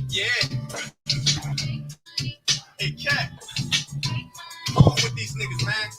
Yeah. Hey, Cat. On with these niggas, man.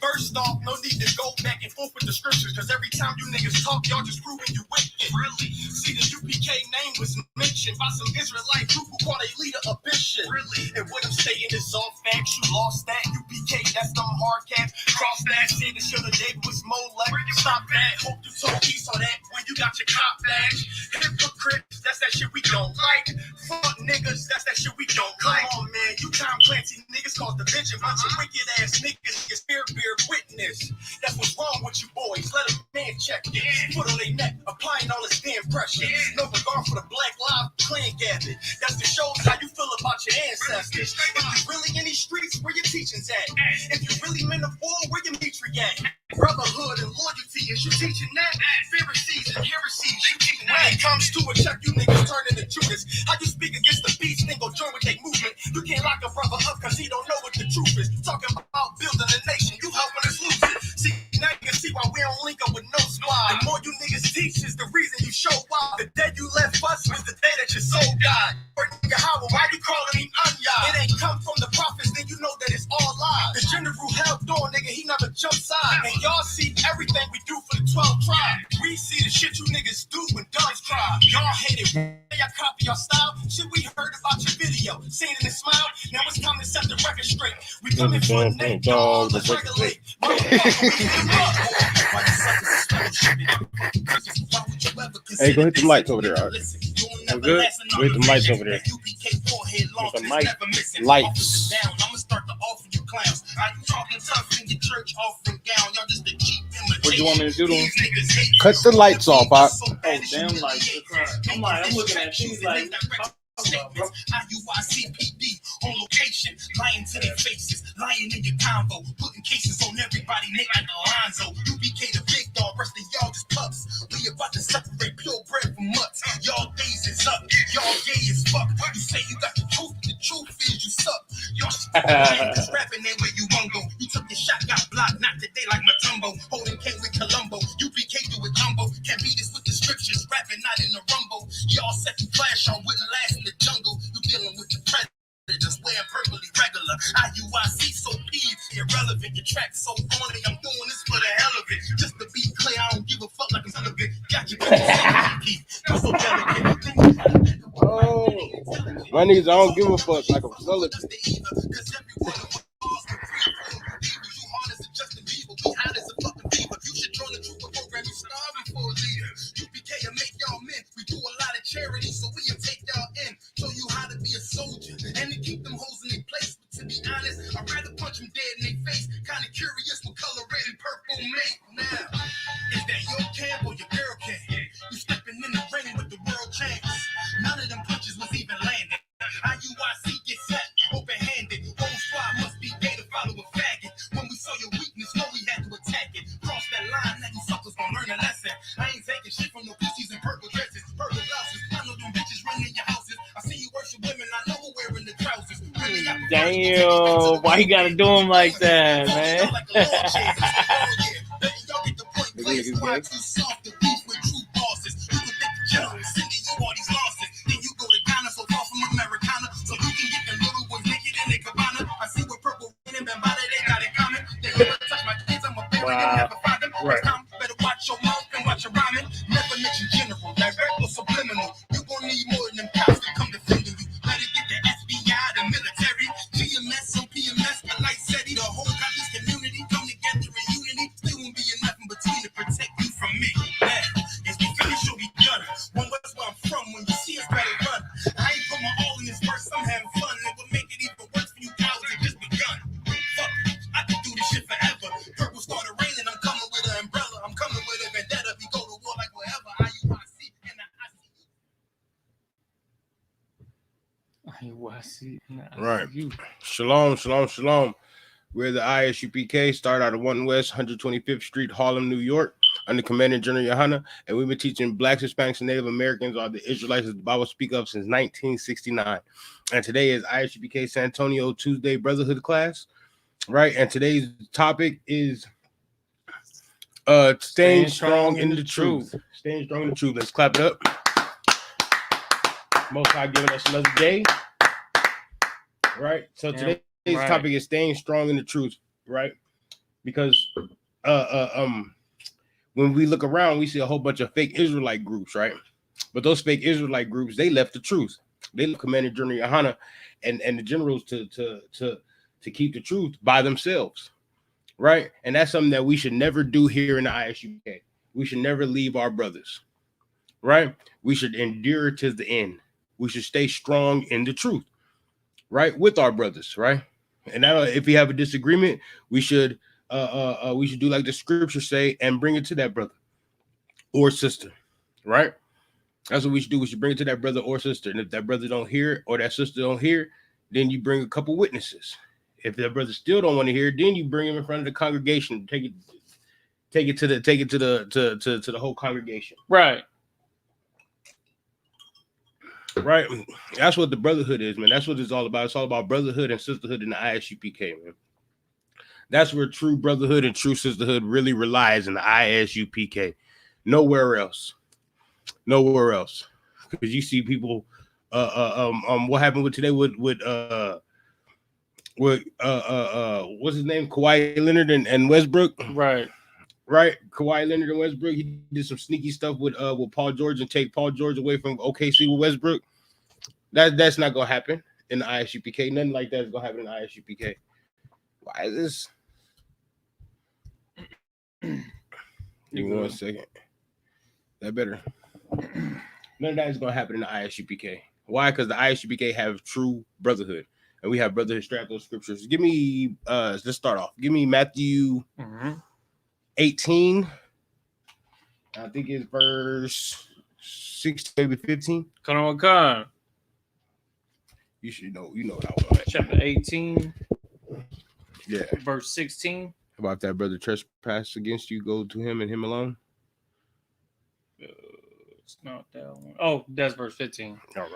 First off, no need to go back and forth with the scriptures, cause every time you niggas talk, y'all just proving you wicked. Really? See, the UPK name was mentioned by some Israelite group who called a leader a bishop. Really? And what I'm saying is all facts. You lost that. UPK, that's them hard cats. Cross that shit and shoulda David was Molech. Stop that. Hope you told me so that when you got your cop badge. Hypocrites, that's that shit we don't like. Fuck niggas, that's that shit we don't like. Come on, man. You Tom Clancy niggas cause division. Bunch of wicked ass niggas get spirit beer witness. That's what's wrong with you boys. Let a man check it. Foot on their neck, applying all this damn pressure. No regard for the Black Lives Clan gathered. That's to show how you feel about your ancestors. If you really in these streets, where your teachings at? If you really meant to war, where your mitri at? Brotherhood and loyalty, is you teaching that? Pharisees and heresies, you teaching that? When it comes to a check, you niggas turn into Judas. How you speak against the beast, then go join with their movement? You can't lock a brother up cause he don't know what the truth is. Talking about building a nation, you helping us lose it. See, now you can see why we don't link up with no squad. The more you niggas teach is the reason you show why. The day you left us was the day that your soul died. Or nigga, why you calling him Anya? It ain't come from the prophets, then you know that it's all lies. The general held on, nigga, he never jumped side. And y'all see everything we do for the 12 tribes. We see the shit you niggas do when dogs cry. Y'all hate it. Y'all copy your style. Shit we heard about your video. Seen it and smile. Now it's time to set the record straight. We coming for a name, dog. Let's regulate. Hey, go hit the lights over there, Art. I'm good. Go hit the lights over there. Hit the mic lights. What you want me to do to him? Cut the lights off, Art. Oh, damn lights. I'm looking at things like... IUICPD on location, lying to their faces, lying in your convo, putting cases on everybody, nigga like Alonzo. UBK the big dog, rest of y'all just pups. We about to separate pure bread from mutts. Y'all days is up, y'all gay as fuck. You say you got the truth is you suck. Y'all just rapping there where you won't go. You took your shot, got blocked, not today like Matumbo. Holding K with Columbo, UBK do it jumbo. Can't beat this with the scriptures, rapping not in the rumble. Y'all second class, y'all wouldn't last in the jungle. You dealing with the president, just wearing purpley regular. IUIC so peeved, irrelevant. Your track so corny, I'm doing this for the hell of it. Just to be clear, I don't give a fuck like I'm celibate. Got you I'm so delicate. Oh, my niggas, I don't give a fuck like I'm celibate. Charity, so we'll take y'all in, show you how to be a soldier, and to keep them hoes in their place. But to be honest, I'd rather punch them dead in their face. Kinda curious what color red and purple make. Now, is that your camp or your girl camp? You stepping in the ring with the world champs. None of them punches was even landed. IUIC get set, open-handed. Whole squad must be gay to follow a faggot. When we saw your weakness, know we had to attack it. Cross that line, now you suckers gon' learn a lesson. I ain't taking shit from no pussies in purple dresses, purple blouses. I know them bitches running your houses. I see you worship women, I know who wearing the trousers. Really, Damn, why you gotta do him like that, man? Wow. Right. Better watch your mouth and watch your rhyming. Never mention general, direct or subliminal. You gon' need more than them cops to come defending you. Better get the FBI, the military, GMS, and PMS, the light SETI, the whole Caucasian community come together in unity. There won't be nothing between to protect you from me. Now, as we finish, you'll be done. One West where I'm from, when you see us, better run. I ain't put my all in this verse, I'm having fun. It will make it even worse for you cowards, it just begun. Fuck it, I can do this shit forever. Purple started raining, I'm coming with an umbrella. I'm coming with a vendetta. We go to war like whatever. IUIC and IUIC. Right. Shalom, shalom, shalom. We're the ISUPK, start out of 1 West 125th Street, Harlem, New York, under Commander General Yohana, and we've been teaching Blacks, Hispanics, and Native Americans, or the Israelites, as the Bible speak of, since 1969. And today is ISUPK San Antonio Tuesday Brotherhood class, right? And today's topic is staying strong in the truth. Staying strong in the truth. Let's clap it up. Most High giving us another day. Right. So today's topic is staying strong in the truth. Right. Because when we look around, we see a whole bunch of fake Israelite groups. Right. But those fake Israelite groups, they left the truth. They left Commander General Yohana and the generals to keep the truth by themselves. Right. And that's something that we should never do here in the ISUPK. We should never leave our brothers. Right. We should endure to the end. We should stay strong in the truth. Right. With our brothers. Right. And if we have a disagreement, we should do like the scriptures say and bring it to that brother or sister. Right. That's what we should do. We should bring it to that brother or sister. And if that brother don't hear it or that sister don't hear it, then you bring a couple witnesses. If that brother still don't want to hear it, then you bring him in front of the congregation. Take it to the whole congregation. Right. Right. That's what the brotherhood is, man. That's what it's all about. It's all about brotherhood and sisterhood in the ISUPK, man. That's where true brotherhood and true sisterhood really relies, in the ISUPK. Nowhere else. Nowhere else. Because you see people what happened with today with what's his name? Kawhi Leonard and Westbrook. Right. Kawhi Leonard and Westbrook. He did some sneaky stuff with Paul George and take Paul George away from OKC with Westbrook. That's not gonna happen in the ISUPK. Nothing like that is gonna happen in the ISUPK. Why is this? Give me 1 second. That better. None of that is gonna happen in the ISUPK. Why? Because the ISUPK have true brotherhood. And we have brotherhood straight out those scriptures. Give me let's start off. Give me Matthew 18. I think it's verse 6, maybe 15. Come on. You should know. You know what I want. Chapter 18. Yeah. Verse 16. About if that brother trespass against you, go to him and him alone. It's not that one. Oh, that's verse 15. All right.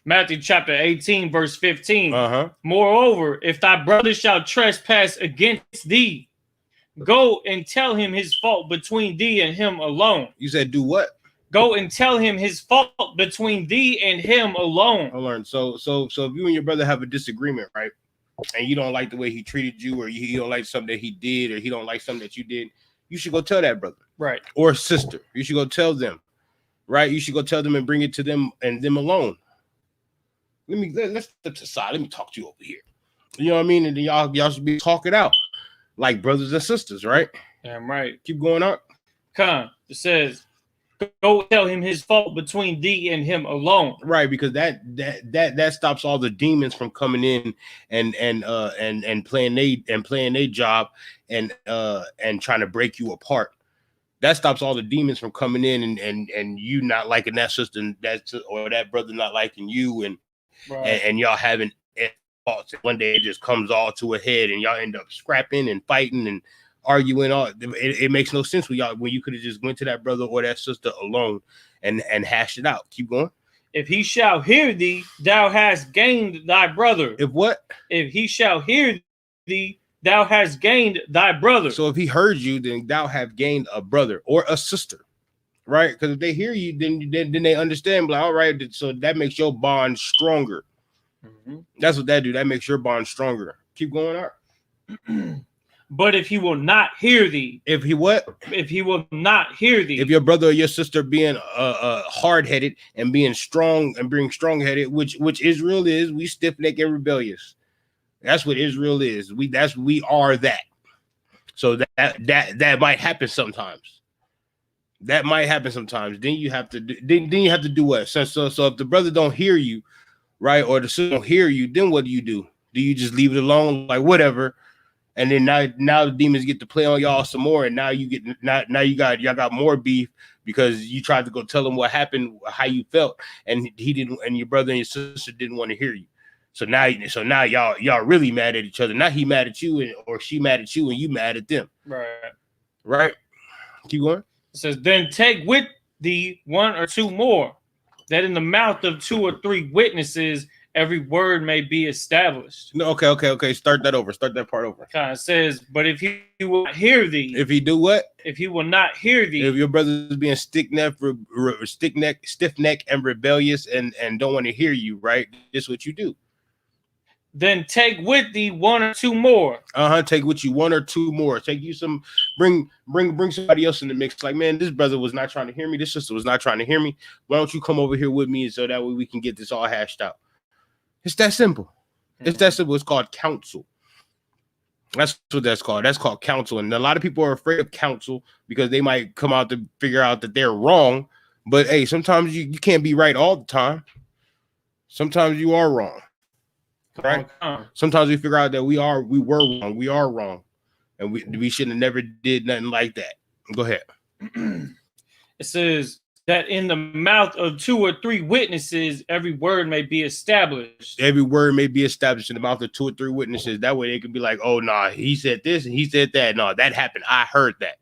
Matthew chapter 18, verse 15. Uh-huh. Moreover, if thy brother shall trespass against thee, go and tell him his fault between thee and him alone. You said do what? Go and tell him his fault between thee and him alone. I learned. So if you and your brother have a disagreement, right, and you don't like the way he treated you, or you don't like something that he did, or he don't like something that you did, you should go tell that brother, right, or sister. You should go tell them, right? You should go tell them and bring it to them and them alone. Let's step to the side. Let me talk to you over here. You know what I mean? And then y'all should be talking out like brothers and sisters, right? Damn right. Keep going up. It says, go tell him his fault between thee and him alone. Right, because that stops all the demons from coming in and playing their job and trying to break you apart. That stops all the demons from coming in and you not liking that sister and that brother not liking you and y'all having thoughts. One day it just comes all to a head and y'all end up scrapping and fighting and arguing. It makes no sense when you could have just went to that brother or that sister alone and hashed it out. Keep going. If he shall hear thee, thou hast gained thy brother. If what? If he shall hear thee, thou hast gained thy brother. So if he heard you, then thou have gained a brother or a sister, right? Because if they hear you, then they understand. Like, all right, so that makes your bond stronger. Mm-hmm. That's what that do. That makes your bond stronger. Keep going up. But if he will not hear thee, if he what? If he will not hear thee, if your brother or your sister being hard-headed and being strong and being strong-headed, which Israel is, we stiff-necked and rebellious. That's what Israel is. We are that. So that might happen sometimes. That might happen sometimes. Then you have to do what? So if the brother don't hear you, right, or the sister don't hear you, then what do? Do you just leave it alone, like whatever? And then now the demons get to play on y'all some more, and now y'all got more beef because you tried to go tell them what happened, how you felt, and he didn't, and your brother and your sister didn't want to hear you. So now y'all really mad at each other. Now he mad at you, or she mad at you, and you mad at them. Right. Keep going. It says, then take with thee one or two more, that in the mouth of 2 or 3 witnesses every word may be established. No, okay. Start that over. Start that part over. Kind of says, but if he will not hear thee, If he do what? if he will not hear thee, If your brother is being stiff-necked, and rebellious, and don't want to hear you, right? This is what you do. then take with thee one or two more. Take with you one or two more. Take you some. Bring somebody else in the mix. Like, man, this brother was not trying to hear me. This sister was not trying to hear me. Why don't you come over here with me, so that way we can get this all hashed out? It's that simple. It's that simple. It's called counsel. That's what that's called. That's called counsel. And a lot of people are afraid of counsel because they might come out to figure out that they're wrong. But hey, sometimes you can't be right all the time. Sometimes you are wrong. Right? Sometimes we figure out that we were wrong. And we shouldn't have never did nothing like that. Go ahead. It says that in the mouth of two or three witnesses, every word may be established. Every word may be established in the mouth of two or three witnesses. That way they can be like, oh, nah, he said this and he said that. No, that happened. I heard that.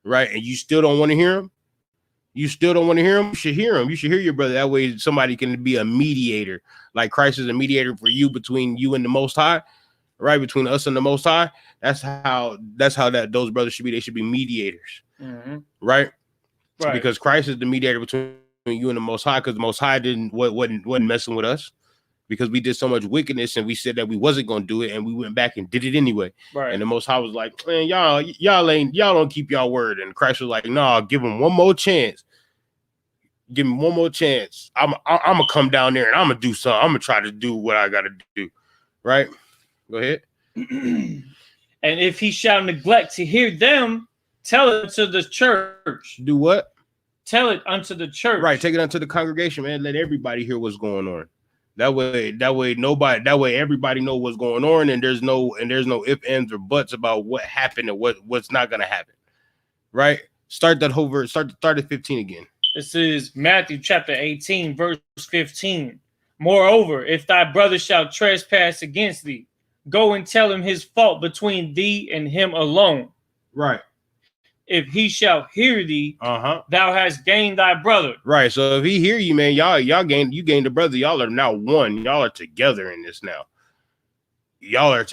Right? And you still don't want to hear him? You still don't want to hear him? You should hear him. You should hear your brother. That way somebody can be a mediator. Like Christ is a mediator for you, between you and the Most High. Right? Between us and the Most High. That's how those brothers should be. They should be mediators. Mm-hmm. Right? Right. Because Christ is the mediator between you and the Most High, because the Most High wasn't messing with us, because we did so much wickedness and we said that we wasn't going to do it, and we went back and did it anyway. Right. And the Most High was like, man, y'all don't keep y'all word. And Christ was like, nah, give him one more chance. Give me one more chance. I'm gonna come down there and I'm gonna do something. I'm gonna try to do what I gotta do. Right? Go ahead. And if he shall neglect to hear them, tell it to the church. Do what? Tell it unto the church. Right. Take it unto the congregation, man. Let everybody hear what's going on. That way everybody know what's going on, and there's no ifs, ands, or buts about what happened and what's not gonna happen. Right? Start at 15 again. This is Matthew chapter 18, verse 15. Moreover, if thy brother shall trespass against thee, go and tell him his fault between thee and him alone. Right. If he shall hear thee, thou hast gained thy brother. Right. So if he hear you, man, you gained a brother. Y'all are now one. Y'all are together in this now. That's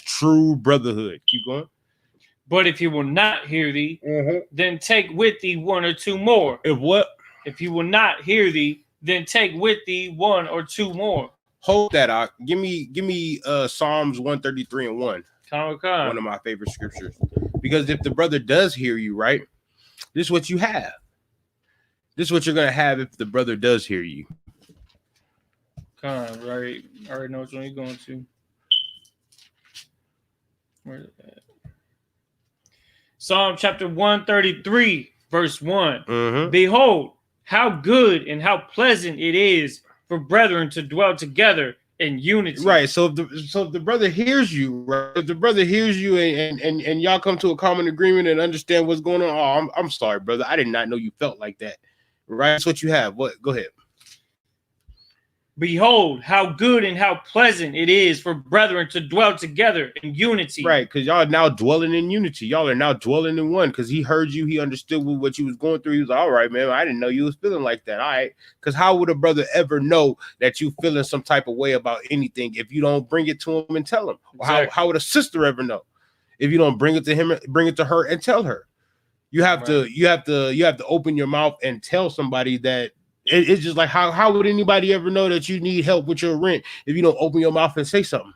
true brotherhood. Keep going. But if he will not hear thee, then take with thee one or two more. If what? If he will not hear thee, then take with thee one or two more. Hold that out. Give me Psalms 133 and 1. One of my favorite scriptures. Because if the brother does hear you, right, this is what you have. This is what you're gonna have if the brother does hear you. Right. I already know which one you're going to. Where is that? Psalm chapter 133, verse 1. Behold, how good and how pleasant it is for brethren to dwell together in unity. Right. So if the brother hears you, right? If the brother hears you and y'all come to a common agreement and understand what's going on. Oh, I'm sorry, brother. I did not know you felt like that. Right. That's what you have. What? Go ahead. Behold, how good and how pleasant it is for brethren to dwell together in unity. Right, because y'all are now dwelling in unity. Y'all are now dwelling in one, because he heard you. He understood what you was going through. He was like, all right, man, I didn't know you was feeling like that. All right, because how would a brother ever know that you feeling some type of way about anything if you don't bring it to him and tell him? Exactly. How would a sister ever know if you don't bring it to him, bring it to her and tell her? You have to open your mouth and tell somebody that. It's just like how would anybody ever know that you need help with your rent if you don't open your mouth and say something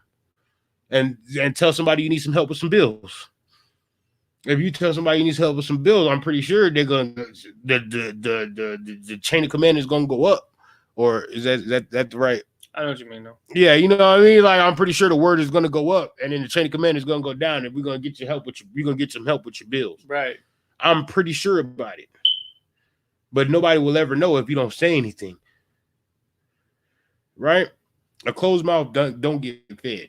and tell somebody you need some help with some bills? If you tell somebody you need help with some bills, I'm pretty sure they're gonna the chain of command is gonna go up. Or is that right? I know what you mean, though. Yeah, you know what I mean. Like I'm pretty sure the word is gonna go up, and then the chain of command is gonna go down, and we're gonna get we're gonna get some help with your bills. Right. I'm pretty sure about it. But nobody will ever know if you don't say anything. Right? A closed mouth don't get fed.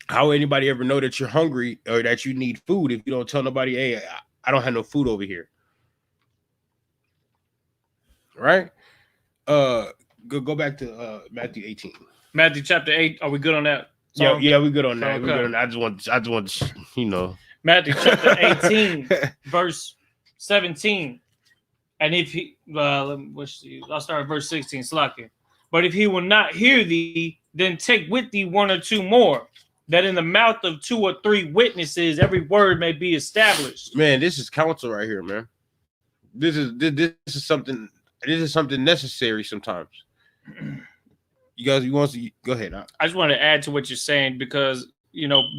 How will anybody ever know that you're hungry or that you need food if you don't tell nobody, hey, I don't have no food over here? Right? Go back to Matthew 18. Matthew chapter 8. Are we good on that? Yeah, we're good on that. Okay. We're good on that. I just want you know. Matthew chapter 18, verse 17. And if he, I'll start at verse 16. Slakia. But if he will not hear thee, then take with thee one or two more, that in the mouth of 2 or 3 witnesses every word may be established. Man, this is counsel right here, man. This is something necessary sometimes. You want to go ahead? I just want to add to what you're saying, because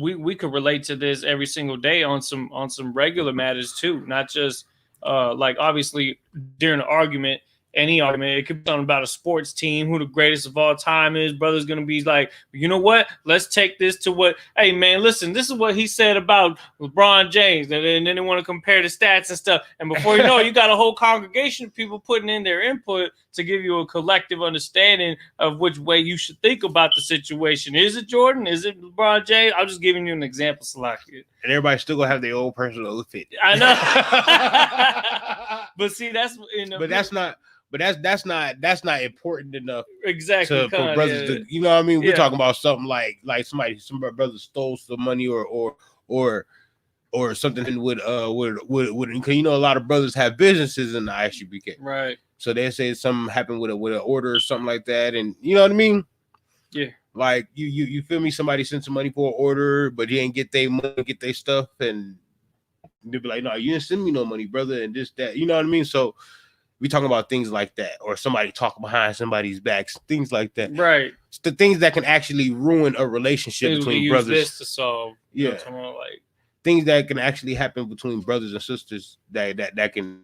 we could relate to this every single day on some regular matters too, not just like obviously during an argument. Any argument, it could be something about a sports team, who the greatest of all time is. Brother's gonna be like, you know what? Let's take this to what. Hey man, listen, this is what he said about LeBron James, and then they want to compare the stats and stuff. And before you know it, you got a whole congregation of people putting in their input to give you a collective understanding of which way you should think about the situation. Is it Jordan? Is it LeBron James? I'm just giving you an example, Salaki. And everybody still gonna have their own personal opinion. I know, but see, that's but that's not. But that's not important enough. Exactly. For brothers to, you know what I mean? We're talking about something like some brothers stole some money or something would because a lot of brothers have businesses in the ISUPK. Right. So they say something happened with an order or something like that, and you know what I mean? Yeah. Like you feel me? Somebody sent some money for an order, but he didn't get their money, get their stuff, and they'll be like, "No, you didn't send me no money, brother," and this, that. You know what I mean? So we talking about things like that, or somebody talking behind somebody's backs, things like that. Right. It's the things that can actually ruin a relationship between brothers. This to solve. Yeah. Like things that can actually happen between brothers and sisters that can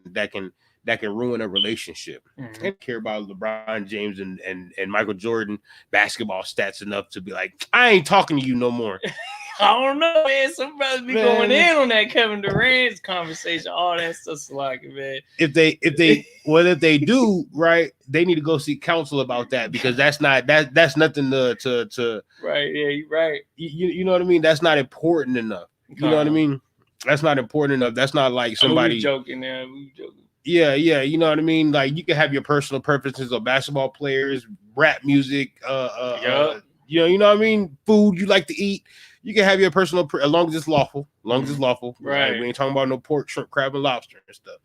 ruin a relationship. Mm-hmm. I don't care about LeBron James and Michael Jordan basketball stats enough to be like, I ain't talking to you no more. I don't know, man. Some brothers be going in on that Kevin Durant's conversation, all that stuff, like, man. If they do, right, they need to go seek counsel about that, because that's nothing to right. Yeah, you're right. You know what I mean? That's not important enough. You know what I mean? That's not important enough. That's not like somebody joking there. We joking. Yeah, you know what I mean? Like, you can have your personal preferences of basketball players, rap music, you know what I mean? Food you like to eat. You can have your personal, as long as it's lawful. Right? We ain't talking about no pork, shrimp, crab, and lobster and stuff.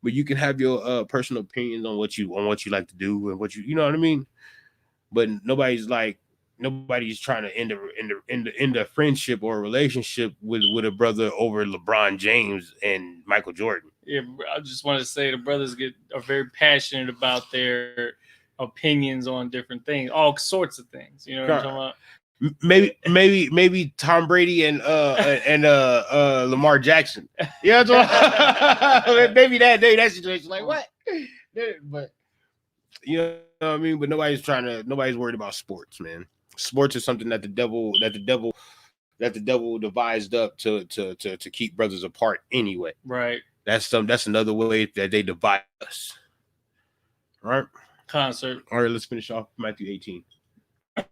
But you can have your personal opinions on what you like to do and what you know what I mean. But nobody's trying to end a friendship or a relationship with a brother over LeBron James and Michael Jordan. Yeah, I just want to say the brothers are very passionate about their opinions on different things, all sorts of things. You know what I'm talking about? Maybe Tom Brady and Lamar Jackson. Yeah, maybe that situation. Like, what? But you know what I mean? But nobody's worried about sports, man. Sports is something that the devil devised up to keep brothers apart anyway. Right. That's another way that they divide us. Right? Concert. All right, let's finish off Matthew 18.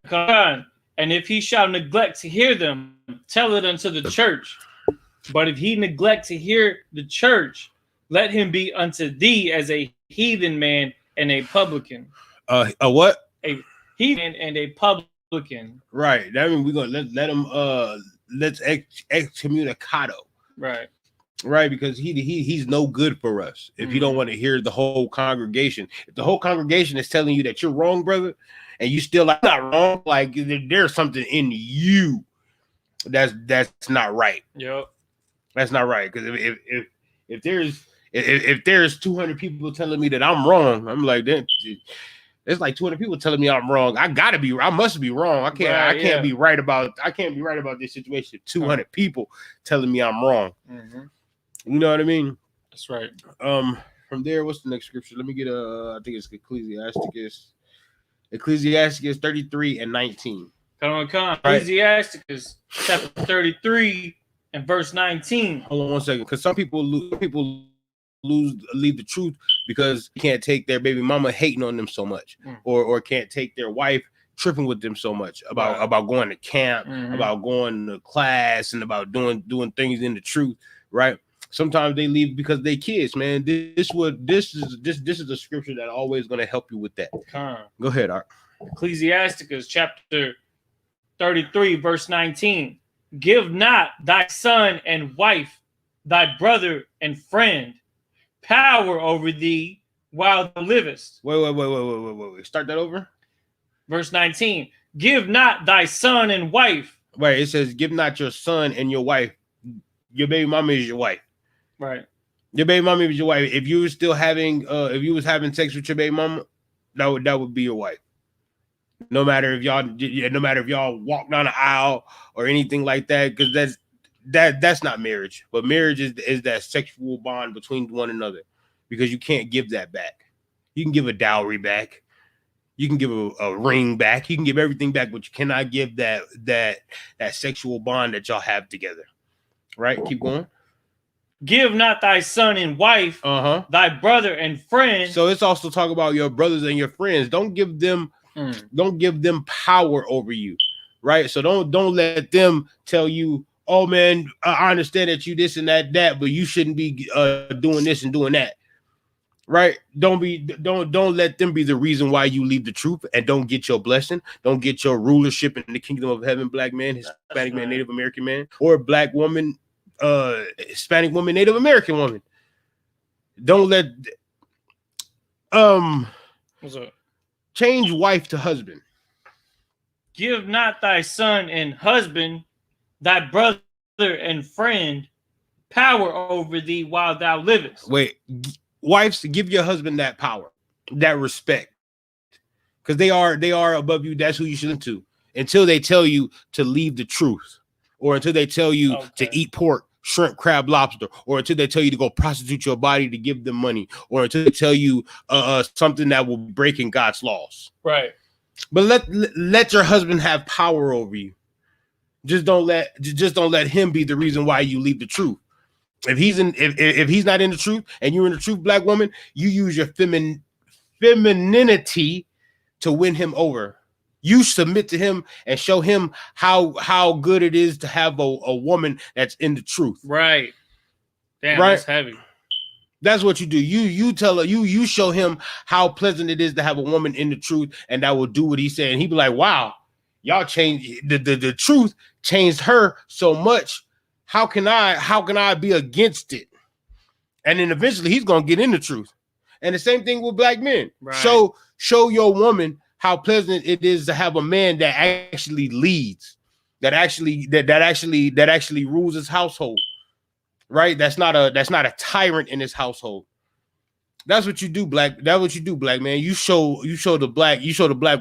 Come on. And if he shall neglect to hear them, tell it unto the church. But if he neglect to hear the church, let him be unto thee as a heathen man and a publican. A what? A heathen and a publican. Right. That means we're gonna let him let's excommunicado. Right. Right, because he's no good for us if you don't want to hear the whole congregation. If the whole congregation is telling you that you're wrong, brother, and you still like, not wrong, like there's something in you that's not right. Yep, that's not right. Because if there's 200 people telling me that I'm wrong, I'm like, then it's like 200 people telling me I'm wrong. I must be wrong. I can't be right about this situation. 200 people telling me I'm wrong. Mm-hmm. You know what I mean? That's right. From there, what's the next scripture? Let me get I think it's Ecclesiasticus 33 and 19. Come on. Ecclesiasticus chapter 33 and verse 19. Hold on 1 second, because some people leave the truth because they can't take their baby mama hating on them so much, or can't take their wife tripping with them so much about going to camp, about going to class, and about doing things in the truth, right? Sometimes they leave because they kids, man. This is a scripture that always going to help you with that. Go ahead, Art. Ecclesiasticus chapter 33 verse 19. Give not thy son and wife, thy brother and friend, power over thee while thou livest. Wait. Start that over. Verse 19. Give not thy son and wife. Right. It says, give not your son and your wife. Your baby mama is your wife. Right. Your baby mama is your wife. If you were still having, if you was having sex with your baby mama, that would be your wife. No matter if y'all walk down the aisle or anything like that, because that's not marriage. But marriage is that sexual bond between one another, because you can't give that back. You can give a dowry back. You can give a ring back. You can give everything back, but you cannot give that sexual bond that y'all have together. Right? Keep going. Give not thy son and wife, thy brother and friend. So it's also talking about your brothers and your friends. Don't give them power over you, right? So don't let them tell you, oh man, I understand that you this and that, but you shouldn't be doing this and doing that. Right? Don't let them be the reason why you leave the truth and don't get your blessing, don't get your rulership in the kingdom of heaven, black man, Hispanic man, Native American man, or black woman, Hispanic woman, Native American woman. Don't let What's up? Change wife to husband. Give not thy son and husband, thy brother and friend, power over thee while thou livest. Wait, wives, give your husband that power, that respect, because they are above you. That's who you should listen to until they tell you to leave the truth, or until they tell you to eat pork, shrimp, crab, lobster, or until they tell you to go prostitute your body to give them money, or until they tell you something that will be breaking God's laws. Right. But let your husband have power over you. Just don't let him be the reason why you leave the truth. If he's not in the truth and you're in the truth, black woman, you use your femininity to win him over. You submit to him and show him how good it is to have a woman that's in the truth. Right. Damn, right? That's heavy. That's what you do. You tell her, you show him how pleasant it is to have a woman in the truth, and that will do what he said. And he'd be like, wow, y'all changed the truth changed her so much. How can I be against it? And then eventually he's gonna get in the truth. And the same thing with black men. Right. Show your woman how pleasant it is to have a man that actually leads, that actually rules his household. Right? That's not a tyrant in his household. That's what you do, black. That's what you do, black man. You show the black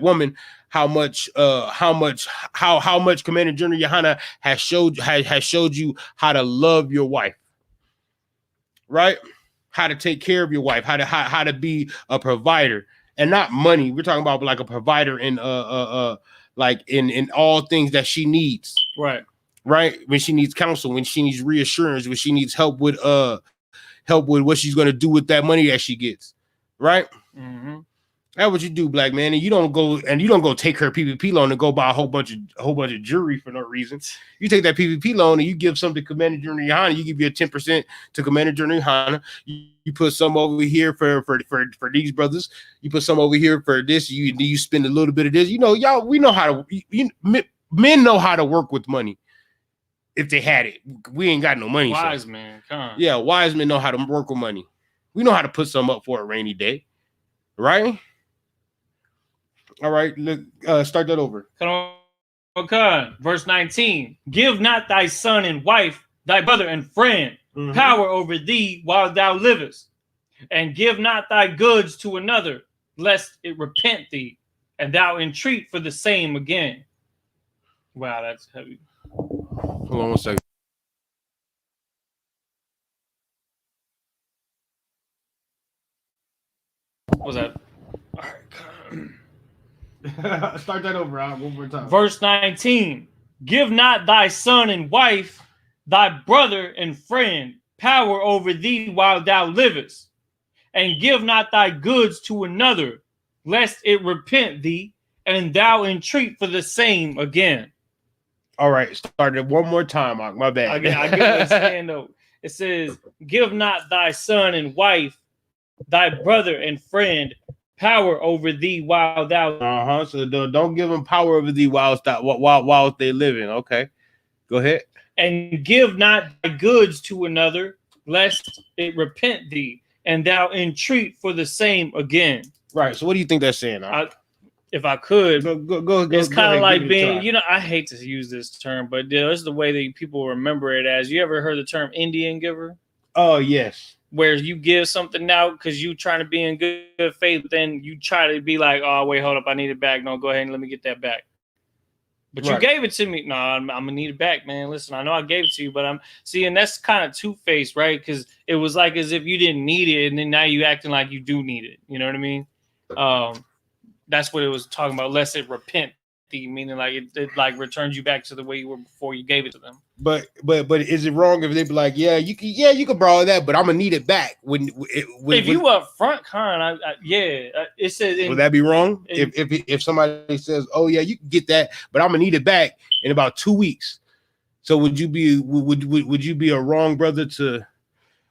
woman how much Commander General Yohana has showed you how to love your wife, right? How to take care of your wife, how to be a provider, and not money. We're talking about like a provider in like in all things that she needs, right? Right? When she needs counsel, when she needs reassurance, when she needs help with what she's gonna do with that money that she gets, right? Mm-hmm. That's what you do, black man. And you don't go take her PPP loan and go buy a whole bunch of jewelry for no reason. You take that PPP loan and you give some to Commander General Yohana. You give your 10% to Commander General Yohana. You put some over here for these brothers. You put some over here for this. You spend a little bit of this. You know, y'all. We know how to. Men know how to work with money. If they had it, we ain't got no money. Wise man, come on. Yeah, wise men know how to work with money. We know how to put some up for a rainy day, right? All right, look, start that over. Okay. Verse 19. Give not thy son and wife, thy brother and friend, power over thee while thou livest, and give not thy goods to another, lest it repent thee, and thou entreat for the same again. Wow, that's heavy. Hold on 1 second. What was that? All right. Start that over, Rob, one more time. Verse 19. Give not thy son and wife, thy brother and friend, power over thee while thou livest, and give not thy goods to another, lest it repent thee, and thou entreat for the same again. All right, start it one more time, Mark. My bad. I get what it's saying, though. It says, give not thy son and wife, thy brother and friend, power over thee while thou. So don't give them power over thee while they living. Okay, go ahead. And give not thy goods to another, lest it repent thee, and thou entreat for the same again. Right. So what do you think that's saying? If I could, go. It's kind of ahead, like give it a being, try. you know, I hate to use this term, but this is the way that people remember it as. You ever heard the term Indian giver? Oh, yes. Where you give something out because you trying to be in good faith, then you try to be like, oh, wait, hold up, I need it back. No, go ahead and let me get that back. But you gave it to me. No, I'm going to need it back, man. Listen, I know I gave it to you, but I'm seeing that's kind of two-faced, right? Because it was like as if you didn't need it, and then now you acting like you do need it. You know what I mean? That's what it was talking about. Lest it repent thee, meaning like it like returns you back to the way you were before you gave it to them. But is it wrong if they be like, yeah, you can borrow that, but I'm gonna need it back when if you up front, Con, it says. Would that be wrong if somebody says, oh yeah, you can get that, but I'm gonna need it back in about 2 weeks? So would you be a wrong brother to?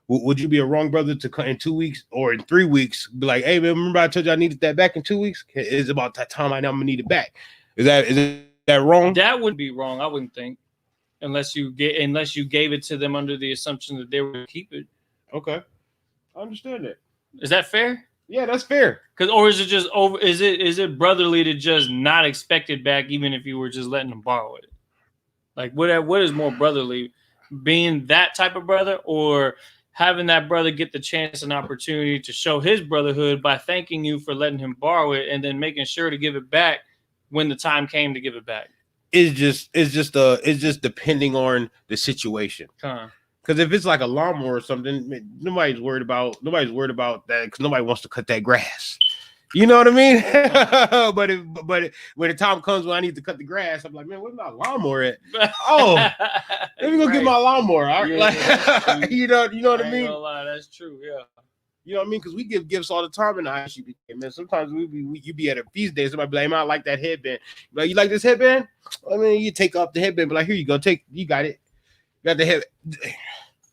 Would you be a wrong brother to cut in 2 weeks or in 3 weeks? Be like, hey man, remember I told you I needed that back in 2 weeks? It's about that time I'm gonna need it back. Is that wrong? That would be wrong, I wouldn't think, unless you gave it to them under the assumption that they would keep it. Okay, I understand that. Is that fair? Yeah, that's fair. Or is it just over? Is it brotherly to just not expect it back, even if you were just letting them borrow it? Like what is more brotherly, being that type of brother, or having that brother get the chance and opportunity to show his brotherhood by thanking you for letting him borrow it and then making sure to give it back when the time came to give it back? It's just depending on the situation. Because if it's like a lawnmower or something, nobody's worried about that because nobody wants to cut that grass. You know what I mean? but when the time comes when I need to cut the grass, I'm like, man, where's my lawnmower at? Oh, let me go get my lawnmower. Yeah, like, you know what I mean? Gonna lie, that's true. Yeah. You know what I mean? Because we give gifts all the time in the ISUPK, man. Sometimes you be at a feast day, somebody be like, man, I like that headband. Like, you like this headband? I mean, you take off the headband, but like, here you go, you got it. You got the head.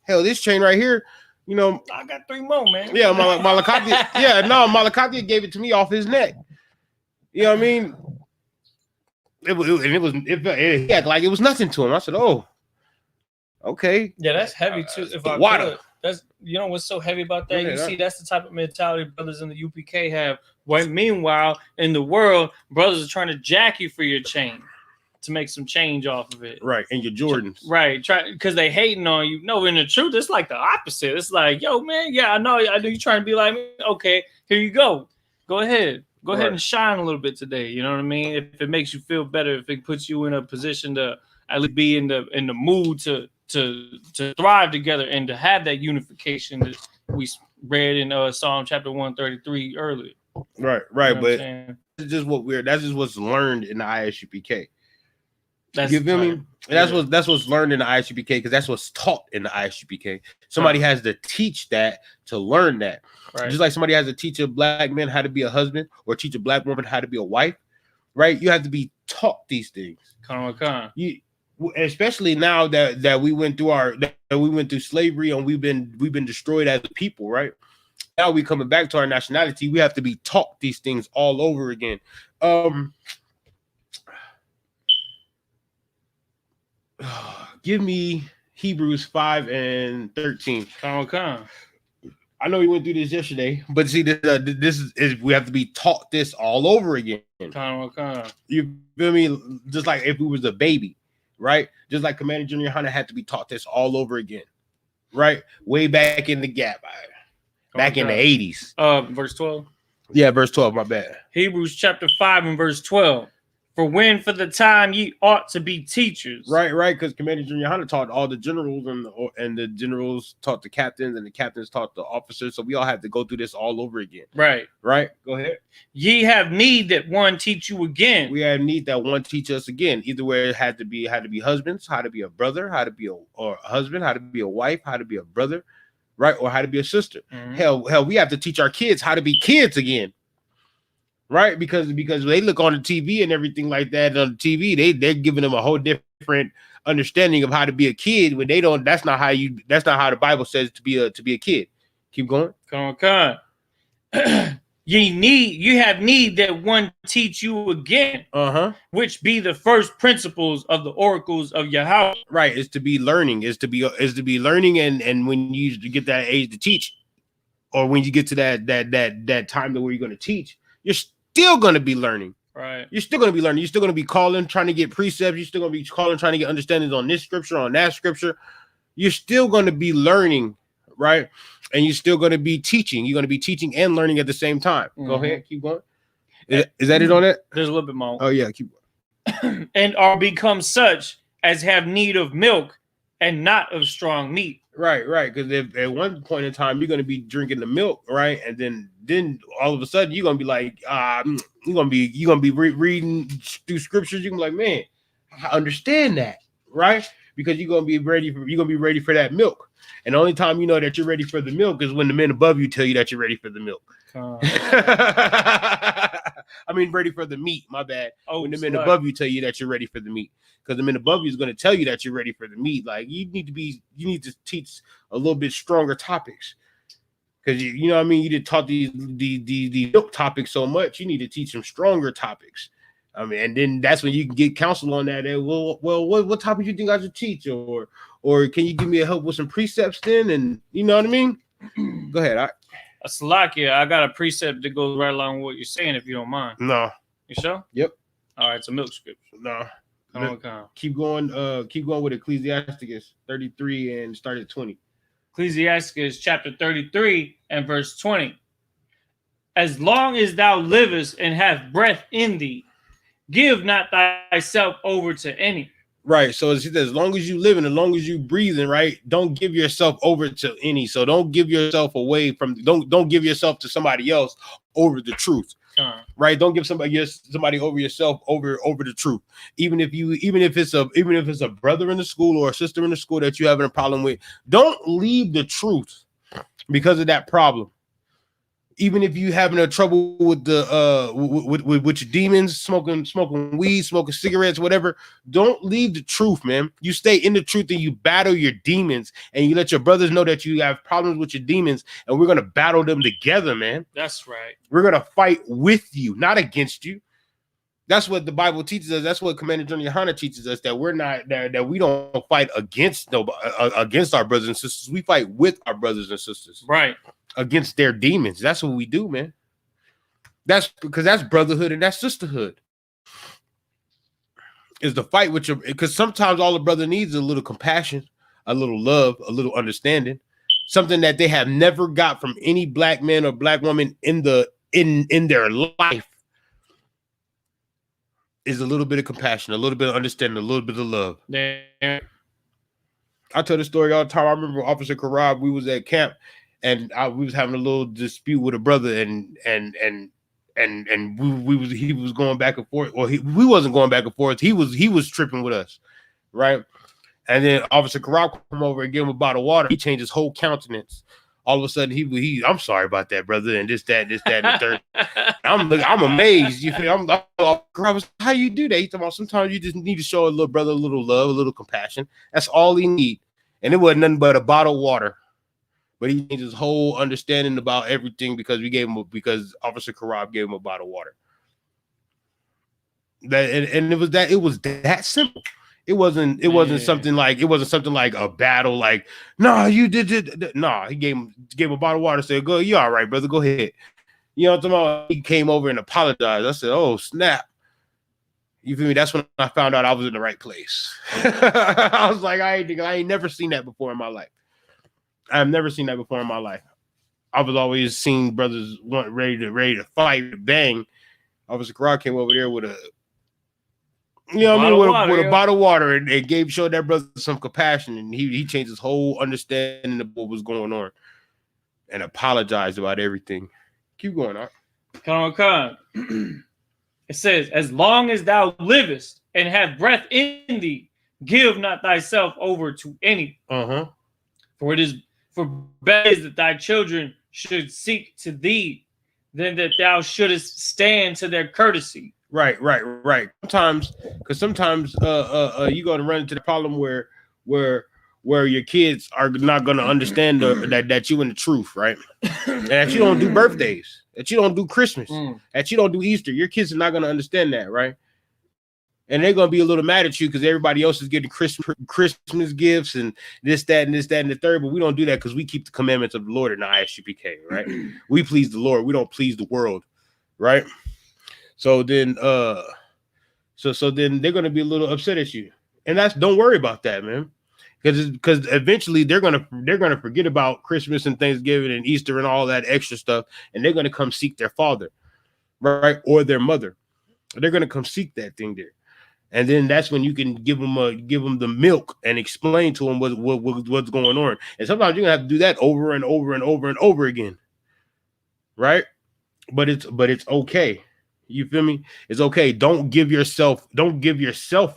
Hell, this chain right here, you know. I got 3 more, man. Yeah, Malakati. Yeah, no, Malakati gave it to me off his neck. You know what I mean? It acted like it was nothing to him. I said, oh, okay. Yeah, that's heavy too. If I could. That's, you know what's so heavy about that? See, that's the type of mentality brothers in the UPK have. Meanwhile, in the world, brothers are trying to jack you for your chain to make some change off of it. Right, and your Jordans. Right, because they hating on you. No, in the truth, it's like the opposite. It's like, yo, man, yeah, I know you trying to be like me. Okay, here you go. Go ahead. Go ahead and shine a little bit today. You know what I mean? If it makes you feel better, if it puts you in a position to at least be in the mood to thrive together and to have that unification that we read in Psalm chapter 133 earlier. Right, You know but that's just what's learned in the ISUPK. That's you feel me? That's what's learned in the ISUPK because that's what's taught in the ISUPK. Somebody has to teach that to learn that. Right. Just like somebody has to teach a black man how to be a husband or teach a black woman how to be a wife, right? You have to be taught these things. Especially now that we went through slavery and we've been destroyed as a people, right? Now we coming back to our nationality. We have to be taught these things all over again. Give me Hebrews 5:13. I know we went through this yesterday, but see, this is we have to be taught this all over again. You feel me? Just like if we was a baby, right? Just like Commander Junior Hunter had to be taught this all over again, right? Way back in the gap, back in the 80s. Verse 12. Yeah, verse 12. My bad. Hebrews chapter 5 and verse 12. For when for the time ye ought to be teachers. Right, because Commander Junior Hunter taught all the generals and the generals taught the captains and the captains taught the officers. So we all have to go through this all over again. Right. Go ahead. Ye have need that one teach you again. We have need that one teach us again. Either way, it had to be husbands, how to be a brother, how to be a husband, how to be a wife, how to be a brother, right? Or how to be a sister. Mm-hmm. Hell, we have to teach our kids how to be kids again. Right, because they look on the TV and everything like that on the TV, they're giving them a whole different understanding of how to be a kid when they don't. That's not how the Bible says to be a kid. Keep going. Come on. You have need that one teach you again. Which be the first principles of the oracles of Yahweh. Right, is to be learning, is to be learning, and when you get that age to teach. or when you get to that time where you're going to teach, you're still going to be learning. Right. You're still going to be learning. You're still going to be calling, trying to get precepts. You're still going to be calling, trying to get understandings on this scripture, on that scripture. You're still going to be learning, right? And you're still going to be teaching. You're going to be teaching and learning at the same time. Go ahead, keep going. Is that it on that? There's a little bit more. Oh yeah, keep going. And are become such as have need of milk and not of strong meat. Right. Because if at one point in time you're going to be drinking the milk, right, and then all of a sudden you're going to be like, you're going to be reading through scriptures. You're going to be like, man, I understand that, right? Because you're going to be ready for that milk. And the only time you know that you're ready for the milk is when the men above you tell you that you're ready for the milk. I mean, ready for the meat. My bad. Oh, when the men above you tell you that you're ready for the meat, because the men above you is going to tell you that you're ready for the meat. Like you need to teach a little bit stronger topics, because you know what I mean. You did taught the milk topics so much. You need to teach some stronger topics. I mean, and then that's when you can get counsel on that. And what topic you think I should teach, or can you give me a help with some precepts then? And you know what I mean. Go ahead. Salakia, I got a precept that goes right along with what you're saying, if you don't mind. No. You sure? Yep. All right, it's a milk scripture. No. Come. Keep going with Ecclesiasticus 33 and start at 20. Ecclesiasticus chapter 33 and verse 20. As long as thou livest and have breath in thee, give not thyself over to any. Right. So as long as you live and as long as you breathing, right, don't give yourself over to any. So don't give yourself away from, don't give yourself to somebody else over the truth. Right. Don't give somebody over yourself over the truth. Even if it's a brother in the school or a sister in the school that you're having a problem with, don't leave the truth because of that problem. Even if you having a trouble with the with your demons, smoking weed, smoking cigarettes, whatever, don't leave the truth, man. You stay in the truth and you battle your demons, and you let your brothers know that you have problems with your demons, and we're gonna battle them together, man. That's right. We're gonna fight with you, not against you. That's what the Bible teaches us. That's what Commander General Yohana teaches us, that we're not that we don't fight against our brothers and sisters. We fight with our brothers and sisters. Right. Against their demons. That's what we do, man. That's because that's brotherhood and that's sisterhood. Is the fight with your, because sometimes all a brother needs is a little compassion, a little love, a little understanding, something that they have never got from any black man or black woman in their life. Is a little bit of compassion, a little bit of understanding, a little bit of love. Yeah. I tell the story all the time. I remember Officer Karab, we was at camp. And we was having a little dispute with a brother, and he was going back and forth, or we wasn't going back and forth. He was tripping with us, right? And then Officer Karab come over and give him a bottle of water. He changed his whole countenance. All of a sudden, he I'm sorry about that, brother, and this, that, and the third. I'm amazed. You feel? I'm Karab, how you do that? He talking about sometimes you just need to show a little brother a little love, a little compassion. That's all he need. And it wasn't nothing but a bottle of water. But he changed his whole understanding about everything because because Officer Karab gave him a bottle of water. It was that simple. It wasn't something like a battle. Like, no, you did. No, he gave him a bottle of water. Said, "Go, you all right, brother? Go ahead." You know what I'm talking about? He came over and apologized. I said, "Oh snap." You feel me? That's when I found out I was in the right place. I was like, I ain't never seen that before in my life. I've never seen that before in my life. I was always seeing brothers ready to fight, bang. Officer Karab came over there with a, with a bottle of water, and showed that brother some compassion, and he changed his whole understanding of what was going on, and apologized about everything. Keep going on. Come. It says, as long as thou livest and have breath in thee, give not thyself over to any. For better is that thy children should seek to thee than that thou shouldest stand to their courtesy. Right. Sometimes you're going to run into the problem where your kids are not going to understand that you in the truth, right? And that you don't do birthdays, that you don't do Christmas, that you don't do Easter. Your kids are not going to understand that, right? And they're gonna be a little mad at you because everybody else is getting Christmas gifts and this, that, and the third. But we don't do that because we keep the commandments of the Lord in the ISUPK, right? We please the Lord. We don't please the world, right? So then, so then they're gonna be a little upset at you, and don't worry about that, man, because eventually they're gonna forget about Christmas and Thanksgiving and Easter and all that extra stuff, and they're gonna come seek their father, right, or their mother. They're gonna come seek that thing there. And then that's when you can give them the milk and explain to them what's going on. And sometimes you're gonna have to do that over and over and over and over again, right? But it's okay. You feel me? It's okay. Don't give yourself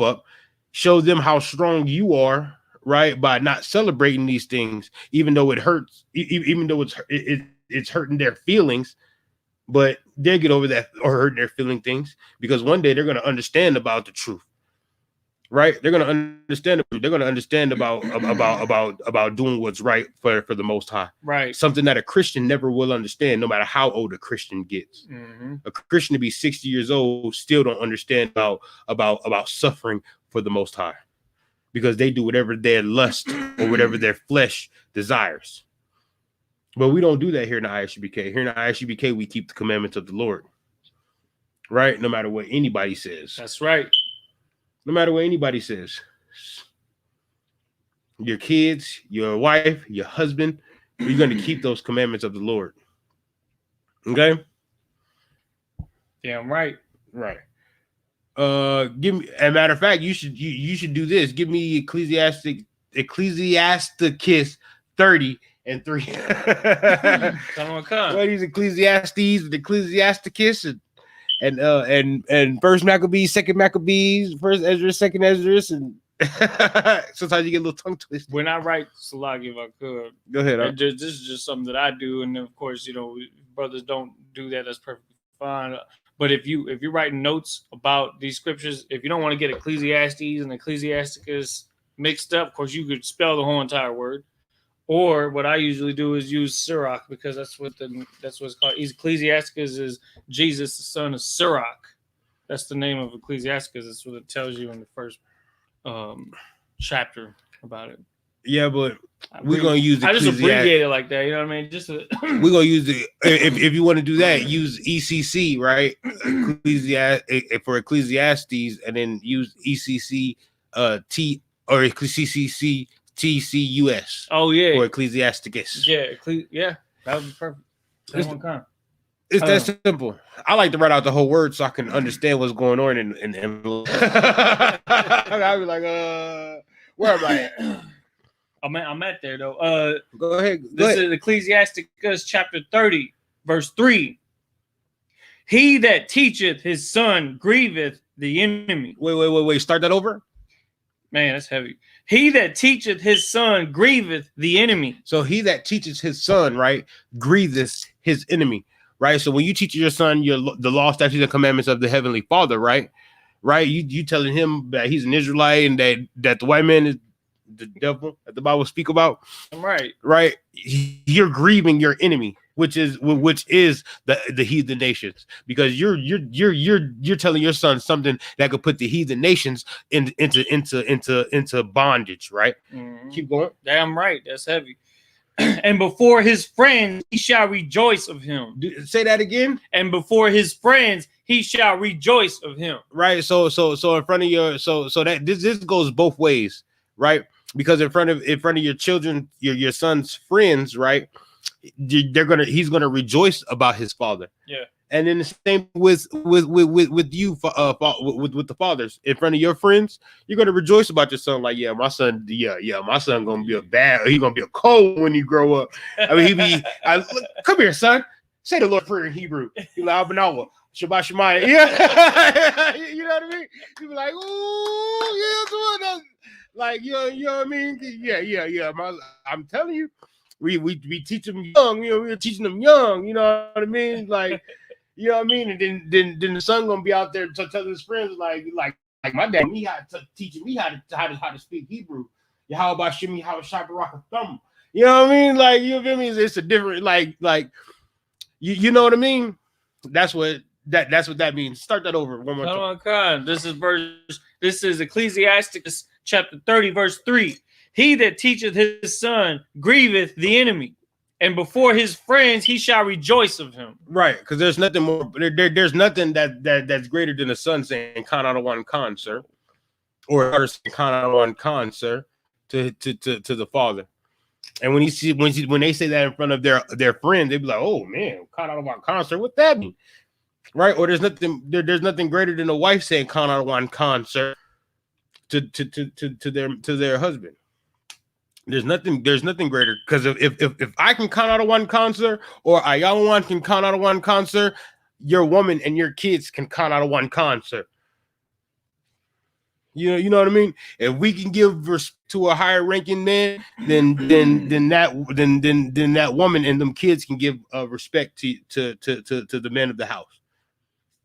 up. Show them how strong you are, right? By not celebrating these things, even though it hurts, even though it's hurting their feelings. But they'll get over that or hurt their feeling things because one day they're going to understand about the truth, right? They're going to understand. They're going to understand about doing what's right for the Most High, right? Something that a Christian never will understand, no matter how old a Christian gets. Mm-hmm. A Christian to be 60 years old still don't understand about suffering for the Most High because they do whatever their lust or whatever their flesh desires. But we don't do that here in the ISUPK. Here in the ISUPK, we keep the commandments of the Lord, right? No matter what anybody says. That's right. No matter what anybody says. Your kids, your wife, your husband, you're going to keep those commandments of the Lord. Okay? Damn right. Right. Give me. As a matter of fact, you should do this. Give me Ecclesiasticus 30. And 3. What is Ecclesiastes, the Ecclesiasticus, and First Maccabees, Second Maccabees, First Ezra, Second Ezra, and sometimes you get a little tongue twisted. When I write Salagi, if I could, go ahead. This is just something that I do, and of course, brothers don't do that. That's perfectly fine. But if you're writing notes about these scriptures, if you don't want to get Ecclesiastes and Ecclesiasticus mixed up, of course, you could spell the whole entire word. Or what I usually do is use Sirach because that's what it's called. Ecclesiasticus is Jesus, the son of Sirach. That's the name of Ecclesiasticus. That's what it tells you in the first chapter about it. Yeah, but we're gonna use. I just abbreviate it like that. You know what I mean? We're gonna use the. If you want to do that, use ECC, right? For Ecclesiastes, and then use ECC T or CCC. TCUS. Oh yeah. Or Ecclesiasticus. Yeah, that would be perfect. It's that simple. I like to write out the whole word so I can understand what's going on and I'll be like, where am I at? I'm at there though. Go ahead. This is Ecclesiasticus chapter 30, verse 3. He that teacheth his son grieveth the enemy. Wait. Start that over. Man, that's heavy. He that teacheth his son grieveth the enemy. So he that teaches his son, right, grieveth his enemy, right? So when you teach your son the law, statutes, and commandments of the Heavenly Father, right, you telling him that he's an Israelite and that the white man is the devil that the Bible speak about, right? You're grieving your enemy, which is the heathen nations, because you're telling your son something that could put the heathen nations into bondage, right? Mm-hmm. Keep going. Damn right, that's heavy. And before his friends he shall rejoice of him. Say that again. And before his friends he shall rejoice of him. Right. So in front of your so that this goes both ways, right? Because in front of your children, your son's friends, right? He's gonna rejoice about his father. Yeah. And then the same with you, with the fathers in front of your friends, you're gonna rejoice about your son. Like, my son gonna be he's gonna be a cold when he grow up. I mean, come here, son. Say the Lord's Prayer in Hebrew. He like Abanawa, Shabbat Shemaya. Yeah, you know what I mean. You be like, ooh, yeah, like, you know what I mean? Yeah. I'm telling you, we teach them young. We're teaching them young. You know what I mean? Like. You know what I mean? And then the son gonna be out there telling his friends like my dad, teaching me how to speak Hebrew. How about Shimmy? How Shabaraka thumb? You know what I mean? Like, you feel me? It's a different like you know what I mean? That's what That's what that means. Start that over one more time. Come on, Khan. This is Ecclesiasticus chapter 30, verse 3. He that teacheth his son grieveth the enemy, and before his friends he shall rejoice of him. Right, because there's nothing more. There's nothing that's greater than a son saying "Khan out of one Khan, sir," or a daughter saying "Khan out of one Khan, sir," to the father. And when they say that in front of their friends, they be like, "Oh man, Khan out of one Khan, sir." What that mean? Right? Or there's nothing greater than a wife saying "Khan out of one Khan, sir," to their husband. There's nothing greater, because if I can count out of one concert, or Ayawan can count out of one concert, your woman and your kids can count out of one concert. You know what I mean? If we can give to a higher ranking man, then that woman and them kids can give respect to the men of the house.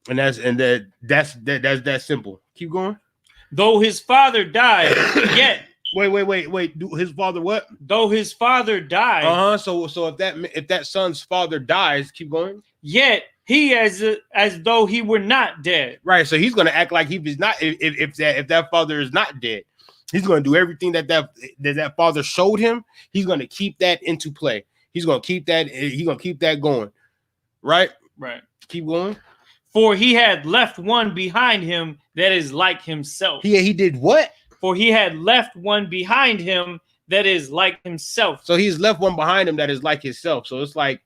And that's that simple. Keep going. Though his father died, yet. Wait. His father what? Though his father died. So if that son's father dies, keep going. Yet he as though he were not dead. Right. So he's gonna act like he was not. If that father is not dead, he's gonna do everything that father showed him. He's gonna keep that into play. He's gonna keep that. He's gonna keep that going. Right. Right. Keep going. For he had left one behind him that is like himself. He did what? For he had left one behind him that is like himself. So he's left one behind him that is like himself. So it's like,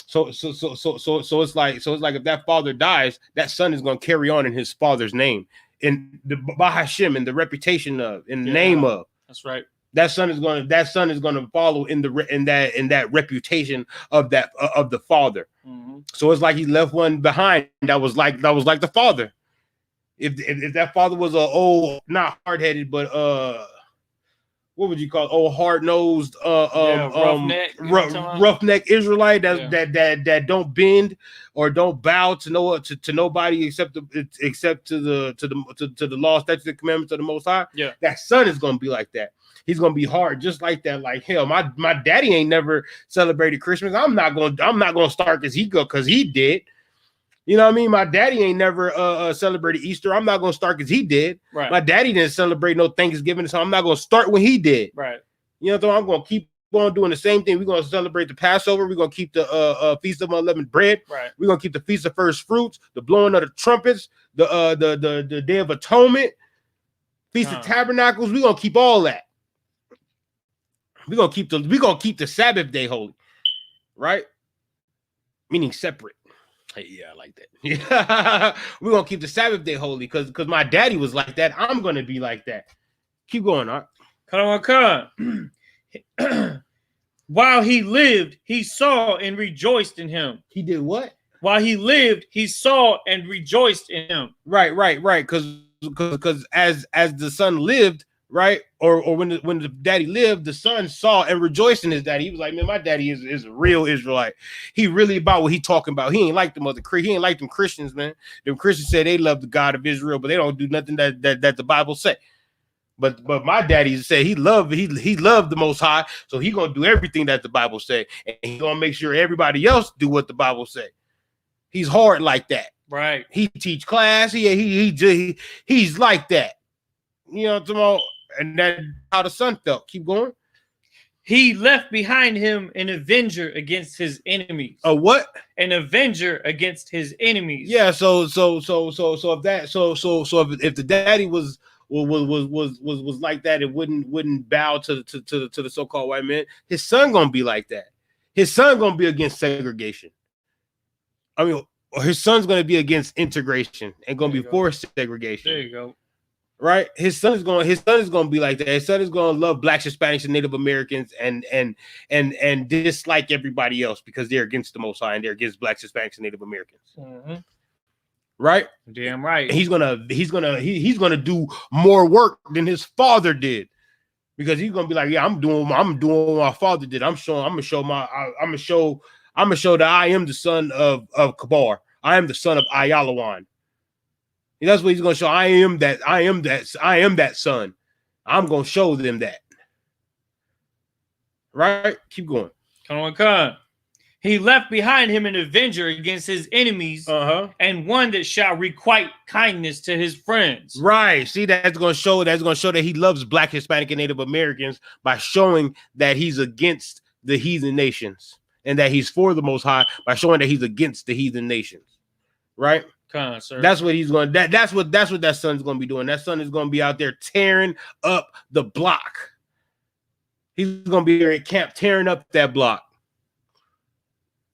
so it's like if that father dies, that son is going to carry on in his father's name, in the Bahashim, in the reputation of, in the name of. That's right. That son is going to follow in that reputation of the father. Mm-hmm. So it's like he left one behind that was like the father. If that father was not hard-headed, but what would you call it? Old hard-nosed roughneck Israelite that don't bend or don't bow to nobody except to the law, statutes, and commandments of the Most High. Yeah, that son is gonna be like that. He's gonna be hard, just like that. Like, hell, my daddy ain't never celebrated Christmas. I'm not gonna start because he did. You know what I mean? My daddy ain't never celebrated Easter. I'm not going to start because he did. Right. My daddy didn't celebrate no Thanksgiving, so I'm not going to start when he did. Right. You know, so I'm going to keep on doing the same thing. We're going to celebrate the Passover. We're going to keep the Feast of Unleavened Bread. Right. We're going to keep the Feast of First Fruits, the blowing of the trumpets, the Day of Atonement, Feast of Tabernacles. We're going to keep all that. We're going to keep the Sabbath day holy. Right? Meaning separate. Hey, yeah, I like that. Yeah, we're gonna keep the Sabbath day holy because my daddy was like that. I'm gonna be like that. Keep going, Art. Come on. While he lived, he saw and rejoiced in him. He did what? While he lived, he saw and rejoiced in him. Right. Because as the son lived, right, or when the daddy lived, the son saw and rejoiced in his daddy. He was like, man, my daddy is a real Israelite. He really about what he talking about. He ain't like them he ain't like them Christians, man. Them Christians say they love the God of Israel, but they don't do nothing that the Bible say. But my daddy said he loved the Most High, so he gonna do everything that the Bible say, and he gonna make sure everybody else do what the Bible say. He's hard like that. Right. He teach class. He's like that. You know what I'm talking about? And that's how the son felt. Keep going. He left behind him an avenger against his enemies. A what? An avenger against his enemies. Yeah. So if the daddy was like that, it wouldn't bow to the so-called white man. His son gonna be like that. His son gonna be against segregation. I mean, his son's gonna be against integration and gonna be for segregation. There you go. Right, his son is going to be like that. His son is going to love Blacks, Hispanics, and Native Americans, and dislike everybody else because they're against the Most High and they're against Blacks, Hispanics, and Native Americans. Mm-hmm. Right? Damn right. He's gonna do more work than his father did because he's gonna be like, yeah, I'm doing what my father did. I'm gonna show that I am the son of Kabar. I am the son of Ayalawan. That's what he's gonna show. I am that son. I'm gonna show them that. Right? Keep going. Come on. He left behind him an avenger against his enemies, and one that shall requite kindness to his friends. Right. See, that's gonna show that he loves Black, Hispanic, and Native Americans by showing that he's against the heathen nations and that he's for the Most High by showing that he's against the heathen nations. Right. That's what he's going. That's what that son's going to be doing. That son is going to be out there tearing up the block. He's going to be there at camp tearing up that block.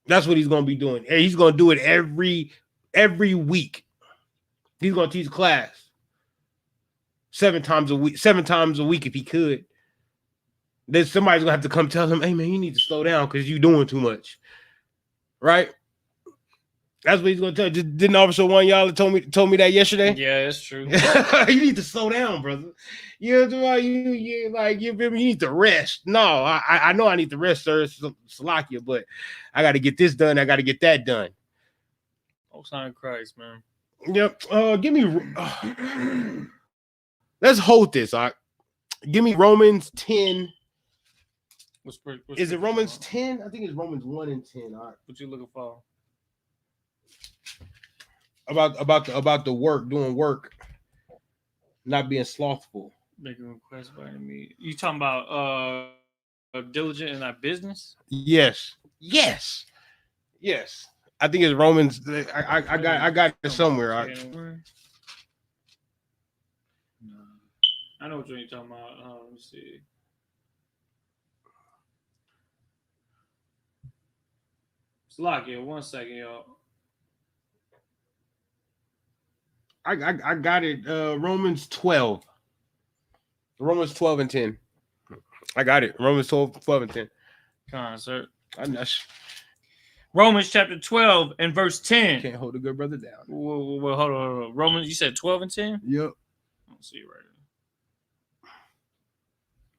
That's what he's going to be doing. And he's going to do it every week. He's going to teach class 7 times a week if he could. Then somebody's going to have to come tell him, hey, man, you need to slow down because you're doing too much. Right? That's what he's going to tell you. Didn't Officer One y'all told me that yesterday? Yeah, that's true. You need to slow down, brother. You need to rest. No, I know I need to rest, sir. Salakia, but I got to get this done. I got to get that done. Oh, son of Christ, man. Yep. Give me. Let's hold this. Give me Romans 10. Is it Romans 10? I think it's Romans 1 and 10. All right. What you looking for? About the work, doing work, not being slothful. Making requests by me. You talking about diligent in our business? Yes. I think it's Romans. I got it somewhere. I know what you're talking about. Let me see. Slovakia, 1 second, y'all. I got it. Romans 12. Romans 12 and 10. I got it. Romans 12 and 10. Come on, sir. I'm not. Romans chapter 12 and verse 10. Can't hold a good brother down. Well, hold on. Romans, you said 12 and 10? Yep. Let's see right here.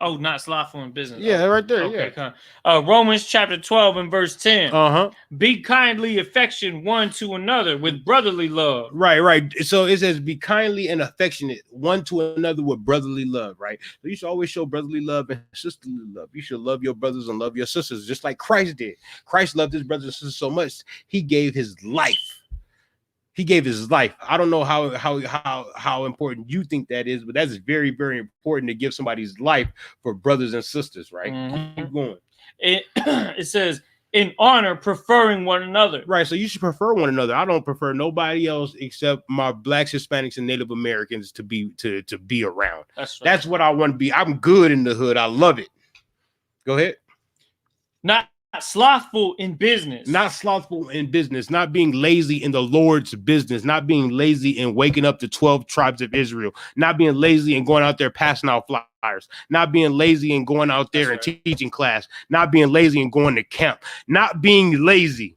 Oh, not slothful in business. Yeah, right there. Okay, yeah. Romans chapter 12 and verse 10. Be kindly affectionate one to another with brotherly love. Right. So it says, be kindly and affectionate one to another with brotherly love, right? So you should always show brotherly love and sisterly love. You should love your brothers and love your sisters, just like Christ did. Christ loved his brothers and sisters so much, he gave his life. I don't know how important you think that is, but that's very, very important to give somebody's life for brothers and sisters, right? Mm-hmm. Keep going. It says, in honor, preferring one another. Right, so you should prefer one another. I don't prefer nobody else except my Blacks, Hispanics, and Native Americans to be around. That's right. That's what I want to be. I'm good in the hood. I love it. Go ahead. Not slothful in business. Not being lazy in the Lord's business, not being lazy in waking up the 12 tribes of Israel, not being lazy and going out there passing out flyers, not being lazy and going out there and teaching class, not being lazy and going to camp, not being lazy,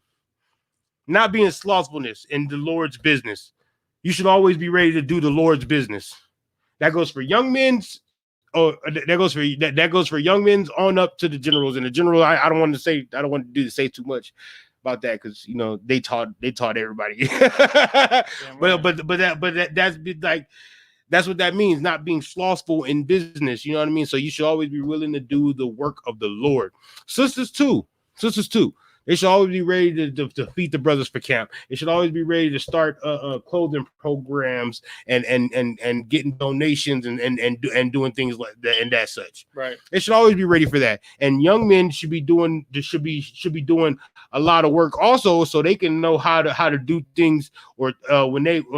not being slothfulness in the Lord's business. You should always be ready to do the Lord's business. That goes for young men's. Oh, that goes for young men's on up to the generals. And the general, I don't want to say too much about that because they taught everybody. That's what that means, not being slothful in business. You know what I mean? So you should always be willing to do the work of the Lord. Sisters too. They should always be ready to feed the brothers for camp. They should always be ready to start clothing programs and getting donations and doing things like that and that such. Right. They should always be ready for that. And young men should be doing a lot of work also, so they can know how to do things or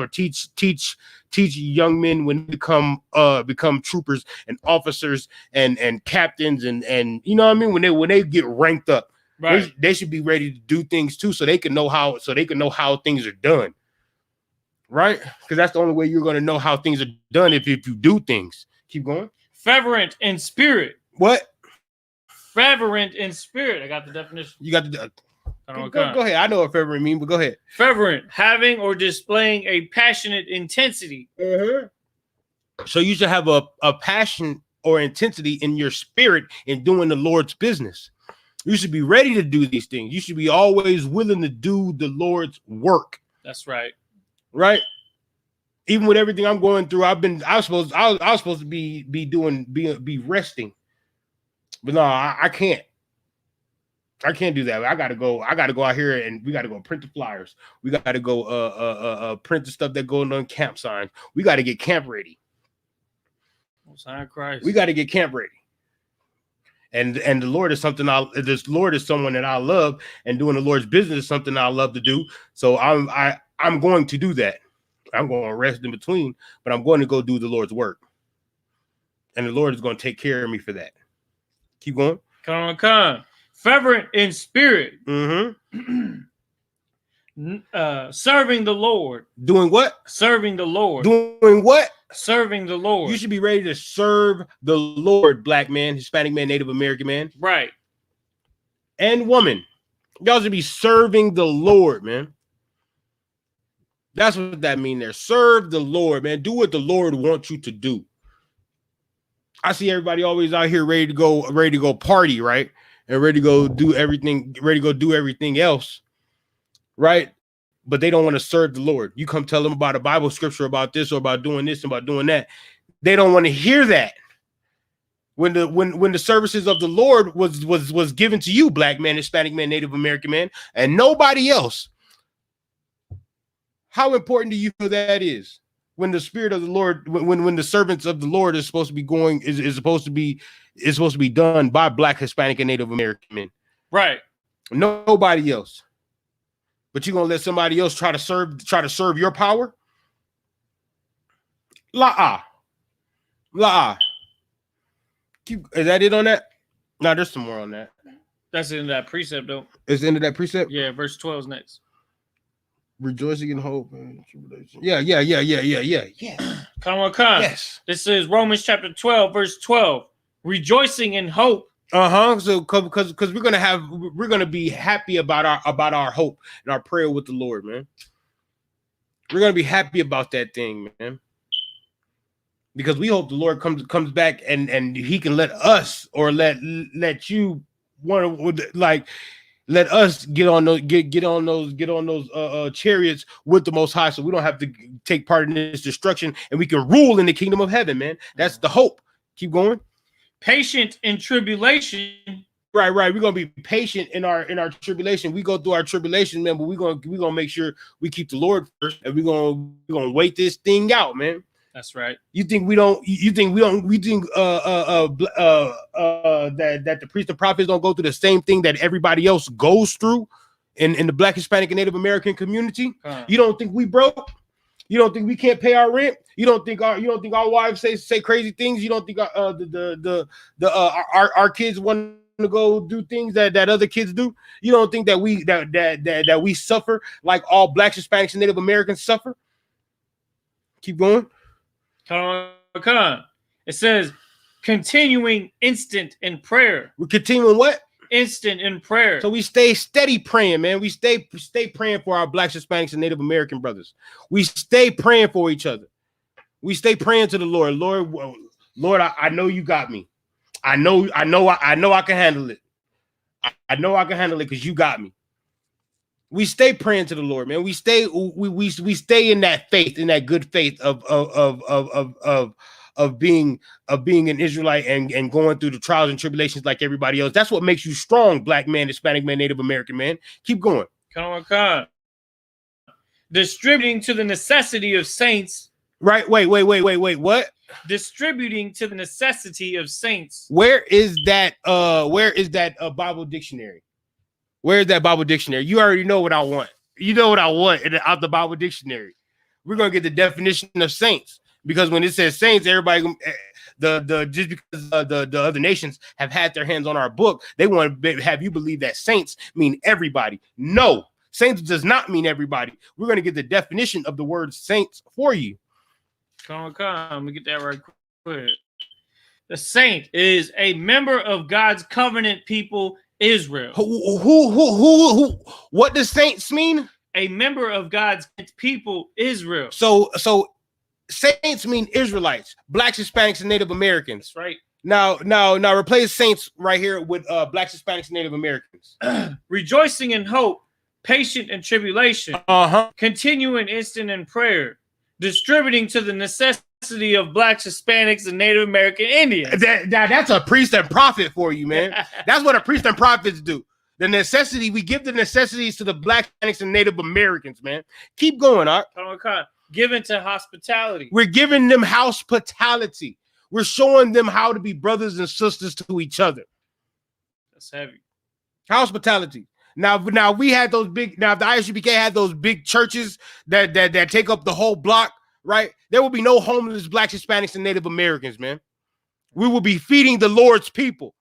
teach young men when they become troopers and officers and captains and you know what I mean, when they get ranked up. Right. They should be ready to do things too, so they can know how things are done. Right? Because that's the only way you're going to know how things are done if you do things. Keep going. Fervent in spirit. What? Fervent in spirit. I got the definition. You got the. Go ahead. I know what fervent means, but go ahead. Fervent, having or displaying a passionate intensity. So you should have a passion or intensity in your spirit in doing the Lord's business. You should be ready to do these things. You should be always willing to do the Lord's work. That's right. Right? Even with everything I'm going through, I was supposed to be resting. But no, I can't. I can't do that. I gotta go out here and we gotta go print the flyers. We gotta go print the stuff that goes on camp signs. We gotta get camp ready. Sign Christ. We gotta get camp ready. And the Lord is something this Lord is someone that I love, and doing the Lord's business is something I love to do. So I'm going to do that. I'm going to rest in between, but I'm going to go do the Lord's work. And the Lord is going to take care of me for that. Keep going. Come on. Fervent in spirit. Serving the Lord. Doing what? Serving the Lord. Doing what? Serving the Lord. You should be ready to serve the Lord, black man, Hispanic man, Native American man. Right. And woman. Y'all should be serving the Lord, man. That's what that means there. Serve the Lord, man. Do what the Lord wants you to do. I see everybody always out here ready to go party, right? And ready to go do everything else, right? But they don't want to serve the Lord. You come tell them about a Bible scripture about this or about doing this and about doing that. They don't want to hear that. When the services of the Lord was given to you, black man, Hispanic man, Native American man, and nobody else. How important do you feel that is? When the Spirit of the Lord, when the servants of the Lord is supposed to be going, is supposed to be done by black, Hispanic, and Native American men. Right. Nobody else. But you're gonna let somebody else try to serve your power? La. Is that it on that? No, there's some more on that. That's in that precept, though. It's the end of that precept? Yeah, verse 12 is next. Rejoicing in hope and tribulation. Yeah. Come on. Yes. This is Romans chapter 12, verse 12. Rejoicing in hope. So because we're gonna be happy about our hope and our prayer with the Lord, man. We're gonna be happy about that thing, man. Because we hope the Lord comes back and he can let us or let you let us get on those chariots with the Most High, so we don't have to take part in this destruction, and we can rule in the kingdom of heaven, man. That's the hope. Keep going. Patient in tribulation. Right. We're gonna be patient in our tribulation. We go through our tribulation, man, but we're gonna make sure we keep the Lord first, and we're gonna wait this thing out, man. That's right. We think that the priests and prophets don't go through the same thing that everybody else goes through in the black, Hispanic, and Native American community. You don't think we broke? You don't think we can't pay our rent? You don't think our wives say crazy things? You don't think our kids want to go do things that other kids do? You don't think that we suffer like all blacks, Hispanics, and Native Americans suffer? Keep going. Come on. It says, continuing instant in prayer. We're continuing what? Instant in prayer. So we stay steady praying, man. We stay praying for our blacks, Hispanics, and Native American brothers. We stay praying for each other. We stay praying to the Lord. Lord, I know you got me. I know I can handle it. I know I can handle it because you got me. We stay praying to the Lord, man. We stay in that faith, in that good faith of being an Israelite and going through the trials and tribulations like everybody else. That's what makes you strong, black man, Hispanic man, Native American man. Keep going. Come on. Distributing to the necessity of saints. Right. Wait. What? Distributing to the necessity of saints. Where is that Bible dictionary? Where's that Bible dictionary? You already know what I want. You know what I want out the Bible dictionary. We're gonna get the definition of saints, because when it says saints, everybody just because the other nations have had their hands on our book, they want to have you believe that saints mean everybody. No, saints does not mean everybody. We're gonna get the definition of the word saints for you. Come. Let me get that right quick. The saint is a member of God's covenant people, Israel. Who? What does saints mean? A member of God's people, Israel. So saints mean Israelites, blacks, Hispanics, and Native Americans. That's right. Now replace saints right here with blacks, Hispanics, and Native Americans. Rejoicing in hope, patient in tribulation, continuing instant in prayer, distributing to the necessity of blacks, Hispanics, and Native American Indians. That's a priest and prophet for you, man. That's what a priest and prophets do. The necessity, we give the necessities to the Black, Hispanics, and Native Americans, man. Keep going, Art. Given to hospitality. We're giving them hospitality. We're showing them how to be brothers and sisters to each other. That's heavy. Hospitality. Now we had those big. Now, if the ISUPK had those big churches that take up the whole block, right? There will be no homeless Blacks, Hispanics, and Native Americans, man. We will be feeding the Lord's people,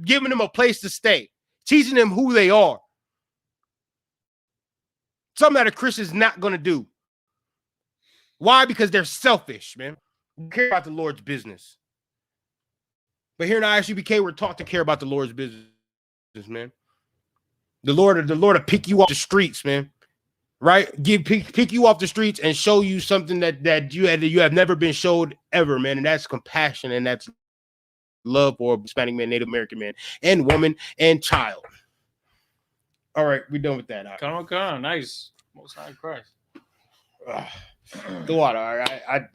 giving them a place to stay, teaching them who they are. Something that a Christian's not going to do. Why? Because they're selfish, man. We care about the Lord's business. But here in ISUPK, we're taught to care about the Lord's business, man. The Lord will pick you off the streets, man. Right? Pick you off the streets and show you something that you have never been showed ever, man. And that's compassion, and that's love for Hispanic man, Native American man, and woman, and child. All right, we're done with that. Come on, nice. Most High Christ. The water, all right.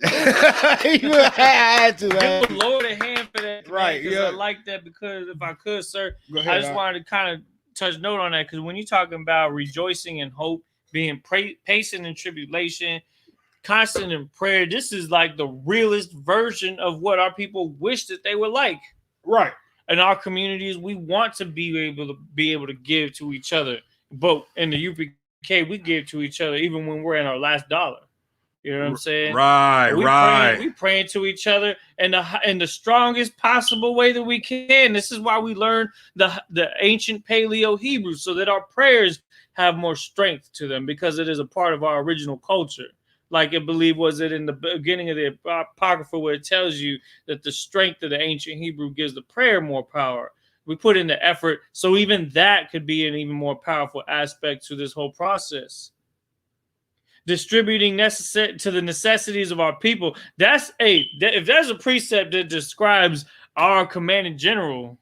You had to, man. Give the Lord a hand for that, right? Yeah, I like that, because if I could, sir, ahead, I just wanted to kind of touch note on that, because when you're talking about rejoicing in hope, being patient in tribulation, constant in prayer, this is like the realest version of what our people wish that they were like. Right. In our communities, we want to be able to give to each other, but in the UPK, we give to each other even when we're in our last dollar. You know what I'm saying? Right. We praying to each other in the strongest possible way that we can. This is why we learn the ancient Paleo Hebrew, so that our prayers have more strength to them, because it is a part of our original culture. Like I believe was it in the beginning of the Apocrypha, where it tells you that the strength of the ancient Hebrew gives the prayer more power. We put in the effort, so even that could be an even more powerful aspect to this whole process. Distributing to the necessities of our people. If there's a precept that describes our commanding general,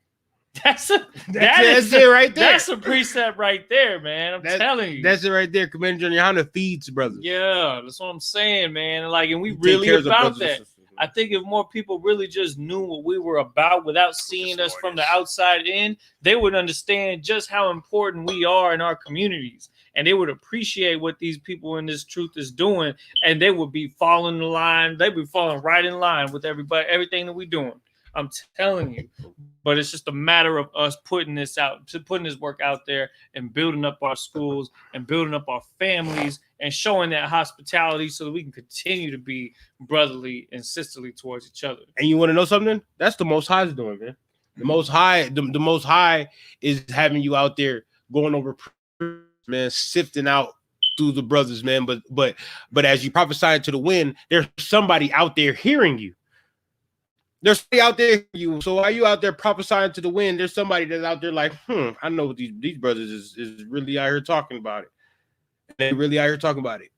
that's it right there. That's a precept right there, man. I'm telling you. That's it right there. Commander General Yohana feeds brothers. Yeah, that's what I'm saying, man. And we really about that. I think if more people really just knew what we were about without seeing us from the outside in, they would understand just how important we are in our communities. And they would appreciate what these people in this truth is doing, and they would be falling in line. They'd be falling right in line with everything that we're doing. I'm telling you. But it's just a matter of us putting this work out there, and building up our schools, and building up our families, and showing that hospitality, so that we can continue to be brotherly and sisterly towards each other. And you want to know something? That's the Most High's doing, man. The Most High, the Most High is having you out there going over, man, sifting out through the brothers, man. But as you prophesy to the wind, there's somebody out there hearing you. There's somebody out there hearing you. So while you out there prophesying to the wind, there's somebody that's out there like, I know what these brothers is really out here talking about it. And they really out here talking about it.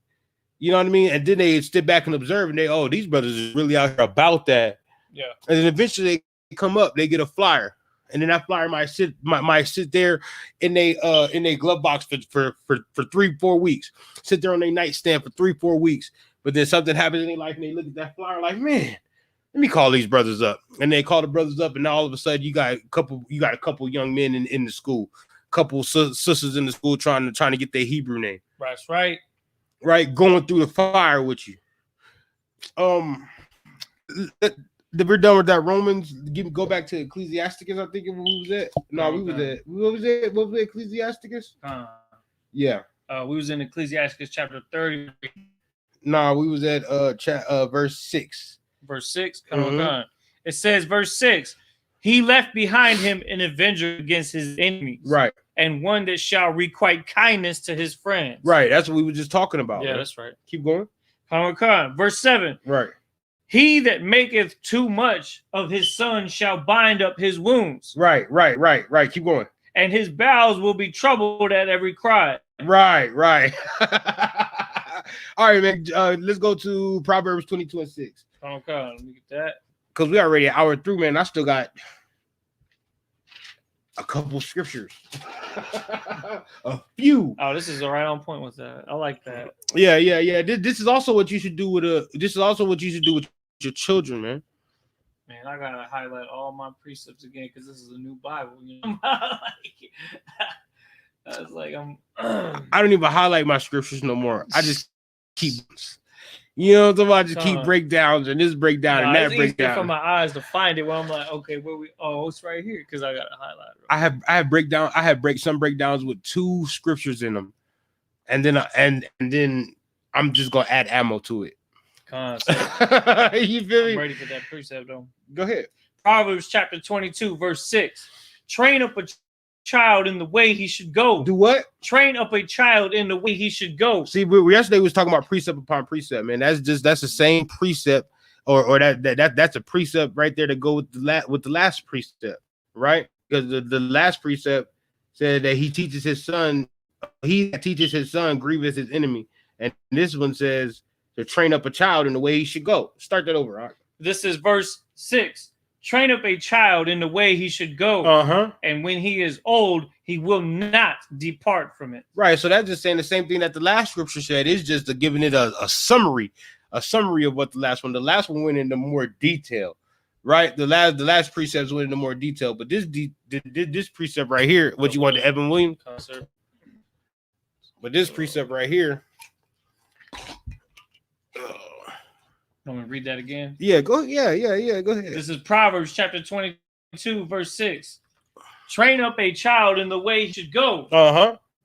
You know what I mean? And then they step back and observe, and these brothers is really out here about that. Yeah. And then eventually they come up, they get a flyer. And then that flyer might sit there in a glove box for 3-4 weeks. Sit there on their nightstand for 3-4 weeks. But then something happens in their life, and they look at that flyer like, man, let me call these brothers up. And they call the brothers up, and now all of a sudden you got a couple young men in the school, couple sisters in the school trying to get their Hebrew name. That's right. Right, going through the fire with you. We're done with that. Romans. Go back to Ecclesiasticus. I think who was that? No, we was at. What was it? What was it? Ecclesiasticus? Yeah. We was in Ecclesiasticus chapter 30. No, we was at verse 6. Verse 6. Come on. It says, verse 6. He left behind him an avenger against his enemies. Right. And one that shall requite kindness to his friends. Right. That's what we were just talking about. Yeah, right? that's right. Keep going. Come on. Verse 7. Right. He that maketh too much of his son shall bind up his wounds. Right. Keep going. And his bowels will be troubled at every cry. Right. All right, man. Let's go to Proverbs 22:6. Okay, let me get that. Because we already an hour through, man. I still got a couple scriptures. A few. Oh, this is right on point with that. I like that. Yeah. This is also what you should do with your children, man. Man, I gotta highlight all my precepts again because this is a new Bible. You know? I was like, I don't even highlight my scriptures no more. I just keep, you know, what I'm talking about, just keep breakdowns and this breakdown and that it's breakdown. for my eyes to find it. Where I'm like, okay, where we? Oh, it's right here because I got to highlight it. I have some breakdowns with 2 scriptures in them, and then I'm just gonna add ammo to it. You feel me? I'm ready for that precept though. Go ahead. Proverbs chapter 22, verse 6. Train up a child in the way he should go. Do what? Train up a child in the way he should go. See, yesterday we was talking about precept upon precept, man. That's the same precept, or that's a precept right there to go with the last precept, right? Because the last precept said that he that teaches his son grievous his enemy, and this one says to train up a child in the way he should go. Start that over, right? This is verse 6. Train up a child in the way he should go. And when he is old, he will not depart from it. Right. So that's just saying the same thing that the last scripture said. It's just giving it a summary of what the last one went into more detail. Right. The last precepts went into more detail, but this precept right here, what you want to Evan Williams? But this precept right here. I'm gonna read that again. Yeah, go. Yeah. Go ahead. This is Proverbs chapter 22, verse 6. Train up a child in the way he should go.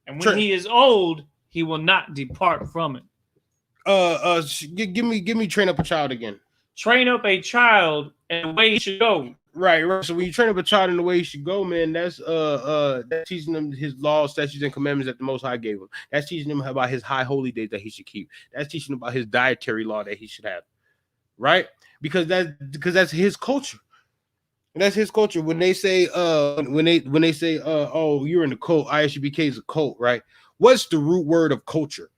And when he is old, he will not depart from it. Give me train up a child again. Train up a child in the way he should go. Right. So when you train up a child in the way he should go, man, that's teaching them his laws, statutes, and commandments that the Most High gave him. That's teaching him about his high holy days that he should keep. That's teaching him about his dietary law that he should have. Right, because that's his culture. That's his culture. When they say oh, you're in the cult, ISUPK is a cult, right? What's the root word of culture?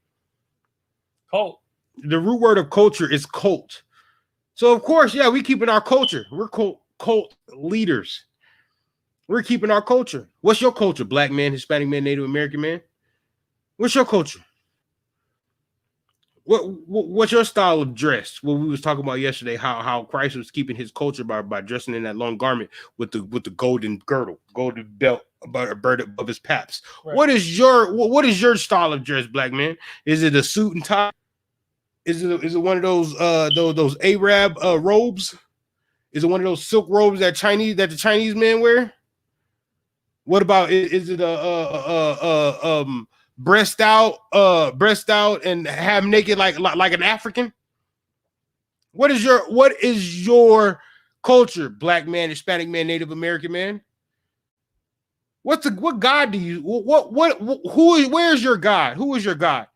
Cult. The root word of culture is cult. So of course, yeah, we keeping our culture. We're cult leaders. We're keeping our culture. What's your culture, black man, Hispanic man, Native American man? What's your culture? What's your style of dress? What we was talking about yesterday, how Christ was keeping his culture by dressing in that long garment with the golden girdle, golden belt above his paps. Right. What is your style of dress, black man? Is it a suit and tie? Is it one of those Arab robes? Is it one of those silk robes that the Chinese men wear? What about is it breast out and half naked like an African? What is your culture, black man, Hispanic man, Native American man? What God do you where's your God? Who is your God?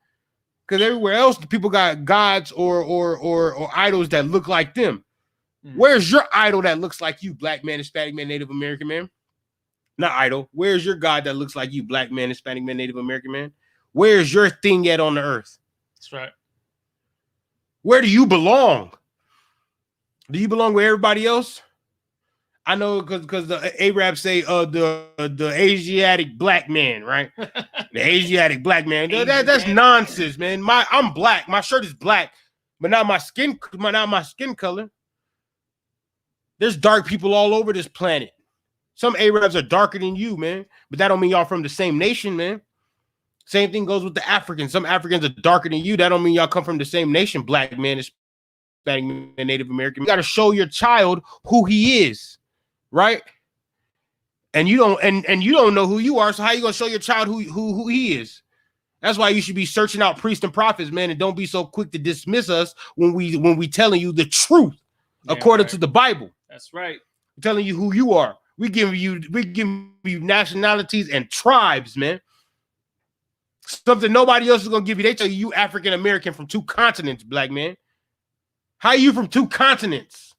Because everywhere else the people got gods or idols that look like them. Where's your idol that looks like you, black man, Hispanic man, Native American man? Not idol. Where's your God that looks like you, black man, Hispanic man, Native American man? Where's your thing at on the earth? That's right. Where do you belong? Do you belong with everybody else? I know because the Arabs say the Asiatic black man, right? The Asiatic black man. That's nonsense, man. I'm black. My shirt is black, but not my skin color. There's dark people all over this planet. Some Arabs are darker than you, man, but that don't mean y'all from the same nation, man. Same thing goes with the Africans. Some Africans are darker than you. That don't mean y'all come from the same nation, black man, Hispanic man, Native American. You got to show your child who he is, right? And you don't know who you are, so how you gonna show your child who he is? That's why you should be searching out priests and prophets, man, and don't be so quick to dismiss us when we telling you the truth according to the Bible. That's right. I'm telling you who you are. We give you nationalities and tribes, man. Something nobody else is gonna give you. They tell you African American from 2 continents, black man. How are you from 2 continents?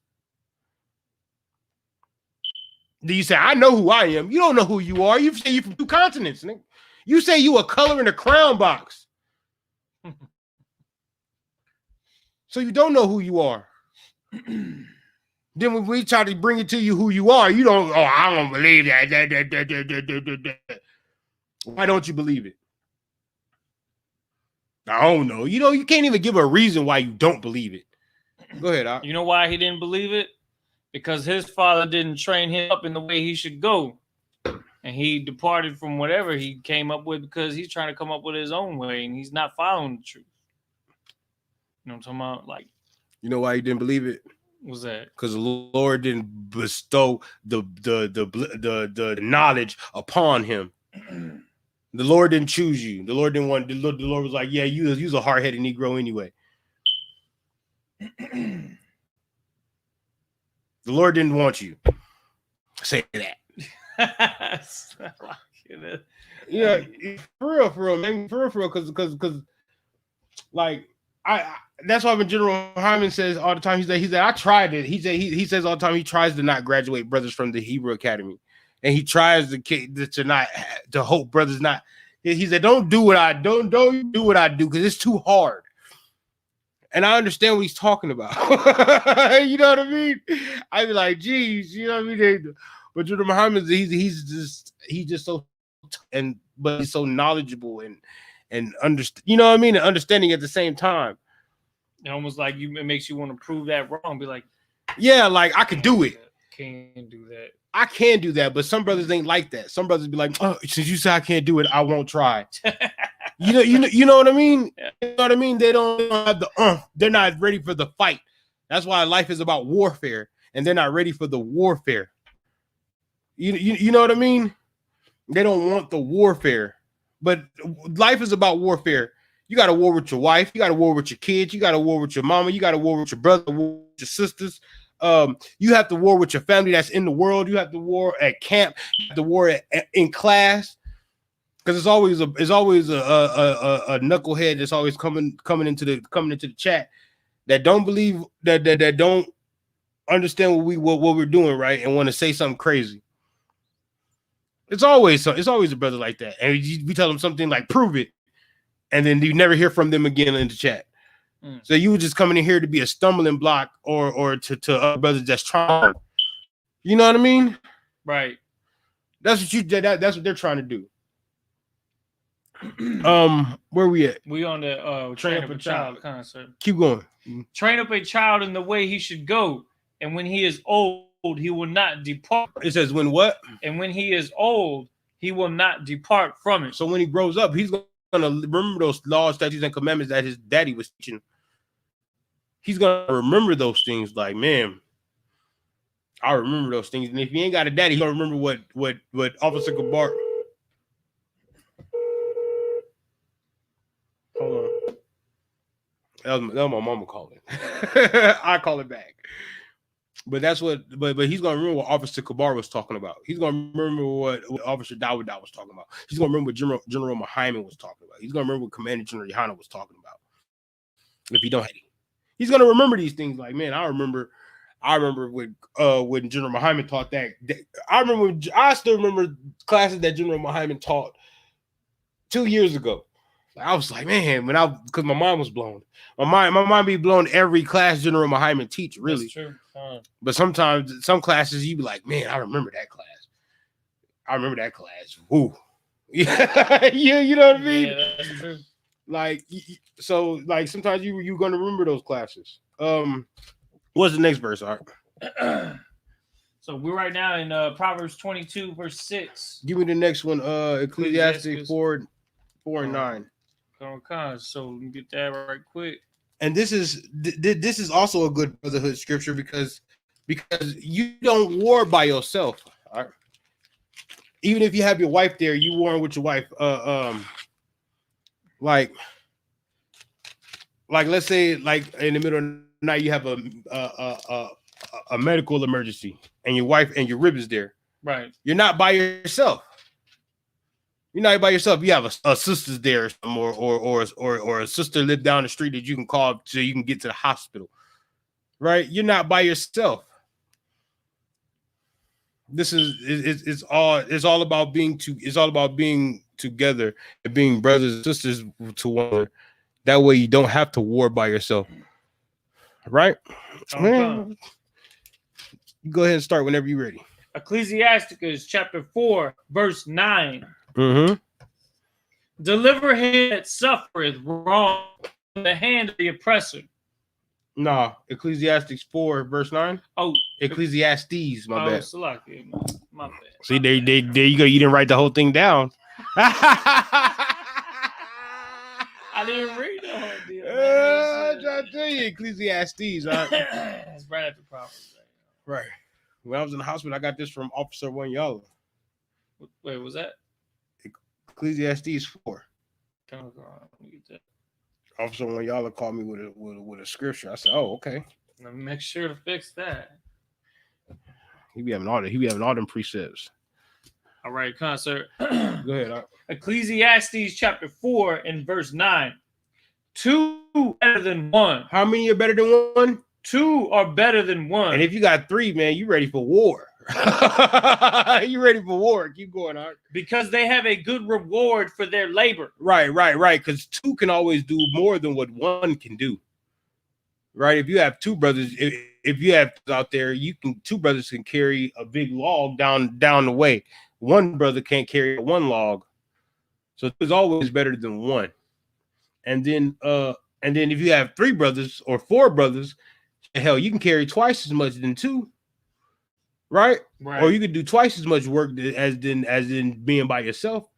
Do you say I know who I am? You don't know who you are. You say you're from 2 continents. Nigga. You say you a color in a crown box. So you don't know who you are. Then when we try to bring it to you who you are, you don't. Oh, I don't believe that. Why don't you believe it? I don't know. You can't even give a reason why you don't believe it. Go ahead, Doc. You know why he didn't believe it? Because his father didn't train him up in the way he should go. And he departed from whatever he came up with because he's trying to come up with his own way and he's not following the truth. You know what I'm talking about? Like, you know why he didn't believe it? what's that? Because the Lord didn't bestow the knowledge upon him. The Lord didn't choose you. The Lord didn't want. The Lord was like, yeah, you's a hard-headed Negro anyway. The Lord didn't want you. Say that. Yeah, for real, man, for real, because, like, I that's why when General Hyman says all the time, he said I tried it. He says all the time he tries to not graduate brothers from the Hebrew Academy, and he tries to not to hope brothers not. He said don't do what I don't do what I do because it's too hard. And I understand what he's talking about. You know what I mean? I be like, geez, you know what I mean? But General Muhammad, he's just so but he's so knowledgeable and understand, you know what I mean, and understanding at the same time. It almost like it makes you want to prove that wrong. Be like, yeah, like I could do it. Can't do that. I can do that, but some brothers ain't like that. Some brothers be like, oh, since you say I can't do it, I won't try. You know what I mean? Yeah. You know what I mean? They don't have the they're not ready for the fight. That's why life is about warfare, and they're not ready for the warfare. You know what I mean? They don't want the warfare, but life is about warfare. You got a war with your wife, you got a war with your kids, you got a war with your mama, you got a war with your brother, war with your sisters. You have to war with your family that's in the world. You have to war at camp. You have to war in class. Because it's always a knucklehead that's always coming into the chat that don't believe that don't understand what we're doing right and want to say something crazy. It's always a brother like that, and we tell them something like prove it, and then you never hear from them again in the chat. So you were just coming in here to be a stumbling block or to other brothers that's trying. You know what I mean? Right. That's what they're trying to do. Where we at? We on the train up a child concept. Keep going. Train up a child in the way he should go, and when he is old, he will not depart. It says when what? And when he is old, he will not depart from it. So when he grows up, he's gonna remember those laws, statutes, and commandments that his daddy was teaching. He's gonna remember those things. Like, man, I remember those things. And if he ain't got a daddy, he's gonna remember what Officer Gabar. Hold on. That was my mama calling. I call it back. But that's what. But he's gonna remember what Officer Kabar was talking about. He's gonna remember what Officer Dawud was talking about. He's gonna remember what General Muhammad was talking about. He's gonna remember what Commander General Yohana was talking about. If he don't have it, he's gonna remember these things. Like, man, I remember when General Muhammad taught that. I still remember classes that General Muhammad taught 2 years ago. I was like, man, because my mind was blown. My mind be blown every class General Muhammad teach, really. That's true. But sometimes some classes you be like, man, I remember that class. Woo. Yeah, you know what I mean? Yeah, that's true. Like, so like sometimes you're gonna remember those classes. What's the next verse, Art? So we're right now in Proverbs 22, verse 6. Give me the next one, Ecclesiastes 4 and 9. So let me get that right quick. And this is also a good brotherhood scripture because you don't war by yourself. All right? Even if you have your wife there, you warring with your wife. Like let's say like in the middle of the night you have a medical emergency and your wife and your rib is there. Right. You're not by yourself. You're not by yourself. You have a sister's there or a sister live down the street that you can call so you can get to the hospital. Right? You're not by yourself. This is it's all about being together and being brothers and sisters to one another. That way you don't have to war by yourself. Right? Man, you go ahead and start whenever you're ready. Ecclesiasticus chapter 4, verse 9. Mm-hmm. Deliver him that suffereth wrong from the hand of the oppressor. No, Ecclesiastes 4, verse 9. Oh, Ecclesiastes, my bad. Salaki, my bad. See, there you go. You didn't write the whole thing down. I didn't read the whole deal. I'm trying to tell you, Ecclesiastes. It's right after Proverbs. Right. When I was in the hospital, I got this from Officer Wanyala. Wait, was that Ecclesiastes 4. Let me get that. Officer Wanyala called me with a scripture. I said, "Oh, okay." Let me make sure to fix that. He be having all them precepts. All right, concert. Go ahead. Ecclesiastes chapter 4 and verse 9. 2 better than 1. How many are better than one? 2 are better than 1. And if you got 3, man, you ready for war. You ready for war. Keep going, Art. Because they have a good reward for their labor. Right. Because 2 can always do more than what 1 can do. Right? If you have 2 brothers, if you have out there, 2 brothers can carry a big log down the way. 1 brother can't carry 1 log. So it's always better than 1. And then if you have 3 brothers or 4 brothers, hell, you can carry twice as much than 2. Right? Or you could do twice as much work as in being by yourself.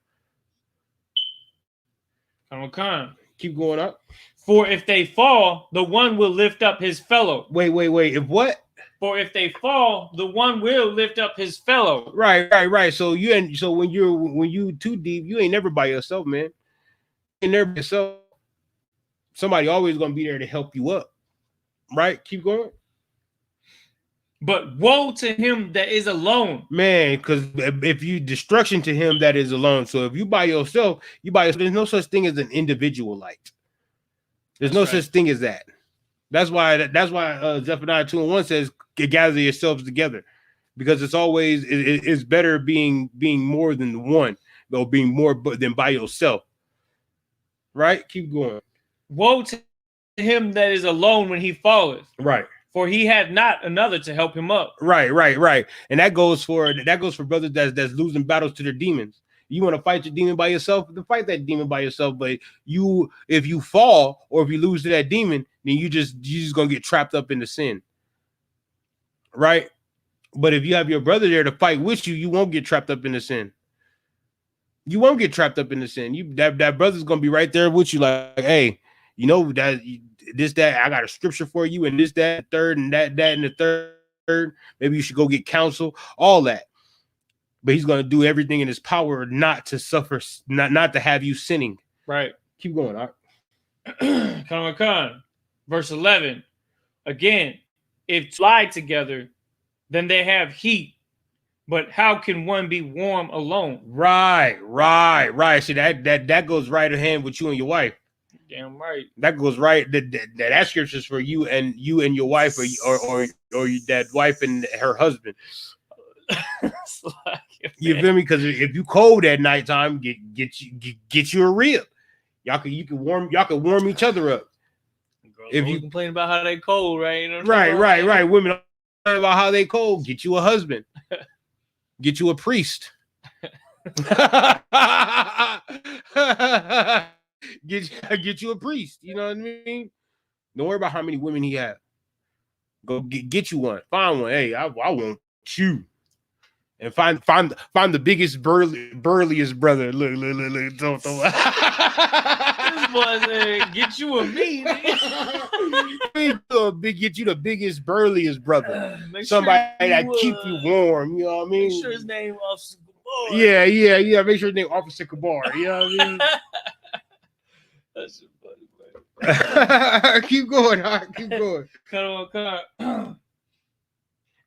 Keep going up. For if they fall, the one will lift up his fellow. Wait. If what? For if they fall, the one will lift up his fellow. Right. So when you too deep, you ain't never by yourself, man. You ain't never by yourself. Somebody always gonna be there to help you up. Right? Keep going. But woe to him that is alone. Man, because if you destruction to him that is alone. So if you by yourself, there's no such thing as an individual light. There's no such thing as that. That's why Zephaniah 2:1 says, gather yourselves together. Because it's better being more than one, though being more than by yourself. Right? Keep going. Woe to him that is alone when he falleth. Right. For he had not another to help him up. Right. And that goes for brothers that's losing battles to their demons. You want to fight your demon by yourself, then fight that demon by yourself. But if you fall or if you lose to that demon, then you just gonna get trapped up in the sin. Right? But if you have your brother there to fight with you, you won't get trapped up in the sin. You won't get trapped up in the sin. That brother's gonna be right there with you, like, hey, you know that. This, that, I got a scripture for you, and this, that, third, and that, and the third. Maybe you should go get counsel, all that. But he's going to do everything in his power not to suffer, not to have you sinning. Right. Keep going. All right. Verse 11. Again, if lie together, then they have heat. But how can one be warm alone? Right. See, that goes right hand with you and your wife. Damn right. That goes right. That scripture's for you and your wife, or that wife and her husband. You feel me? Because if you cold at nighttime, get you a rib. Y'all can warm each other up. Girls if you complain about how they cold, right? You know right. Women about how they cold. Get you a husband. Get you a priest. Get you a priest. You know what I mean? Don't worry about how many women he has. Go get you one. Find one. Hey, I want you. And find the biggest burliest brother. Look. This boy said, get you a me. Get you the biggest burliest brother. Somebody that keep you warm. You know what I mean? Make sure his name Officer Kabar. Yeah. Make sure his name Officer Kabar. You know what I mean? That's funny, keep going. Keep going.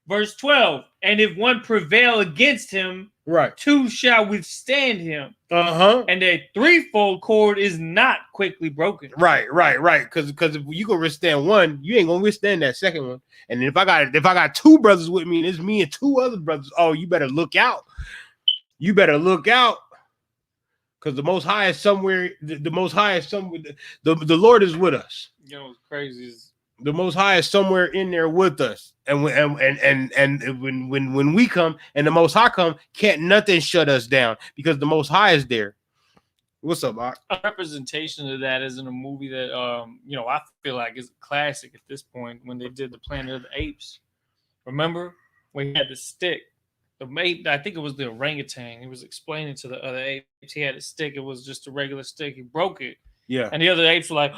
Verse 12. And if one prevail against him, right, 2 shall withstand him. And a threefold cord is not quickly broken. Right. Because if you can withstand one, you ain't gonna withstand that second one. And if I got 2 brothers with me, and it's me and 2 other brothers, oh, you better look out. Because the Most High is somewhere. The Most High is somewhere. The Lord is with us. You know what's crazy is the Most High is somewhere in there with us. And when we come and the Most High come, can't nothing shut us down because the Most High is there. What's up, Mark? A representation of that is in a movie that I feel like is a classic at this point when they did the Planet of the Apes. Remember when he had the stick? The ape, I think it was the orangutan. He was explaining to the other apes. He had a stick. It was just a regular stick. He broke it. Yeah. And the other apes were like,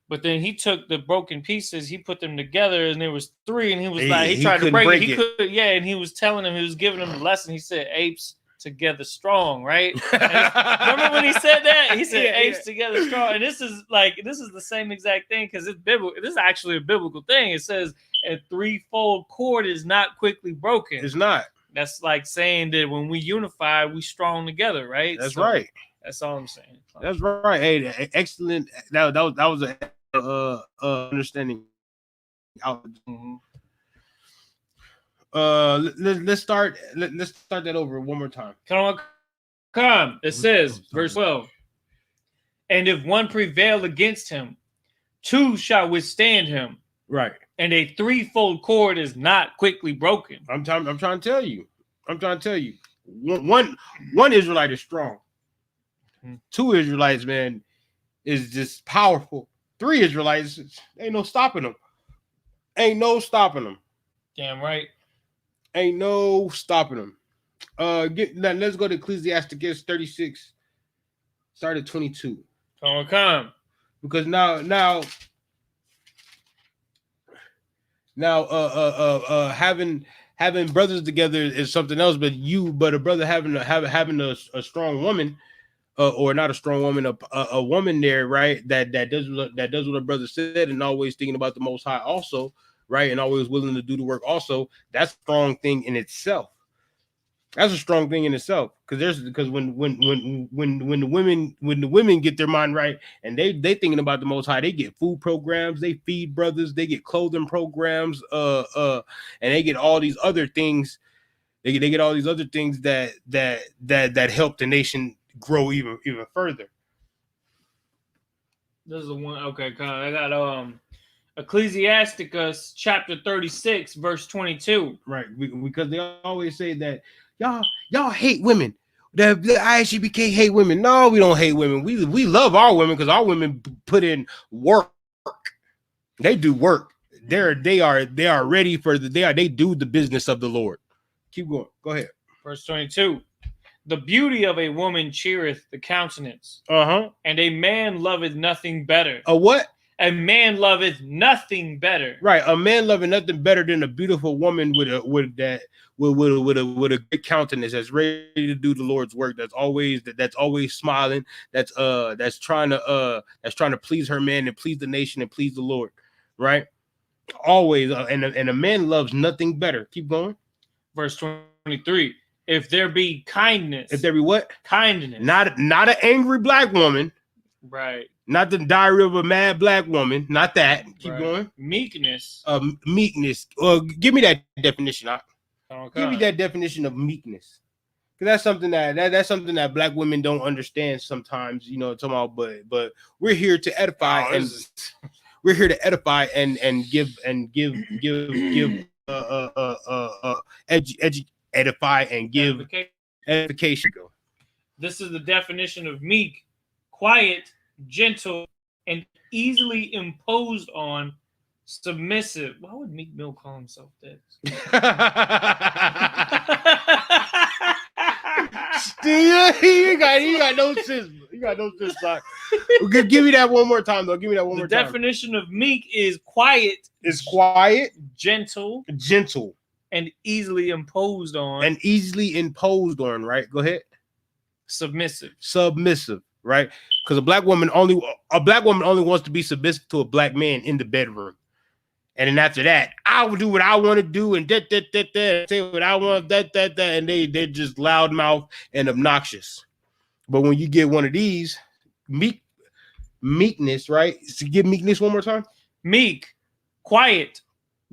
but then he took the broken pieces, he put them together, and there was 3, and he was like, he tried to break it. He could, and he was telling him, he was giving him the lesson. He said, apes together strong, right? Remember when he said that? He said apes together strong. And this is the same exact thing because it's biblical. This is actually a biblical thing. It says a threefold cord is not quickly broken. It's not. That's like saying that when we unify, we strong together, right? That's right. That's all I'm saying. That's right. Hey, excellent. That was a understanding. Mm-hmm. Let's start that over one more time. Come. It says, verse 12. And if one prevail against him, 2 shall withstand him. Right. And a threefold cord is not quickly broken. I'm trying to tell you. One Israelite is strong. 2 Israelites, man, is just powerful. 3 Israelites, ain't no stopping them. Damn right. Ain't no stopping them. Let's go to Ecclesiastes 36. Start at 22. Come. Because now having brothers together is something else, but a brother having a strong woman, or not a strong woman, a woman there, right, that does what a brother said, and always thinking about the Most High also, right, and always willing to do the work also. That's a strong thing in itself. That's a strong thing in itself, because when the women get their mind right and they thinking about the Most High, they get food programs, they feed brothers, they get clothing programs, and they get all these other things. They get all these other things that help the nation grow even further. This is the one. Okay, I got Ecclesiasticus chapter 36, verse 22. Right, because they always say that y'all hate women. The ISUPK hate women. No, we don't hate women. We love our women because our women put in work. They do work. They are ready for they do the business of the Lord. Keep going. Go ahead. Verse 22. The beauty of a woman cheereth the countenance. And a man loveth nothing better. A what? A man loveth nothing better. Right. A man loving nothing better than a beautiful woman with a good countenance that's ready to do the Lord's work. That's always smiling. That's trying to please her man and please the nation and please the Lord. Right. Always. And a man loves nothing better. Keep going. Verse 23. If there be kindness. If there be what? Kindness. Not an angry black woman. Right. Not the diary of a mad black woman. Not that. Keep going. Meekness. Meekness. Give me that definition. Give me that definition of meekness. Because that's something that black women don't understand sometimes. You know, talking about, but we're here to edify we're here to edify and give edify and give edification. Go. This is the definition of meek: quiet, gentle, and easily imposed on, submissive. Why would Meek Mill call himself that? You got no sense. You got no sense. Give me that one more time, though. Give me that one more time. The definition of meek is quiet. Is quiet, gentle, and easily imposed on. Right? Go ahead. Submissive. Right? Because a black woman only wants to be submissive to a black man in the bedroom. And then after that, I will do what I want to do and say what I want, and they're just loudmouth and obnoxious. But when you get one of these, meekness, right? So give meekness one more time. Meek, quiet,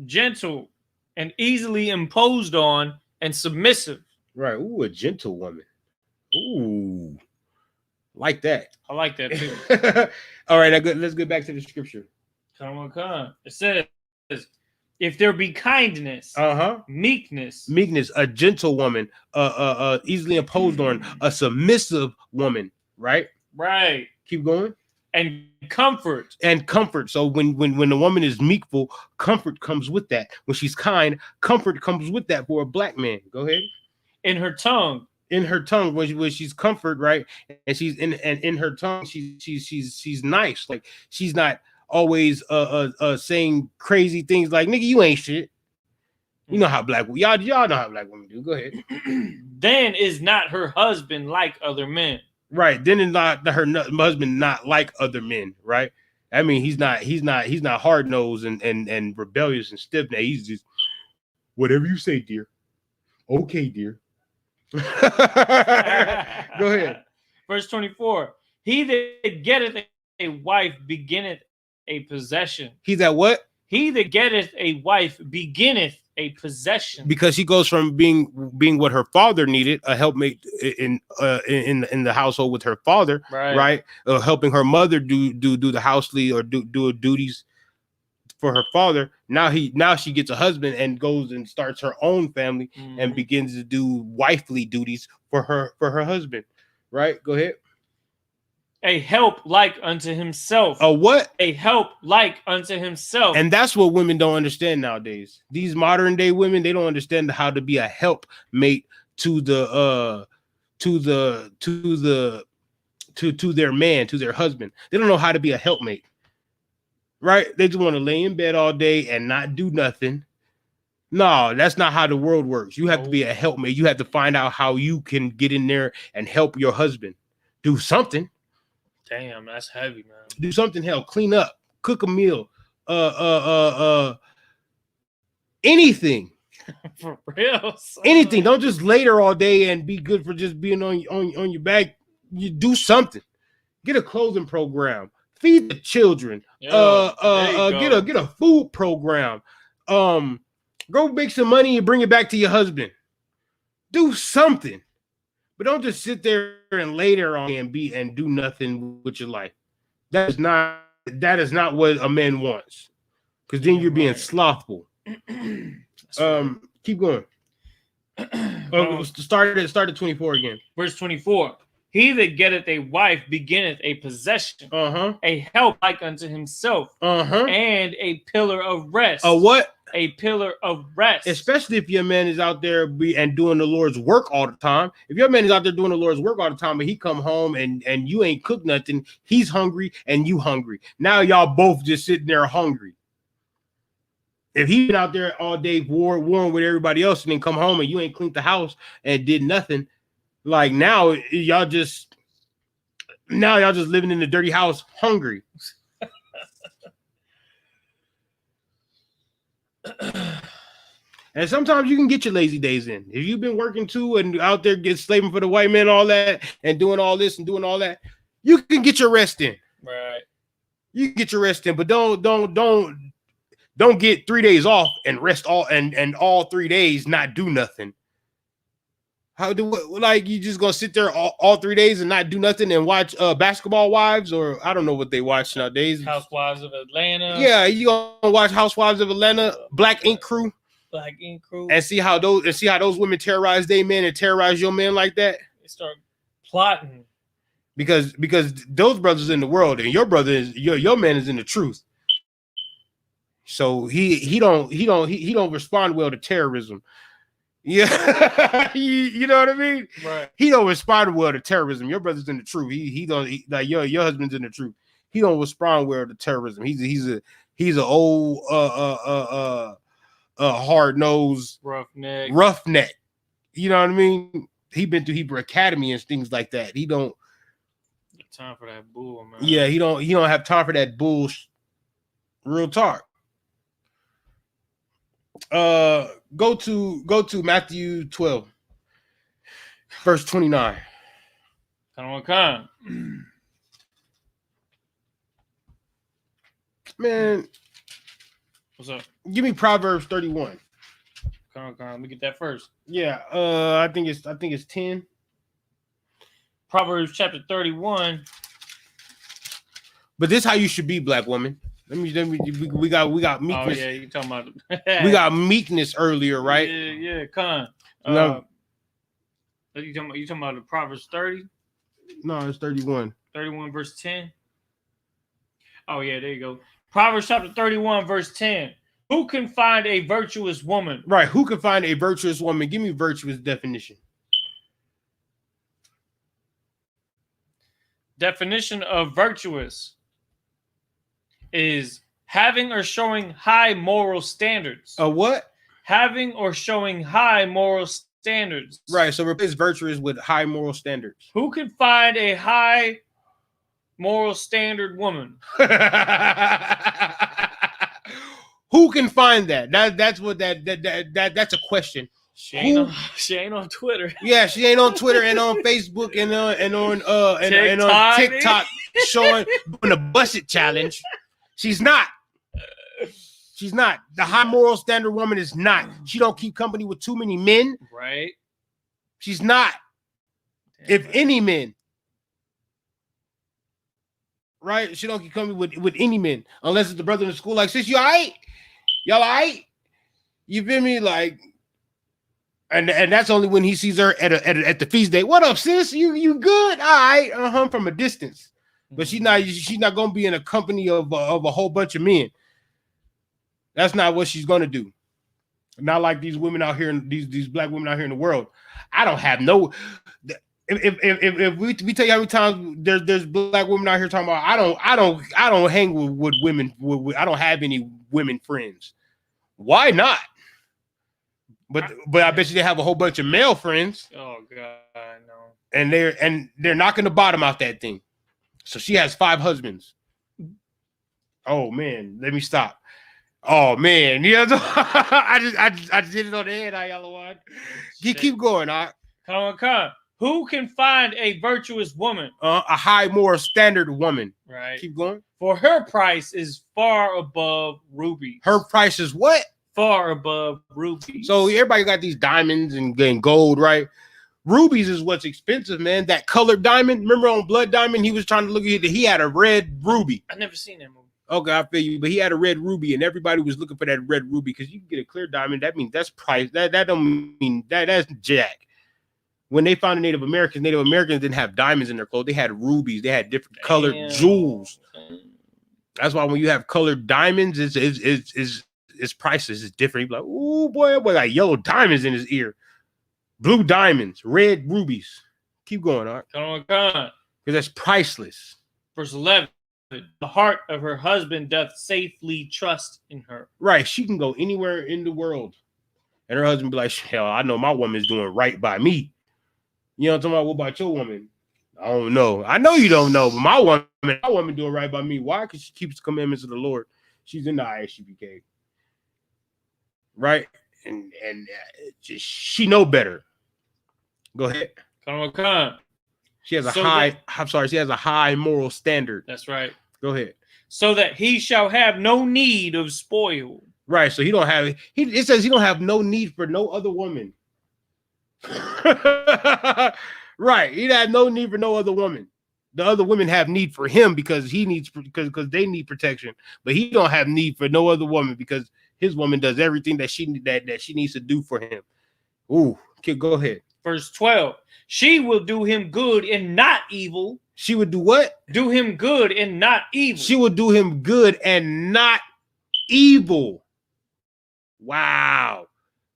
gentle, and easily imposed on, and submissive. Right. Ooh, a gentle woman. Ooh, like that. I like that too. All right, let's get back to the scripture. Come on. It says, if there be kindness, meekness, a gentle woman, easily imposed on, a submissive woman, right? Right. Keep going. And comfort. And comfort. So when the woman is meekful, comfort comes with that. When she's kind, comfort comes with that for a black man. Go ahead. In her tongue. In her tongue, when she's comfort, right? And she's in her tongue, she's nice. Like she's not always saying crazy things like, nigga, you ain't shit. You know how black y'all know how black women do. Go ahead. Then is not her husband like other men. Right. Then is not her husband not like other men, right? I mean, he's not hard nosed and rebellious and stiff. Now he's just whatever you say, dear. Okay, dear. Go ahead. Verse 24. He that getteth a wife beginneth a possession. He that what? He that getteth a wife beginneth a possession. Because she goes from being what her father needed, a helpmate in the household with her father, right? Helping her mother do the housely or do duties for her father. Now she gets a husband and goes and starts her own family and begins to do wifely duties for her husband, right? Go ahead. A help like unto himself. A what? A help like unto himself. And that's what women don't understand nowadays. These modern day women, they don't understand how to be a helpmate to their man, to their husband. They don't know how to be a helpmate. Right? They just want to lay in bed all day and not do nothing. No, that's not how the world works. You have to be a helpmate. You have to find out how you can get in there and help your husband do something. Damn, that's heavy, man. Do something, hell, clean up, cook a meal, anything. For real, son. Anything. Don't just lay there all day and be good for just being on your back. You do something. Get a clothing program. Feed the children. Get a food program. Go make some money and bring it back to your husband. Do something. But don't just sit there and lay there on and do nothing with your life. That is not what a man wants. Because then you're being slothful. Keep going. Start at 24 again. Verse 24. He that getteth a wife beginneth a possession. A help like unto himself. And a pillar of rest. A what? A pillar of rest. Especially if your man is out there and doing the Lord's work all the time. If your man is out there doing the Lord's work all the time and he come home and you ain't cooked nothing, he's hungry and you hungry. Now y'all both just sitting there hungry. If he been out there all day warring with everybody else and then come home and you ain't cleaned the house and did nothing, like now y'all just living in the dirty house hungry. And sometimes you can get your lazy days in. If you've been working too and out there get slaving for the white man, all that, and doing all this and doing all that, you can get your rest in. Right. You can get your rest in, but don't get 3 days off and rest all 3 days not do nothing. You just gonna sit there all 3 days and not do nothing and watch Basketball Wives, or I don't know what they watch nowadays. Housewives of Atlanta. Yeah, you gonna watch Housewives of Atlanta, Black Ink Crew, and see how those women terrorize their men and terrorize your man like that. They start plotting because those brothers in the world and your brother is your man is in the truth. So he don't respond well to terrorism. Yeah, you know what I mean. Right. He don't respond well to terrorism. Your brother's in the truth. He don't like your husband's in the truth. He don't respond well to terrorism. He's a old hard-nosed roughneck. You know what I mean? He been through Hebrew Academy and things like that. He don't have time for that bull, man. Yeah, he don't have time for that bull. Real talk. Go to Matthew 12, verse 29. Come on. Man, what's up? Give me Proverbs 31. Come on. Let me get that first. Yeah, I think it's 10. Proverbs chapter 31. But this is how you should be, black woman. We got meekness. Oh yeah, you talking about we got meekness earlier, right? Yeah, con. No. You talking about the Proverbs 30? No, it's 31. 31 verse 10. Oh, yeah, there you go. Proverbs chapter 31 verse 10. Who can find a virtuous woman? Right. Who can find a virtuous woman? Give me virtuous definition. Definition of virtuous is having or showing high moral standards. A what? Having or showing high moral standards. Right. So replace virtuous with high moral standards. Who can find a high moral standard woman? Who can find that? That's what that's a question. She ain't on Twitter. Yeah, she ain't on Twitter and on Facebook and on TikTok showing doing the Busset challenge. She's not. She's not. The high moral standard woman is not. She don't keep company with too many men. Right. She's not. Damn If right. any men. Right? She don't keep company with any men. Unless it's the brother in the school. Like, sis, you all right? Y'all all right? You feel me? Like, and that's only when he sees her at the feast day. What up, sis? You good? All right. From a distance. But she's not gonna be in a company of a whole bunch of men. That's not what she's gonna do. Not like these women out here, these black women out here in the world. I don't have no. If we tell you how many times there's black women out here talking about I don't hang with women. I don't have any women friends. Why not? But I bet you they have a whole bunch of male friends. Oh God, no. And they're knocking the bottom out that thing. So she has 5 husbands. Oh man, let me stop. Oh man, yeah, I just hit it on the head. Y'all keep going. Come on. Who can find a virtuous woman? A high moral standard woman. Right. Keep going. For her price is far above rubies. Her price is what? Far above rubies. So everybody got these diamonds and gold, right? Rubies is what's expensive, man. That colored diamond. Remember on Blood Diamond, he was trying to look at it. He had a red ruby. I never seen that movie. Okay, I feel you. But he had a red ruby, and everybody was looking for that red ruby because you can get a clear diamond. That means that's price. That don't mean that's jack. When they found the Native Americans didn't have diamonds in their clothes. They had rubies. They had different colored jewels. That's why when you have colored diamonds, it's priceless. It's different. You're like, oh boy, got yellow diamonds in his ear, blue diamonds, red rubies. Keep going, all right? Come on. Because that's priceless. Verse 11. The heart of her husband doth safely trust in her. Right. She can go anywhere in the world. And her husband be like, hell, I know my woman's doing right by me. You know what I'm talking about? What about your woman? I don't know. I know you don't know, but my woman doing right by me. Why? Because she keeps the commandments of the Lord. She's in the ISUPK. Right? And she know better. Go ahead. Come on. She has she has a high moral standard. That's right. Go ahead. So that he shall have no need of spoil. Right. So it says he don't have no need for no other woman. Right. He had no need for no other woman. The other women have need for him because they need protection. But he don't have need for no other woman because his woman does everything that she needs to do for him. Ooh, kid, go ahead. Verse 12. She will do him good and not evil. She would do what? Do him good and not evil. She will do him good and not evil. Wow.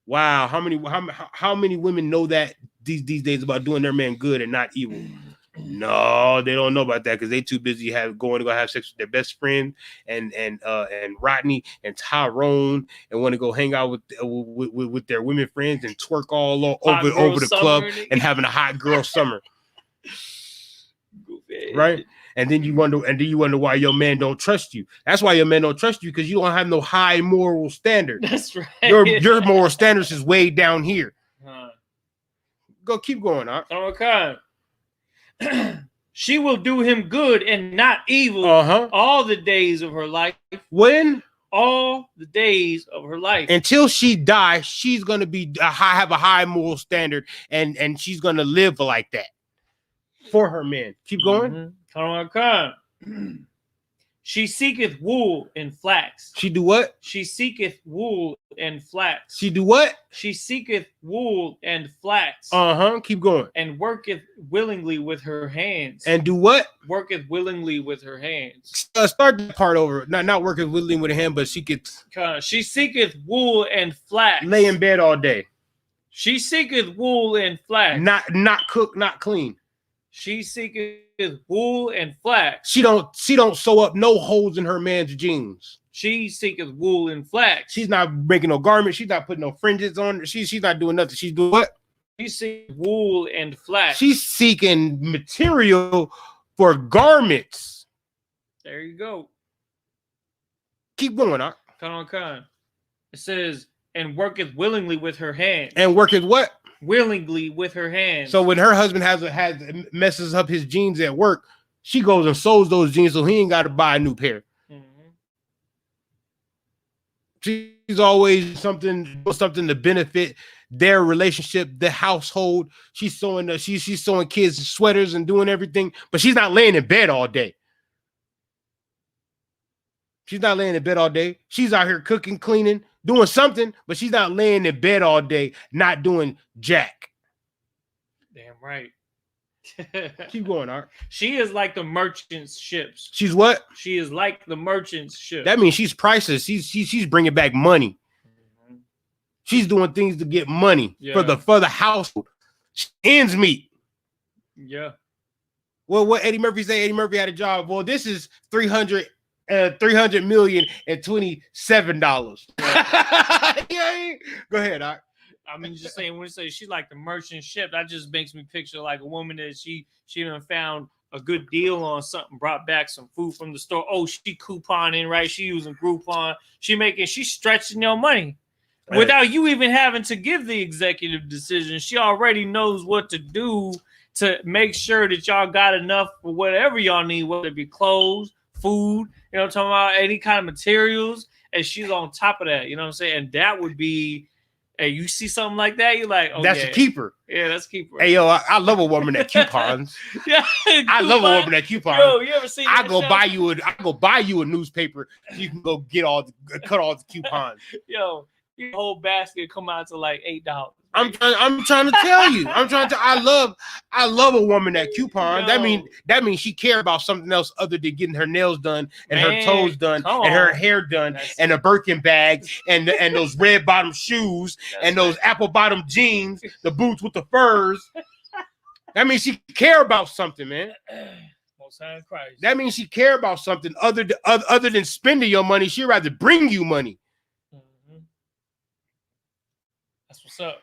How many women know that these days about doing their man good and not evil? No, they don't know about that because they too busy going to go have sex with their best friend and Rodney and Tyrone and want to go hang out with their women friends and twerk all over the club and having a hot girl summer. Right? And then you wonder why your man don't trust you. That's why your man don't trust you, because you don't have no high moral standard. That's right. Your moral standards is way down here. Go keep going, huh? Okay. She will do him good and not evil all the days of her life. When? All the days of her life. Until she dies, she's gonna have a high moral standard, and she's gonna live like that for her man. Keep going. Come on. She seeketh wool and flax. She do what? She seeketh wool and flax. She do what? She seeketh wool and flax. Keep going. And worketh willingly with her hands. And do what? Worketh willingly with her hands. Start the part over. Not working willingly with her hand, but she gets. She seeketh wool and flax. Lay in bed all day. She seeketh wool and flax. Not cook, not clean. She seeketh wool and flax. She don't sew up no holes in her man's jeans. She seeketh wool and flax. She's not making no garments. She's not putting no fringes on. She's not doing nothing. She's doing what? She seeks wool and flax. She's seeking material for garments. There you go. Keep going, Ark. Come on. It says, and worketh willingly with her hands. And worketh what? Willingly with her hands. So when her husband messes up his jeans at work, she goes and sews those jeans so he ain't got to buy a new pair. Mm-hmm. She's always something to benefit their relationship, the household. She's sewing she's sewing kids sweaters and doing everything, but she's not laying in bed all day. She's not laying in bed all day. She's out here cooking, cleaning, doing something, but she's not laying in bed all day, not doing jack. Damn right. Keep going, Art. She is like the merchant's ships. She's what? She is like the merchant's ship. That means she's priceless. She's bringing back money. Mm-hmm. She's doing things to get money for the household. Ends meet. Yeah. Well, what Eddie Murphy say? Eddie Murphy had a job. Well, this is $300 million and $27. Yeah. Go ahead, Art. I mean, just saying, when you say she's like the merchant ship, that just makes me picture like a woman that she done found a good deal on something, brought back some food from the store. Oh, she couponing, right? She using Groupon. She's stretching your money without you even having to give the executive decision. She already knows what to do to make sure that y'all got enough for whatever y'all need, whether it be clothes, food, you know what I'm talking about, any kind of materials, and she's on top of that, you know what I'm saying? And that would be, hey, you see something like that, you're like, oh, that's a keeper. Yeah, that's a keeper. Hey, yo, I love a woman that coupons. Yeah, I love a woman that coupons. Yo, you ever seen that show? I go buy you a newspaper so you can go cut all the coupons. Yo, your whole basket come out to like $8. I'm trying to tell you. I love a woman that coupons. Yo. That means she care about something else other than getting her nails done and her toes done and her hair done and a Birkin bag and those red bottom shoes and those apple bottom jeans, the boots with the furs. That means she care about something, man. Most High in Christ. That means she care about something other than spending your money. She'd rather bring you money. Mm-hmm. That's what's up.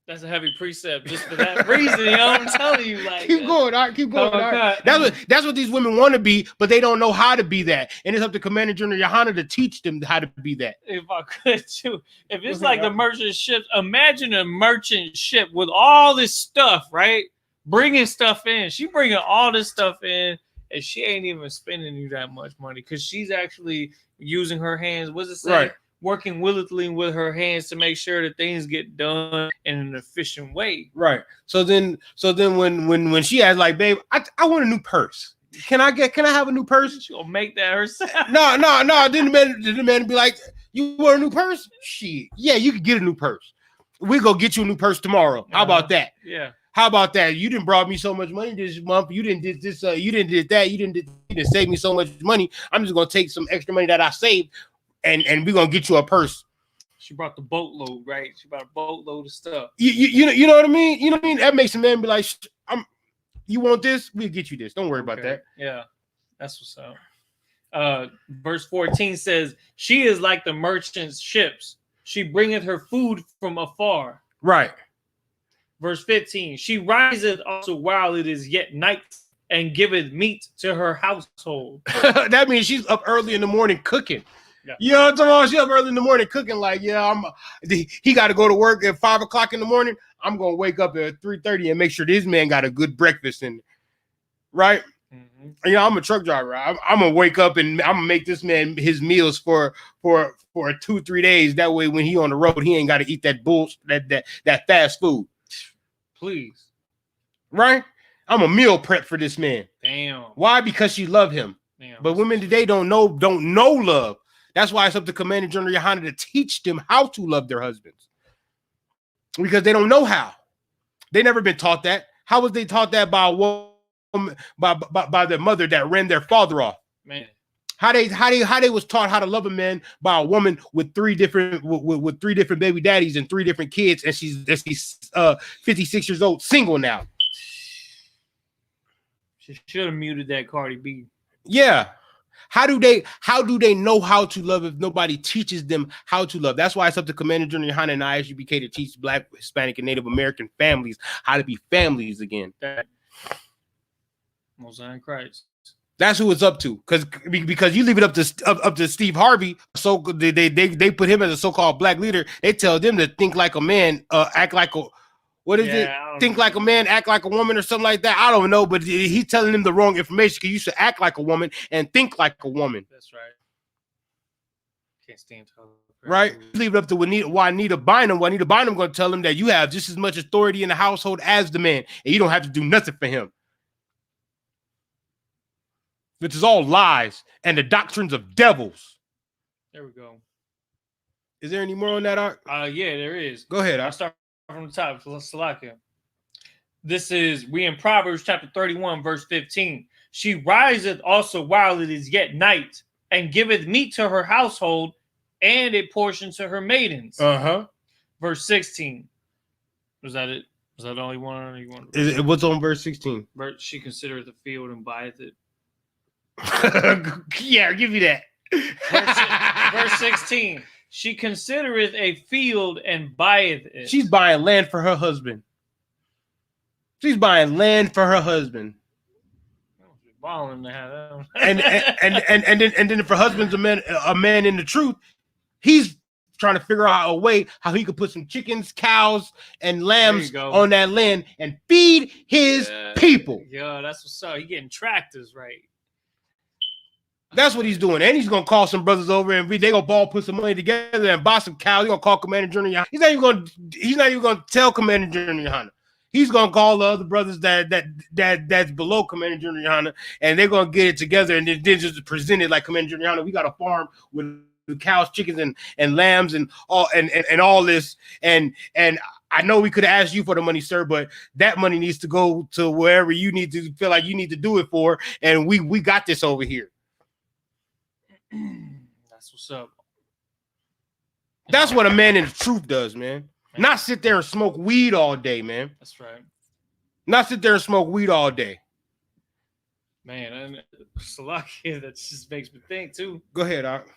That's a heavy precept just for that reason. You know what I'm telling you? Like, keep going, all right, keep going. All right. That's what these women want to be, but they don't know how to be that. And it's up to Commander General Yohana to teach them how to be that. If I could too. If it's like the merchant ship, imagine a merchant ship with all this stuff, right? Bringing stuff in. She bringing all this stuff in, and she ain't even spending you that much money because she's actually using her hands. What's it say? Right. Working willingly with her hands to make sure that things get done in an efficient way. Right. So then when she has like, babe, I want a new purse. Can I have a new purse? She'll make that herself. No. Then the man be like, you want a new purse? Shit. Yeah, you can get a new purse. We go get you a new purse tomorrow. How about that? Yeah. How about that? You didn't brought me so much money this month. You didn't did this. You didn't did that. You didn't save me so much money. I'm just gonna take some extra money that I saved. And we're gonna get you a purse. She brought the boatload, right? She brought a boatload of stuff. You know what I mean? You know what I mean? That makes a man be like, you want this? We'll get you this. Don't worry about that. Yeah, that's what's up. Verse 14 says, she is like the merchant's ships. She bringeth her food from afar. Right. Verse 15, she riseth also while it is yet night and giveth meat to her household. That means she's up early in the morning cooking. Yeah. You know what I'm talking about? She's up early in the morning cooking. Like, yeah, he got to go to work at 5 o'clock in the morning. I'm gonna wake up at 3:30 and make sure this man got a good breakfast in, right? Mm-hmm. You know, I'm a truck driver. I'm gonna wake up and I'm gonna make this man his meals for 2-3 days. That way, when he on the road, he ain't got to eat that that fast food. Please, right? I'm a meal prep for this man. Damn. Why? Because she love him. Damn. But women today don't know love. That's why it's up to Commander General Yohana to teach them how to love their husbands. Because they don't know how. They never been taught that. How was they taught that by a woman, by their mother that ran their father off? Man. How they was taught how to love a man by a woman with three different baby daddies and 3 different kids, and she's 56 years old, single now. She should have muted that Cardi B. Yeah. How do they know how to love if nobody teaches them how to love? That's why it's up to Commander General Yohana and ISUPK to teach Black, Hispanic, and Native American families how to be families again. Most High in Christ. That's who it's up to, because you leave it up to Steve Harvey. So they put him as a so-called black leader. They tell them to think like a man, act like a think like a man, act like a woman, or something like that. I don't know, but he's telling them the wrong information because you should act like a woman and think like a woman. That's right. Can't stand her. Right? Leave it up to Juanita Bynum. Juanita Bynum going to tell him that you have just as much authority in the household as the man, and you don't have to do nothing for him. Which is all lies and the doctrines of devils. There we go. Is there any more on that, Art? Yeah, there is. Go ahead. I'll start from the top. Salakia. We in Proverbs chapter 31, verse 15. She riseth also while it is yet night, and giveth meat to her household, and a portion to her maidens. Verse 16. Was that it? Was that the only one? What's on verse 16? She considereth the field and buyeth it. Yeah, give me that. Verse 16. She considereth a field and buyeth it. She's buying land for her husband. She's buying land for her husband. Balling to have that. and then if her husband's a man in the truth, he's trying to figure out a way how he could put some chickens, cows, and lambs on that land and feed his people. Yeah, that's what's up. He getting tractors, right? That's what he's doing. And he's going to call some brothers over and they going to all put some money together and buy some cows. He's going to call Commander General Yohana. He's not even going to tell Commander General Yohana. He's going to call the other brothers that's below Commander General Yohana, and they're going to get it together and then just present it like Commander General Yohana. We got a farm with cows, chickens, and lambs and all this. And I know we could have asked you for the money, sir, but that money needs to go to wherever you need to feel like you need to do it for. And we got this over here. That's what's up. That's what a man in the truth does, man. Not sit there and smoke weed all day, man. That's right. Not sit there and smoke weed all day. Man, and Salakia, that just makes me think too. Go ahead, Doc.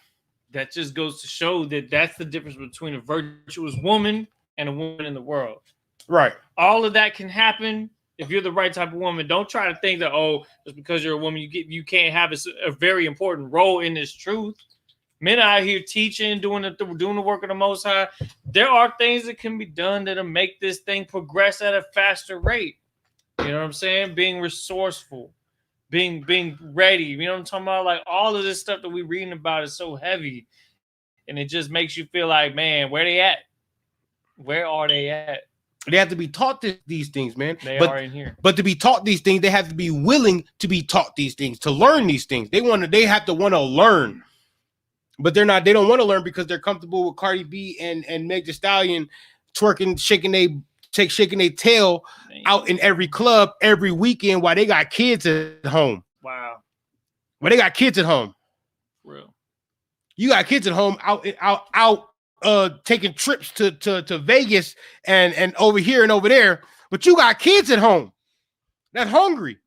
That just goes to show that that's the difference between a virtuous woman and a woman in the world. Right. All of that can happen if you're the right type of woman. Don't try to think that, just because you're a woman, you can't have a very important role in this truth. Men out here teaching, doing the work of the Most High. There are things that can be done that'll make this thing progress at a faster rate. You know what I'm saying? Being resourceful, being ready. You know what I'm talking about? Like all of this stuff that we're reading about is so heavy, and it just makes you feel like, man, where they at? Where are they at? They have to be taught these things, man. They are in here. But to be taught these things, they have to be willing to be taught these things, to learn these things. They have to want to learn. But they don't want to learn because they're comfortable with Cardi B and Meg Thee Stallion twerking, shaking their tail out in every club every weekend while they got kids at home. Wow. While they got kids at home. Real. You got kids at home out taking trips to Vegas and over here and over there, but you got kids at home that's hungry.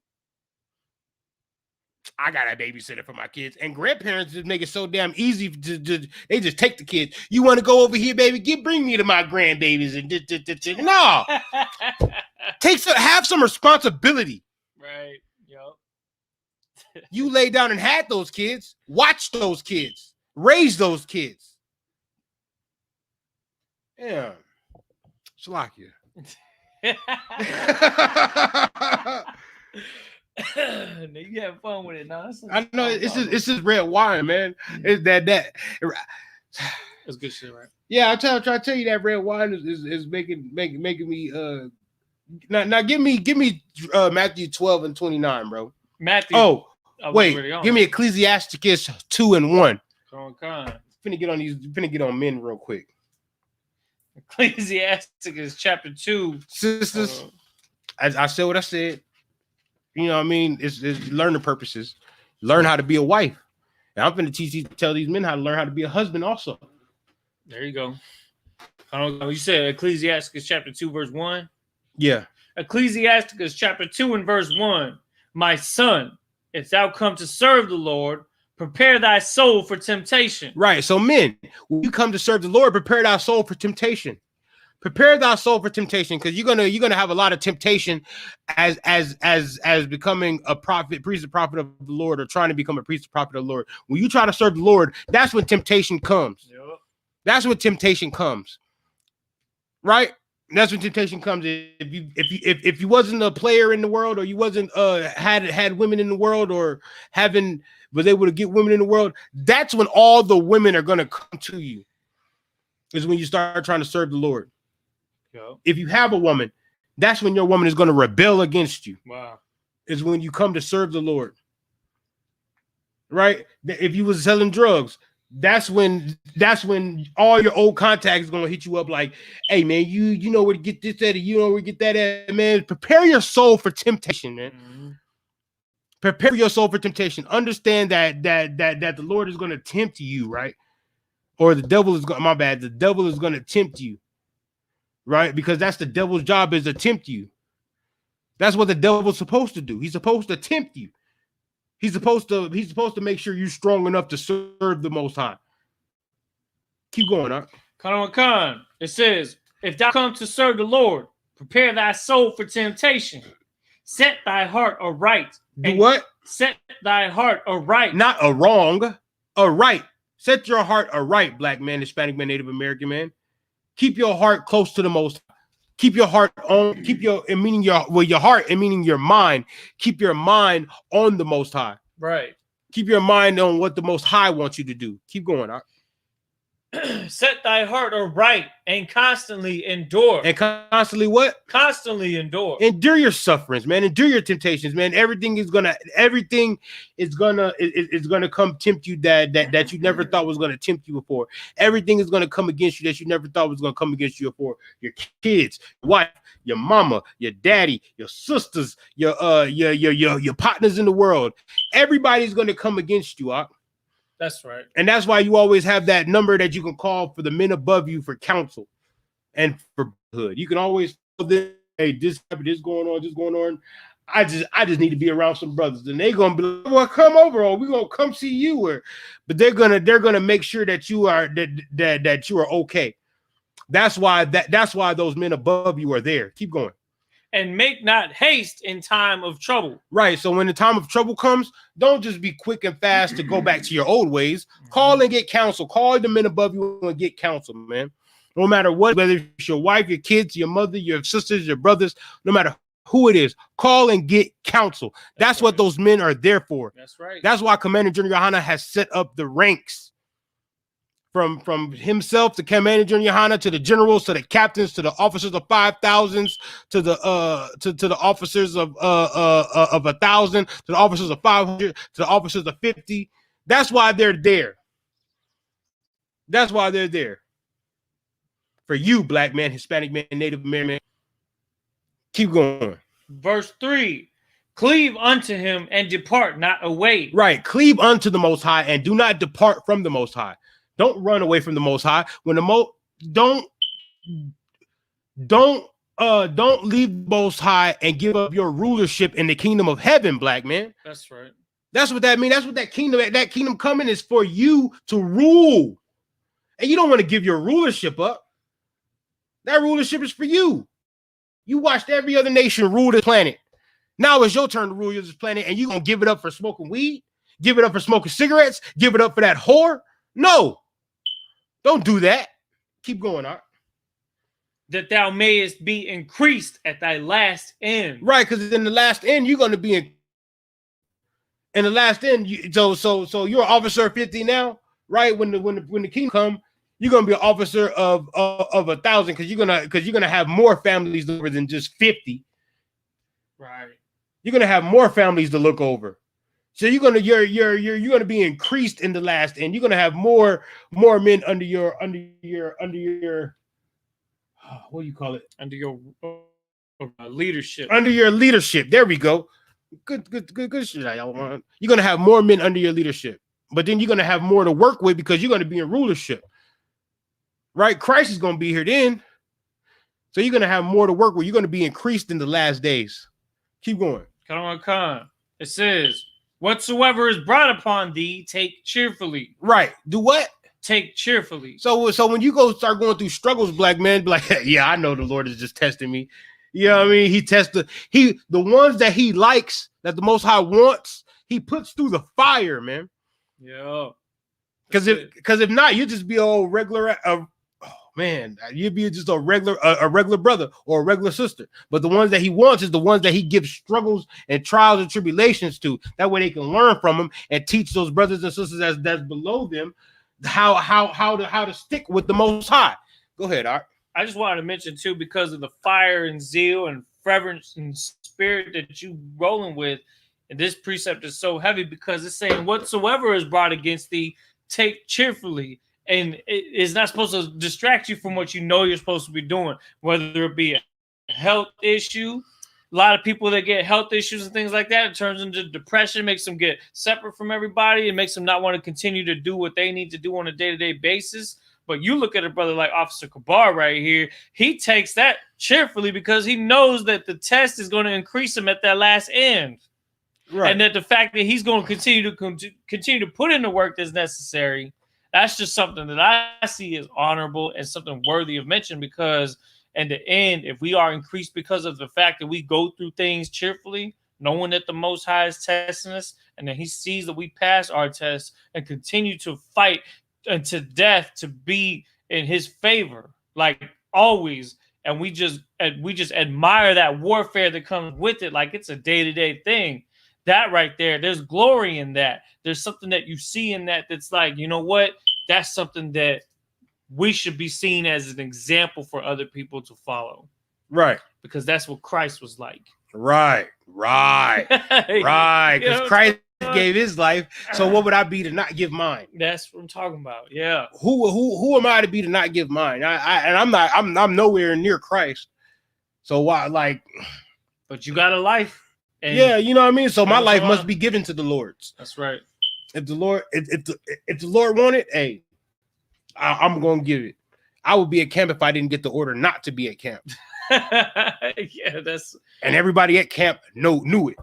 I got a babysitter for my kids, and grandparents just make it so damn easy to they just take the kids. You want to go over here, baby? Bring me to my grandbabies and no. Have some responsibility. Right. Yep. You lay down and had those kids, watch those kids, raise those kids. Yeah. Shalakia. You having fun with it now? I know it's just red wine, man. It's that. That's good shit, right? Yeah, I try to tell you that red wine is making me now give me Matthew 12 and 29, bro. Matthew. Oh, Wait, give me Ecclesiasticus 2:1. Finna get on men real quick. Ecclesiasticus chapter 2. Sisters, I said what I said. You know what I mean? It's learning purposes. Learn how to be a wife. And I'm finna tell these men how to learn how to be a husband also. There you go. You said Ecclesiasticus chapter 2 verse 1? Yeah. Ecclesiasticus chapter 2 and verse 1. My son, if thou come to serve the Lord, prepare thy soul for temptation. Right. So men, when you come to serve the Lord, prepare thy soul for temptation. Prepare thy soul for temptation, because you're gonna have a lot of temptation as becoming a prophet, priest, or prophet of the Lord, or trying to become a priest or prophet of the Lord. When you try to serve the Lord, that's when temptation comes. Yep. That's when temptation comes. Right? That's when temptation comes. If you wasn't a player in the world, or you wasn't had women in the world, or was able to get women in the world, that's when all the women are gonna come to you. Is when you start trying to serve the Lord. Yep. If you have a woman, that's when your woman is going to rebel against you. Wow. Is when you come to serve the Lord. Right? If you was selling drugs, that's when all your old contacts is going to hit you up like, hey man, you know where to get this at, you know where to get that at, man. Prepare your soul for temptation, man. Mm-hmm. Prepare your soul for temptation. Understand that the Lord is going to tempt you, right? Or the devil is going, my bad, the devil is going to tempt you. Right? Because that's the devil's job, is to tempt you. That's what the devil's supposed to do. He's supposed to tempt you. He's supposed to make sure you're strong enough to serve the Most High. Keep going, huh? Khan. It says, if thou come to serve the Lord, prepare thy soul for temptation. Set thy heart aright. Do what? Set thy heart aright. Not a wrong, a right. Set your heart aright, black man, Hispanic man, Native American man. Keep your heart close to the Most High. Keep your heart on, your heart and meaning your mind. Keep your mind on the Most High. Right. Keep your mind on what the Most High wants you to do. Keep going, huh? Set thy heart aright and constantly endure. And constantly what? Constantly endure. Endure your sufferings, man. Endure your temptations, man. Everything is gonna come tempt you that you never thought was gonna tempt you before. Everything is gonna come against you that you never thought was gonna come against you before. Your kids, your wife, your mama, your daddy, your sisters, your partners in the world. Everybody's gonna come against you, huh? That's right. And that's why you always have that number that you can call for the men above you for counsel and for Brotherhood. You can always tell them, hey, this going on. I just need to be around some brothers. And they're gonna be like, well, come over, or we're gonna come see you. But they're gonna make sure that you are that you are okay. That's why those men above you are there. Keep going. And make not haste in time of trouble. Right. So when the time of trouble comes, don't just be quick and fast to go back to your old ways. Call and get counsel. Call the men above you and get counsel, man. No matter what, whether it's your wife, your kids, your mother, your sisters, your brothers, no matter who it is, call and get counsel. That's right. What those men are there for. That's right. That's why Commander General Yohana has set up the ranks. From himself to Commander General Yohana, to the generals, to the captains, to the officers of 5,000s, to the officers of 1,000, to the officers of 500, to the officers of 50. That's why they're there. That's why they're there. For you, black man, Hispanic man, Native American. Keep going. Verse 3. Cleave unto him and depart not away. Right. Cleave unto the Most High and do not depart from the Most High. Don't run away from the Most High. When don't leave the Most High and give up your rulership in the kingdom of heaven, black man. That's right. That's what that means. That's what that kingdom coming is for, you to rule. And you don't want to give your rulership up. That rulership is for you. You watched every other nation rule this planet. Now it's your turn to rule this planet, and you gonna give it up for smoking weed? Give it up for smoking cigarettes? Give it up for that whore? No. Don't do that. Keep going, Art. That thou mayest be increased at thy last end. Right, because in the last end, you're going to be in the last end. So you're an officer of 50 now, right? When the king come, you're going to be an officer of 1,000, because you're gonna have more families than just 50. Right. You're gonna have more families to look over. So you're gonna be increased in the last end. You're gonna have more men under your what do you call it? Under your leadership. Under your leadership. There we go. Good shit. You're gonna have more men under your leadership, but then you're gonna have more to work with because you're gonna be in rulership. Right? Christ is gonna be here then. So you're gonna have more to work with. You're gonna be increased in the last days. Keep going. Come on. It says, whatsoever is brought upon thee, take cheerfully. Right. Do what? Take cheerfully. So when you start going through struggles, black man, be like, yeah, I know the Lord is just testing me. You know what I mean? He tests the ones that he likes, that the Most High wants, he puts through the fire, man. Yeah. Because if not, you just be all regular. Man, you'd be just a regular brother or a regular sister. But the ones that he wants is the ones that he gives struggles and trials and tribulations to. That way they can learn from them and teach those brothers and sisters that's below them how to stick with the Most High. Go ahead, Art. I just wanted to mention too, because of the fire and zeal and fervence and spirit that you rolling with, and this precept is so heavy because it's saying whatsoever is brought against thee, take cheerfully. And it is not supposed to distract you from what you know you're supposed to be doing, whether it be a health issue. A lot of people that get health issues and things like that, it turns into depression, makes them get separate from everybody. It makes them not want to continue to do what they need to do on a day-to-day basis. But you look at a brother like Officer Kabar right here, he takes that cheerfully because he knows that the test is going to increase him at that last end. Right. And that the fact that he's going to continue to put in the work that's necessary, that's just something that I see as honorable and something worthy of mention, because in the end, if we are increased because of the fact that we go through things cheerfully, knowing that the Most High is testing us and that he sees that we pass our tests and continue to fight unto death to be in his favor, like always. And we just admire that warfare that comes with it, like it's a day-to-day thing. That right there, there's glory in that. There's something that you see in that that's like, you know what? That's something that we should be seen as an example for other people to follow. Right. Because that's what Christ was like. Right. Because Christ gave his life. So what would I be to not give mine? That's what I'm talking about. Yeah. Who am I to be to not give mine? I'm nowhere near Christ. So why, like, but you got a life. And yeah, you know what I mean? So my life must be given to the Lord's. That's right. If the Lord want it, hey, I'm gonna give it. I would be at camp if I didn't get the order not to be at camp. Yeah, and everybody at camp knew it.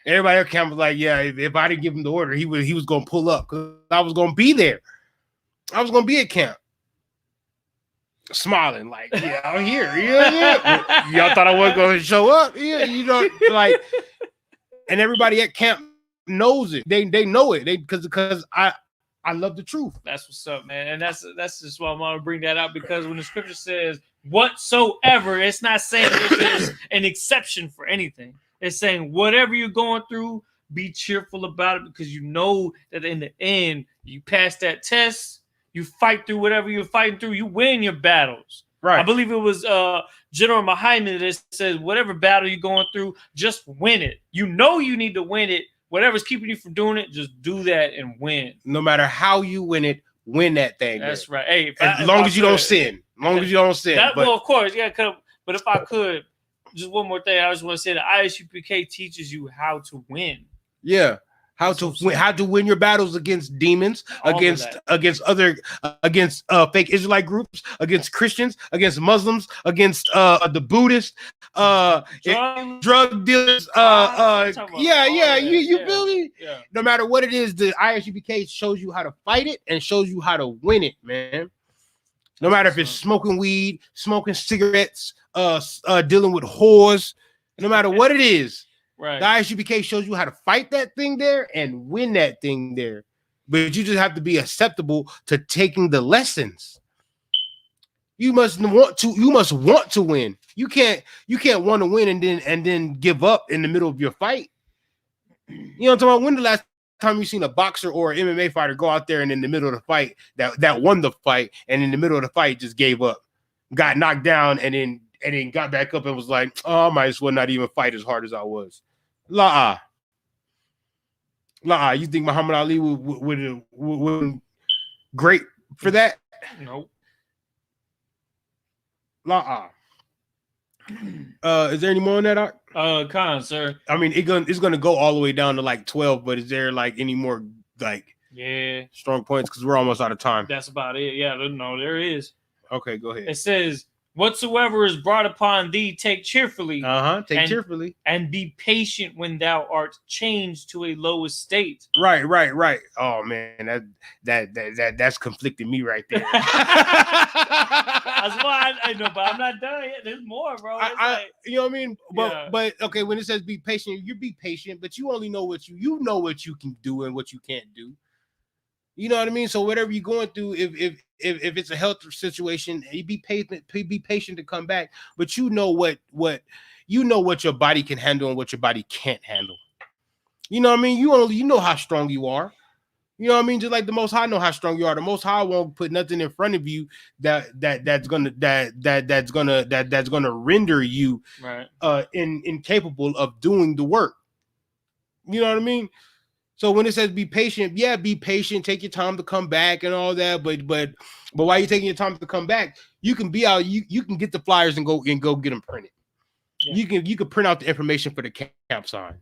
Everybody at camp was like, yeah, if I didn't give him the order, he was gonna pull up because I was gonna be there. I was gonna be at camp. Smiling like, yeah, I'm here. Yeah. Y'all thought I wasn't gonna show up? Yeah, you know, like, and everybody at camp knows it. They know it. Because I love the truth. That's what's up, man. And that's just why I'm gonna bring that out, because when the scripture says whatsoever, it's not saying that there's an exception for anything. It's saying whatever you're going through, be cheerful about it, because you know that in the end, you pass that test. You fight through whatever you're fighting through. You win your battles. Right. I believe it was General Muhammad that said, whatever battle you're going through, just win it. You know you need to win it. Whatever's keeping you from doing it, just do that and win. No matter how you win it, win that thing. That's right. Hey, as long as you don't sin. Well, of course, yeah. But if I could, just one more thing, I just want to say that ISUPK teaches you how to win. Yeah. How to win your battles against demons, against fake Israelite groups, against Christians, against Muslims, against the Buddhists, drug dealers. You feel me? Yeah. No matter what it is, the ISUPK shows you how to fight it and shows you how to win it, man. No matter if it's smoking weed, smoking cigarettes, dealing with whores, no matter what it is. Right. The ISUPK shows you how to fight that thing there and win that thing there. But you just have to be acceptable to taking the lessons. You must want to win. You can't want to win and then give up in the middle of your fight. You know what I'm talking about? When the last time you seen a boxer or an MMA fighter go out there and in the middle of the fight that won the fight, and in the middle of the fight just gave up, got knocked down, and then got back up and was like, oh, I might as well not even fight as hard as I was. Nah, you think Muhammad Ali would great for that? Nope. Nah. Is there any more on that, Art? Con, sir. I mean, it's gonna go all the way down to like 12, but is there like any more like strong points? Because we're almost out of time. That's about it. Yeah, no, there is. Okay, go ahead. It says, "Whatsoever is brought upon thee, take cheerfully." Take cheerfully, and be patient when thou art changed to a low estate. Right. Oh man, that's conflicting me right there. That's why I know, but I'm not done yet. There's more, bro. You know what I mean? But okay, when it says be patient, you be patient, but you only know what you know what you can do and what you can't do. You know what I mean? So whatever you're going through, if it's a health situation, you be patient to come back. But you know what your body can handle and what your body can't handle. You know what I mean? You know how strong you are. You know what I mean? Just like the Most High know how strong you are. The Most High won't put nothing in front of you that's gonna render you incapable of doing the work. You know what I mean? So when it says be patient, yeah, be patient, take your time to come back and all that. But while you're taking your time to come back, you can be out, you can get the flyers and go get them printed. Yeah. You can print out the information for the camp sign.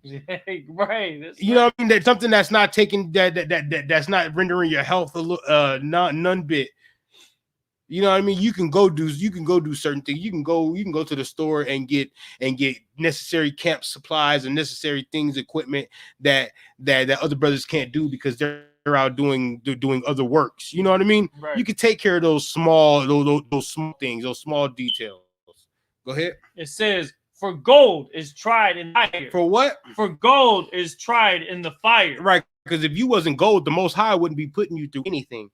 Right. You know what I mean? That's something that's not taking that's not rendering your health none bit. You know what I mean? You can go do certain things. You can go to the store and get necessary camp supplies and necessary things, equipment that other brothers can't do because they're out doing other works. You know what I mean? Right. You can take care of those small things, those small details. Go ahead. It says, "For gold is tried in fire." For what? For gold is tried in the fire. Right. Because if you wasn't gold, the Most High wouldn't be putting you through anything.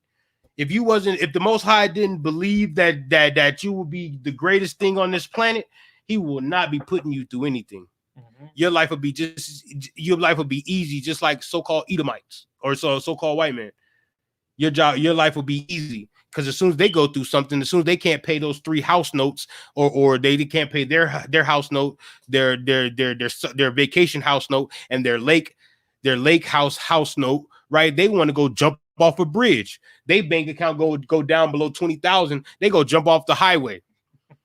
If the Most High didn't believe that you would be the greatest thing on this planet, he will not be putting you through anything. Mm-hmm. Your life would be easy, just like so-called Edomites or so-called white men. Your life will be easy because as soon as they go through something, as soon as they can't pay those 3 house notes or they can't pay their house note, their vacation house note, and their lake house note, right? They want to go jump off a bridge. They bank account go down below 20,000. They go jump off the highway.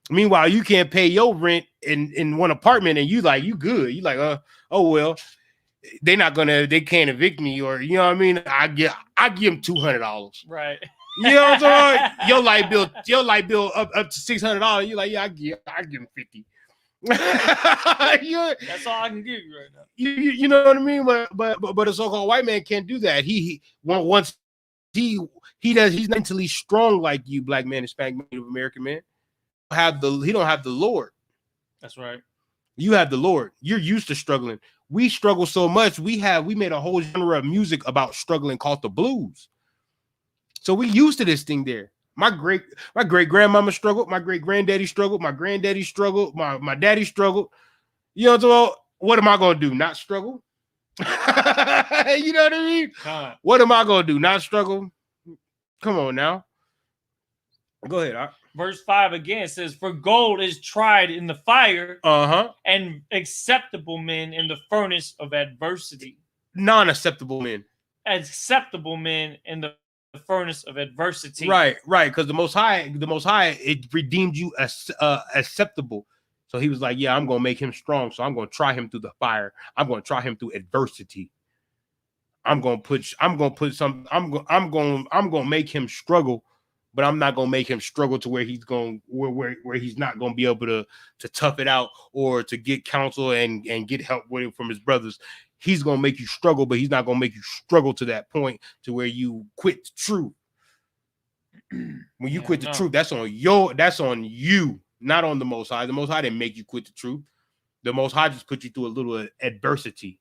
Meanwhile, you can't pay your rent in one apartment, and you good. You like, oh well, they can't evict me, or you know what I mean. I give them $200. Right. You know what I'm saying? Your light bill up to $600. You like, yeah, I give them 50. That's all I can give you right now. You know what I mean? But a so-called white man can't do that. He's mentally strong like you, black man, Hispanic man, Native American man. He don't have the Lord. That's right. You have the Lord. You're used to struggling. We struggle so much. We made a whole genre of music about struggling called the blues. So we used to this thing there. My great grandmama struggled. My great granddaddy struggled. My granddaddy struggled. My daddy struggled. You know what I'm saying? What am I gonna do? Not struggle? You know what I mean? What am I gonna do? Not struggle? Come on now. Go ahead. Verse 5 again says, "For gold is tried in the fire, and acceptable men in the furnace of adversity." Non-acceptable men. Acceptable men in the furnace of adversity. Right. Because the Most High, it redeemed you as acceptable. So he was like, yeah, I'm gonna make him strong. So I'm gonna try him through the fire. I'm gonna try him through adversity. I'm gonna make him struggle, but I'm not gonna make him struggle to where he's going where he's not gonna be able to tough it out or to get counsel and get help with it from his brothers. He's gonna make you struggle, but he's not gonna make you struggle to that point to where you quit the truth. When you quit the truth, that's on you, not on the Most High. The Most High didn't make you quit the truth. The Most High just put you through a little adversity,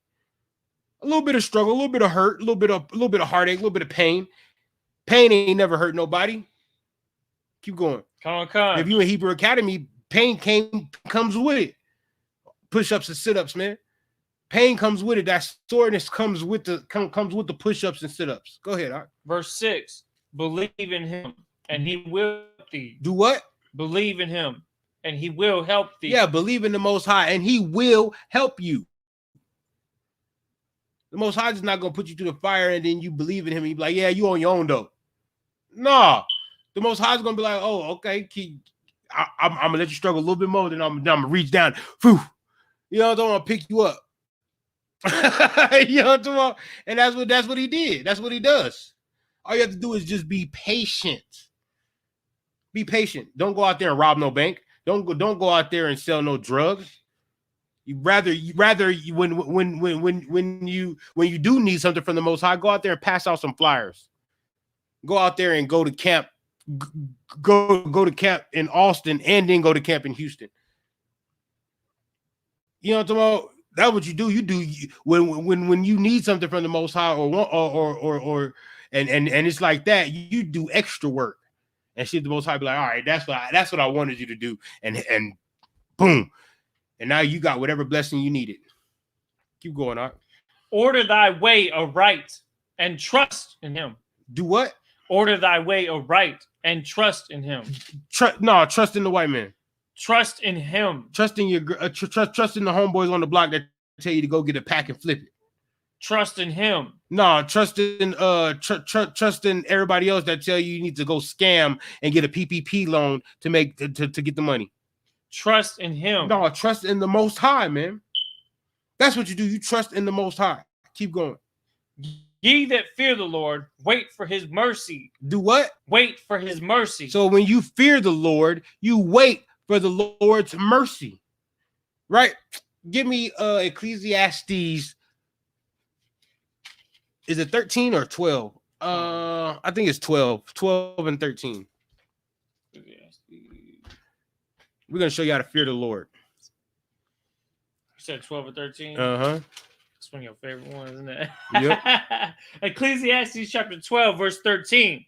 a little bit of struggle, a little bit of hurt, a little bit of heartache, a little bit of pain. Pain ain't never hurt nobody. Keep going. Come. If you in Hebrew Academy, pain comes with it. Push-ups and sit-ups, man. Pain comes with it. That soreness comes with the push-ups and sit-ups. Go ahead, Art. Verse 6. Believe in him, and he will help thee. Do what? Believe in him, and he will help thee. Yeah, believe in the Most High, and he will help you. The Most High is not gonna put you through the fire and then you believe in Him and you be like, yeah, you on your own though. No, the Most High is gonna be like, oh, okay, I'm gonna let you struggle a little bit more, then I'm gonna reach down. Whew. You know, don't want to pick you up. You know what I'm talking about? And that's what He did. That's what He does. All you have to do is just be patient. Be patient. Don't go out there and rob no bank. Don't go out there and sell no drugs. You rather when you do need something from the Most High, go out there and pass out some flyers. Go out there and go to camp. Go to camp in Austin and then go to camp in Houston. You know what I'm talking about? That's what you do. You do when you need something from the Most High or it's like that. You do extra work. And shit, the Most High be like, all right, that's what I wanted you to do. And boom. And now you got whatever blessing you needed. Keep going, Art. Order thy way aright and trust in Him. Do what? Order thy way aright and trust in Him. Trust in the white man. Trust in Him. Trust in trust in the homeboys on the block that tell you to go get a pack and flip it. Trust in Him. No, trust in everybody else that tell you need to go scam and get a PPP loan to get the money. Trust in Him. No, trust in the Most High, man. That's what you do. You trust in the Most High. Keep going. Ye that fear the Lord, wait for His mercy. Do what? Wait for His mercy. So when you fear the Lord, you wait for the Lord's mercy. Right? Give me Ecclesiastes. Is it 13 or 12? I think it's 12. 12 and 13. We're going to show you how to fear the Lord. You said 12 or 13? Uh-huh. That's one of your favorite ones, isn't it? Yep. Ecclesiastes chapter 12, verse 13.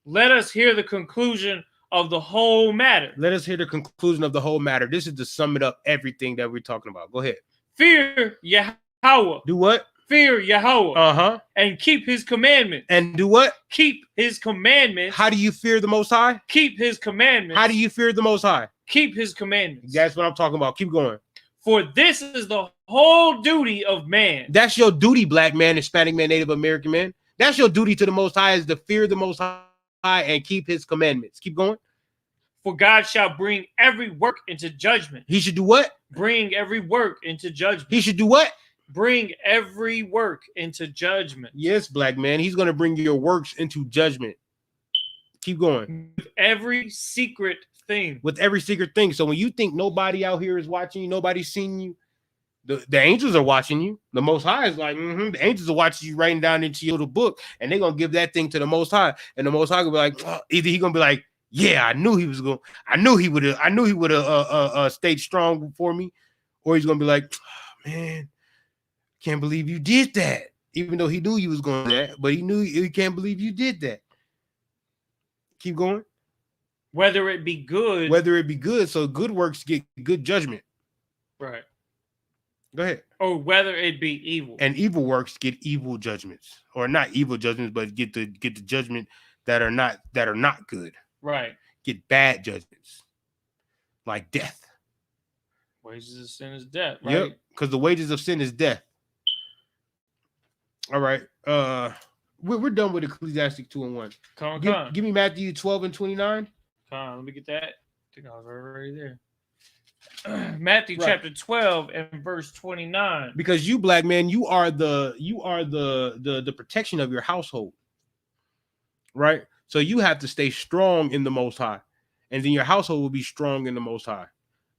Let us hear the conclusion of the whole matter. Let us hear the conclusion of the whole matter. This is to sum it up everything that we're talking about. Go ahead. Fear Yahweh. Do what? Fear Yahweh. Uh-huh. And keep His commandments. And do what? Keep His commandments. How do you fear the Most High? Keep His commandments. How do you fear the Most High? Keep His commandments. That's what I'm talking about. Keep going. For this is the whole duty of man. That's your duty, black man, Hispanic man, Native American man. That's your duty to the Most High, is to fear the Most High and keep His commandments. Keep going. For God shall bring every work into judgment. He should do what? Bring every work into judgment. He should do what? Bring every work into judgment. Yes, black man. He's going to bring your works into judgment. Keep going. With every secret thing. With every secret thing. So when you think nobody out here is watching you, nobody's seeing you, the angels are watching you. The Most High is like, the angels are watching you writing down into your little book, and they're going to give that thing to the Most High. And the Most High will be like, either he's going to be like, yeah, I knew he would have stayed strong for me. Or he's going to be like, oh, man, can't believe you did that. Even though he knew you was going to that, but he can't believe you did that. Keep going. Whether it be good. Whether it be good. So good works get good judgment. Right. Go ahead. Or whether it be evil. And evil works get evil judgments. Or not evil judgments, but get the judgment that are not good. Right. Get bad judgments. Like death. Wages of sin is death, right? Yep. Because the wages of sin is death. All right. We're done with Ecclesiastes 2 and 1. Give me Matthew 12 and 29. Let me get that. I think I was already there. Matthew chapter 12 and verse 29. Because you, black man, you are the protection of your household. Right? So you have to stay strong in the Most High. And then your household will be strong in the Most High.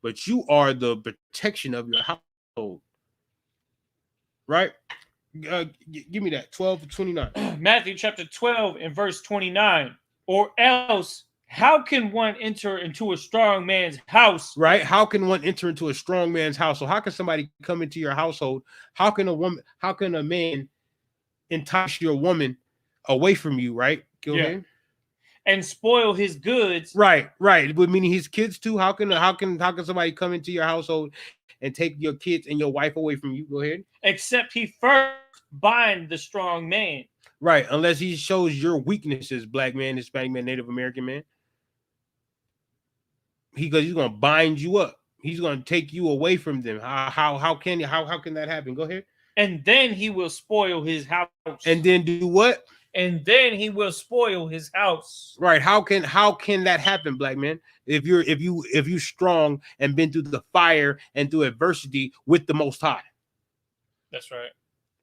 But you are the protection of your household. Right? Give me that 12 to 29. Matthew chapter 12 and verse 29. Or else, how can one enter into a strong man's house? Right? How can one enter into a strong man's house? So how can somebody come into your household? How can a man entice your woman away from you? Right? Go ahead. And spoil his goods. Right. But meaning his kids too. How can somebody come into your household and take your kids and your wife away from you? Go ahead. Except he first bind the strong man. Right. Unless he shows your weaknesses, black man, Hispanic man, Native American man. He's going to bind you up. He's going to take you away from them. How can that happen? Go ahead. And then he will spoil his house. And then do what? And then he will spoil his house. Right. How can that happen, black man? If you strong and been through the fire and through adversity with the Most High. That's right.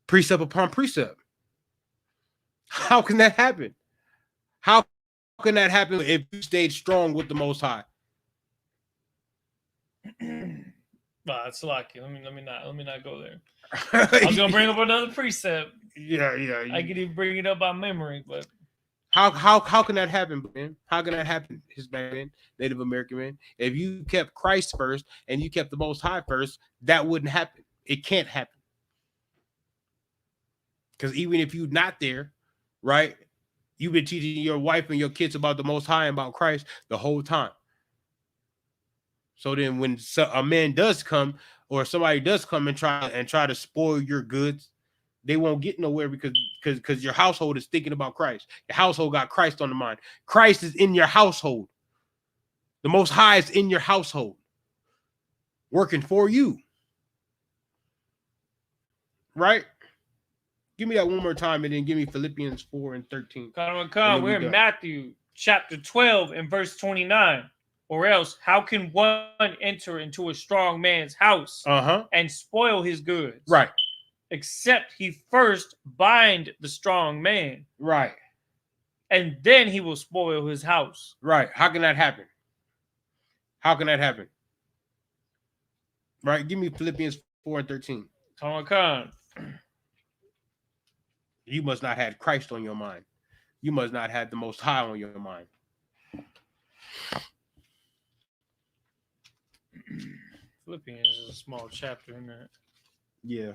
Precept upon precept. How can that happen? How can that happen if you stayed strong with the Most High? Nah, it's lucky. Let me not go there. I was gonna bring up another precept. Yeah. I could even bring it up by memory, but how can that happen, man? How can that happen, Hispanic man, Native American man? If you kept Christ first and you kept the Most High first, that wouldn't happen. It can't happen. Because even if you're not there, right? You've been teaching your wife and your kids about the Most High and about Christ the whole time. So then when a man does come or somebody does come and try to spoil your goods, they won't get nowhere because your household is thinking about Christ. Your household got Christ on the mind. Christ is in your household. The Most High is in your household, working for you. Right? Give me that one more time and then give me Philippians 4:13. We're in Matthew chapter 12 and verse 29. Or else, how can one enter into a strong man's house and spoil his goods? Right. Except he first bind the strong man. Right. And then he will spoil his house. Right. How can that happen? How can that happen? Right. Give me Philippians 4:13. Khan. You must not have Christ on your mind. You must not have the Most High on your mind. Philippians is a small chapter in that. Yeah.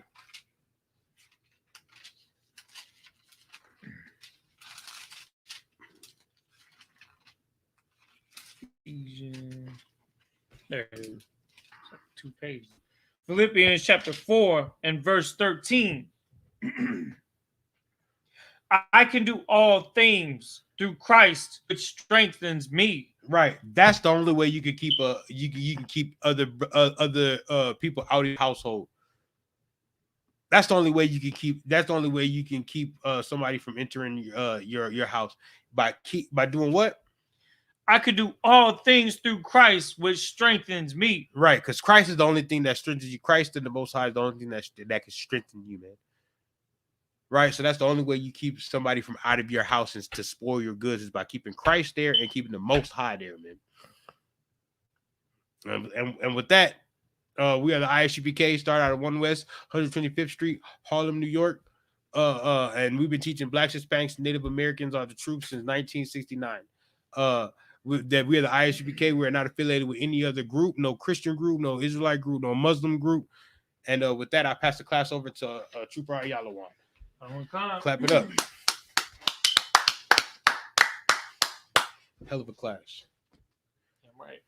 There it is. It's like 2 pages. Philippians chapter 4 and verse 13. I can do all things through Christ, which strengthens me. Right. That's the only way you can keep you can keep other people out of your household. That's the only way you can keep. That's the only way you can keep somebody from entering your house by doing what? I could do all things through Christ, which strengthens me. Right, because Christ is the only thing that strengthens you. Christ and the Most High is the only thing that can strengthen you, man. Right, so that's the only way you keep somebody from out of your house is to spoil your goods is by keeping Christ there and keeping the Most High there, man. And with that, we are the ISUPK. Start out of 1 West 125th Street, Harlem, New York. And we've been teaching Blacks, Hispanics, Native Americans are the truth since 1969. That we are the ISUPK. We are not affiliated with any other group, no Christian group, no Israelite group, no Muslim group. And with that, I pass the class over to Trooper Ayalawan. Clap it up. Hell of a class. Right.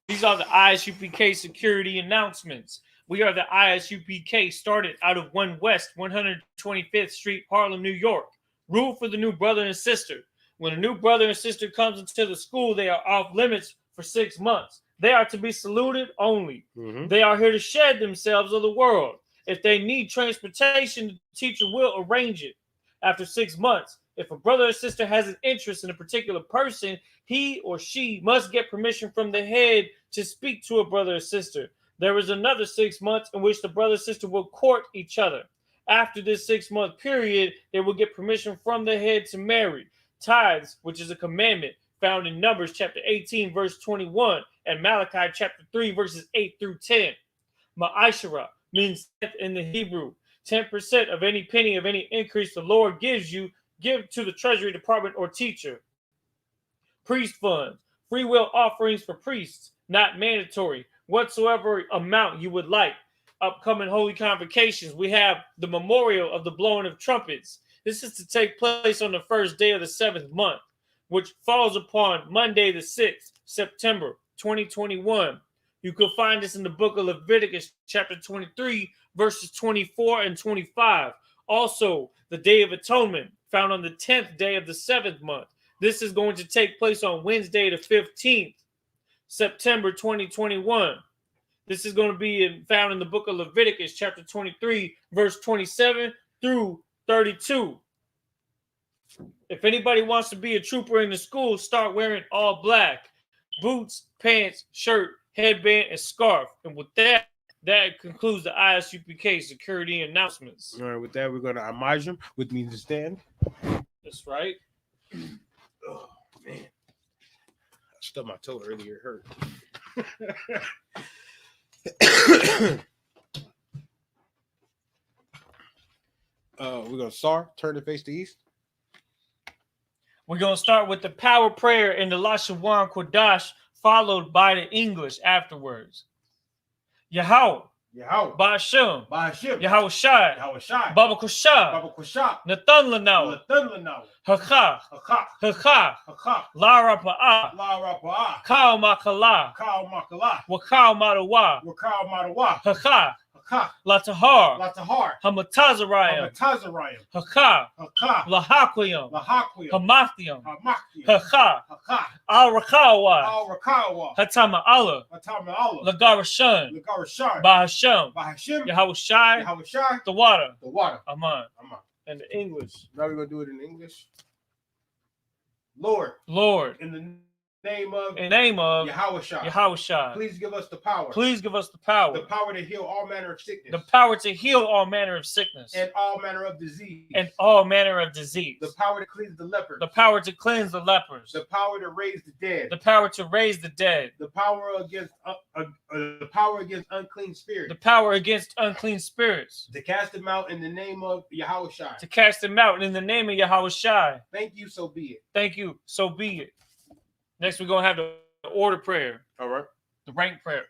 These are the ISUPK security announcements. We are the ISUPK, started out of 1 West 125th Street, Harlem, New York. Rule for the new brother and sister. When a new brother and sister comes into the school, they are off limits for 6 months. They are to be saluted only. Mm-hmm. They are here to shed themselves of the world. If they need transportation, the teacher will arrange it. After 6 months, if a brother or sister has an interest in a particular person, he or she must get permission from the head to speak to a brother or sister. There is another 6 months in which the brother and sister will court each other. After this 6-month period, they will get permission from the head to marry. Tithes, which is a commandment found in Numbers chapter 18, verse 21, and Malachi chapter 3, verses 8 through 10. Ma'ashara means tenth in the Hebrew. 10% of any penny of any increase the Lord gives you, give to the treasury department or teacher. Priest funds, free will offerings for priests, not mandatory, whatsoever amount you would like. Upcoming holy convocations, we have the memorial of the blowing of trumpets. This is to take place on the first day of the 7th month, which falls upon Monday the 6th, September 2021. You can find this in the book of Leviticus, chapter 23, verses 24 and 25. Also, the Day of Atonement, found on the 10th day of the 7th month. This is going to take place on Wednesday the 15th, September 2021. This is going to be found in the book of Leviticus, chapter 23, verse 27 through 32. If anybody wants to be a trooper in the school, start wearing all black. Boots, pants, shirt, headband, and scarf. And with that, that concludes the ISUPK security announcements. All right, with that, we're going to Amajim with me to stand. That's right. Oh, man. I stubbed my toe earlier. It hurt. We're going to SAR, turn the face to east. We're going to start with the power prayer in the Lashawan Kodash, followed by the English afterwards. Yahweh. Yahweh. Ba'ashem. Ba'ashem. Yahweh Shai. Yahweh Shai. Baba Kushah. Baba Kushah. Nathan Lanau. Nathan Lanau. Hakah. Hakah. Hakah. Hakah. Lara Pa'ah. La Rapa'ah. Kau Makala. Kau Makala. Wakau Madawa. Wakau Madawa. Hakah. Hakah. Latahar. Latahar. Hamatazarayim. Hamatazarayim. Hakah. Hakah. Lahaquiyam. Lahaquiyam. Hamathiam. Hamakiam. Hakah. Hakah. Al Rakawa. Al Rakawa. Hatama Allah. Hatama Allah. Lagarashan. Lagarashan. Bahasham. Bahashim. Yahweh Shai. Yahweh Shai. The water. The water. Aman. Aman. And the English. Now we're going to do it in English. Lord. Lord. In the name of Yahweh Shai. Please give us the power. Please give us the power. The power to heal all manner of sickness. The power to heal all manner of sickness. And all manner of disease. And all manner of disease. The power to cleanse the lepers. The power to cleanse the lepers. The power to raise the dead. The power to raise the dead. The power against unclean spirits. The power against unclean spirits. To cast them out in the name of Yahweh Shai. To cast them out in the name of Yahweh Shai. Thank you, so be it. Thank you, so be it. Next, we're going to have the order prayer. All right. The rank prayer.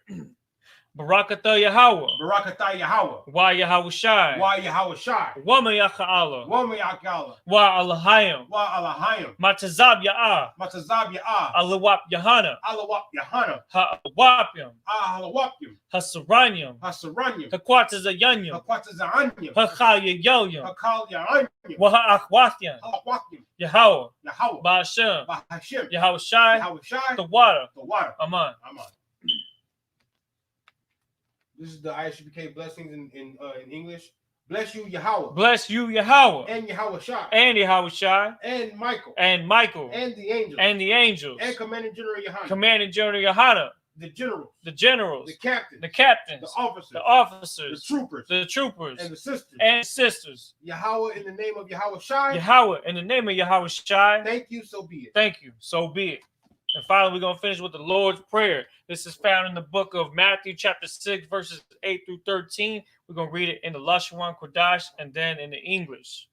Barakatah Yahweh. Barakatah Yahweh. Wa Yahweh Shai. Wa Yahweh Shai. Wa Mayaka'Allah. Wa Mayaka'Allah. Wa Alahayim. Wa Alahayim. Matazab Ya'ah. Matazab Ya'ah. Alawap Yahana. Alawap Yahana. Ha'awapyam. Halawapyam. Hasaranyam. Hasaranyam. Hakwatazayanyam. Hakwatazanyam. Hakayayoyam. Hakalyanyam. Wa Ha'akwathyam. Ha'akwathyam. Yahweh. Yahweh. Ba'ashem. Ba'ashem. Yahweh Shai. Yahweh Shai. The water. The water. Aman. Aman. This is the ISUPK blessings in English. Bless you, Yahweh. Bless you, Yahweh. And Yahweh Shai. And Yahweh Shai. And Michael. And Michael. And the angels. And the angels. And Commanding General Yohana. Commanding General Yohana. The generals. The generals. The captains. The captains. The officers. The officers. The troopers. The troopers. And the sisters. And sisters. Yahweh in the name of Yahweh Shai. Yahweh in the name of Yahweh Shai. Thank you, so be it. Thank you, so be it. And finally, we're going to finish with the Lord's Prayer. This is found in the book of Matthew, chapter 6, verses 8 through 13. We're going to read it in the Lashawan Kodash and then in the English.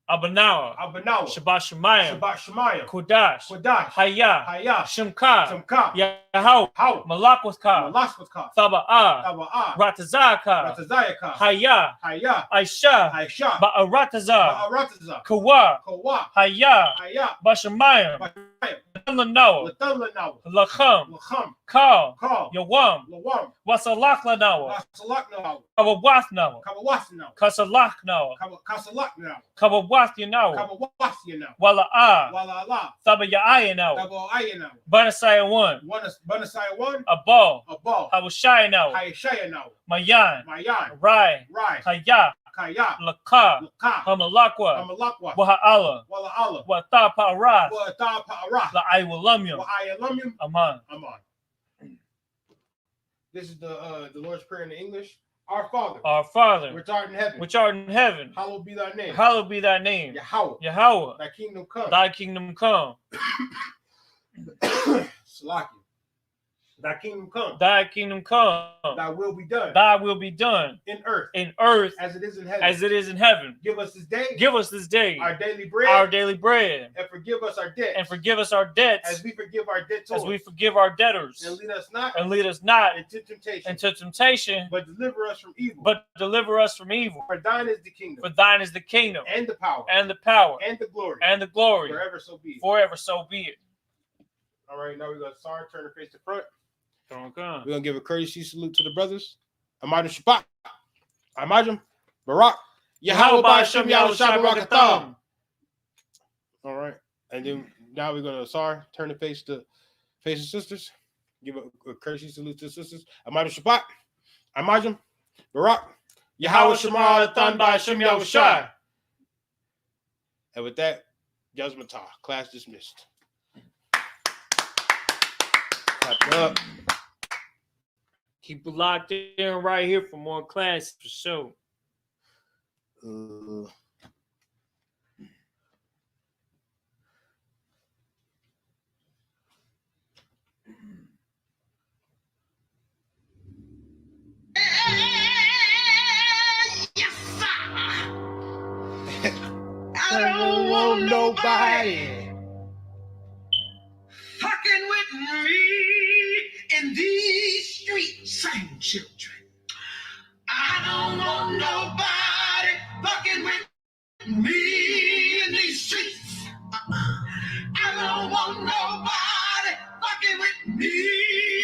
Abanawa. Abanawa. Shabbat Shemayim. Shabbat Shemayim. Kodash. Kodash. Hayah. Hayah. Shemka. Shemka. Yahweh. How. Malakwaka. Malakwaka. Thaba'ah. Taba'ah. Ratazaka. Ratazayaka. Hayah. Hayah. Aisha. Aisha. Ba'arataza. Ba'arataza. Kawa. Kawa. Hayah. Hayah. Bashamayim. Bashamayim. Lanoah. Latalanawa. Lacham. Lacham. Kal. Kal. Yawam. Lawam. Wasalakhlanawa. Wasalaknawa. Kawawathnawa. Kawawasnawa. Kasalaknawa. Kasalaknawa. Kawawathinawa. Kawawasyanawa. Wala'ah. Walala. Thabaya'ayanawa. Taboayanawa. Banasaya 1. Banasaya 1. Abal. Abal. Hawashayanawa. Hayashayanawa. Mayan. Mayan. Rai. Rai. Kaya. Kaya. Laka. Laka. Hamalakwa. Amalakwa. Waha'ala. Wala'ala. Watapa'arath. Watapa'arah. La'aywalamyam. Wa'ayalamyam. Aman. Aman. This is the Lord's Prayer in English. Our Father. Our Father. Which art in heaven. Which art in heaven. Hallowed be thy name. Hallowed be thy name. Yahweh. Yahweh. Thy kingdom come. Thy kingdom come. Salaki. Thy kingdom come. Thy kingdom come. Thy will be done. Thy will be done. In earth. In earth. As it is in heaven. As it is in heaven. Give us this day. Give us this day. Our daily bread. Our daily bread. And forgive us our debts. And forgive us our debts. As we forgive our debtors. As we forgive our debtors. And lead us not. And lead us not. Into temptation. Into temptation. But deliver us from evil. But deliver us from evil. For thine is the kingdom. For thine is the kingdom. And the power. And the power. And the glory. And the glory. Forever so be it. Forever so be it. All right, now we're going to start. Turn the face to front. We're going to give a courtesy salute to the brothers. Amajim Shabbat. Amajim Barak. Yahweh Ba'ashem Yahweh Shabbat. All right. And then now we're going to turn the face to sisters. Give a courtesy salute to the sisters. Amajim Shabbat. Amajim. Barak. Yahweh Shemar Athan by Hashem Yahweh Shai. And with that, Judgmentah. Class dismissed. Clap it up. Keep it locked in right here for more classes for sure. I don't want nobody fucking with me in these streets, same children. I don't want nobody fucking with me in these streets. I don't want nobody fucking with me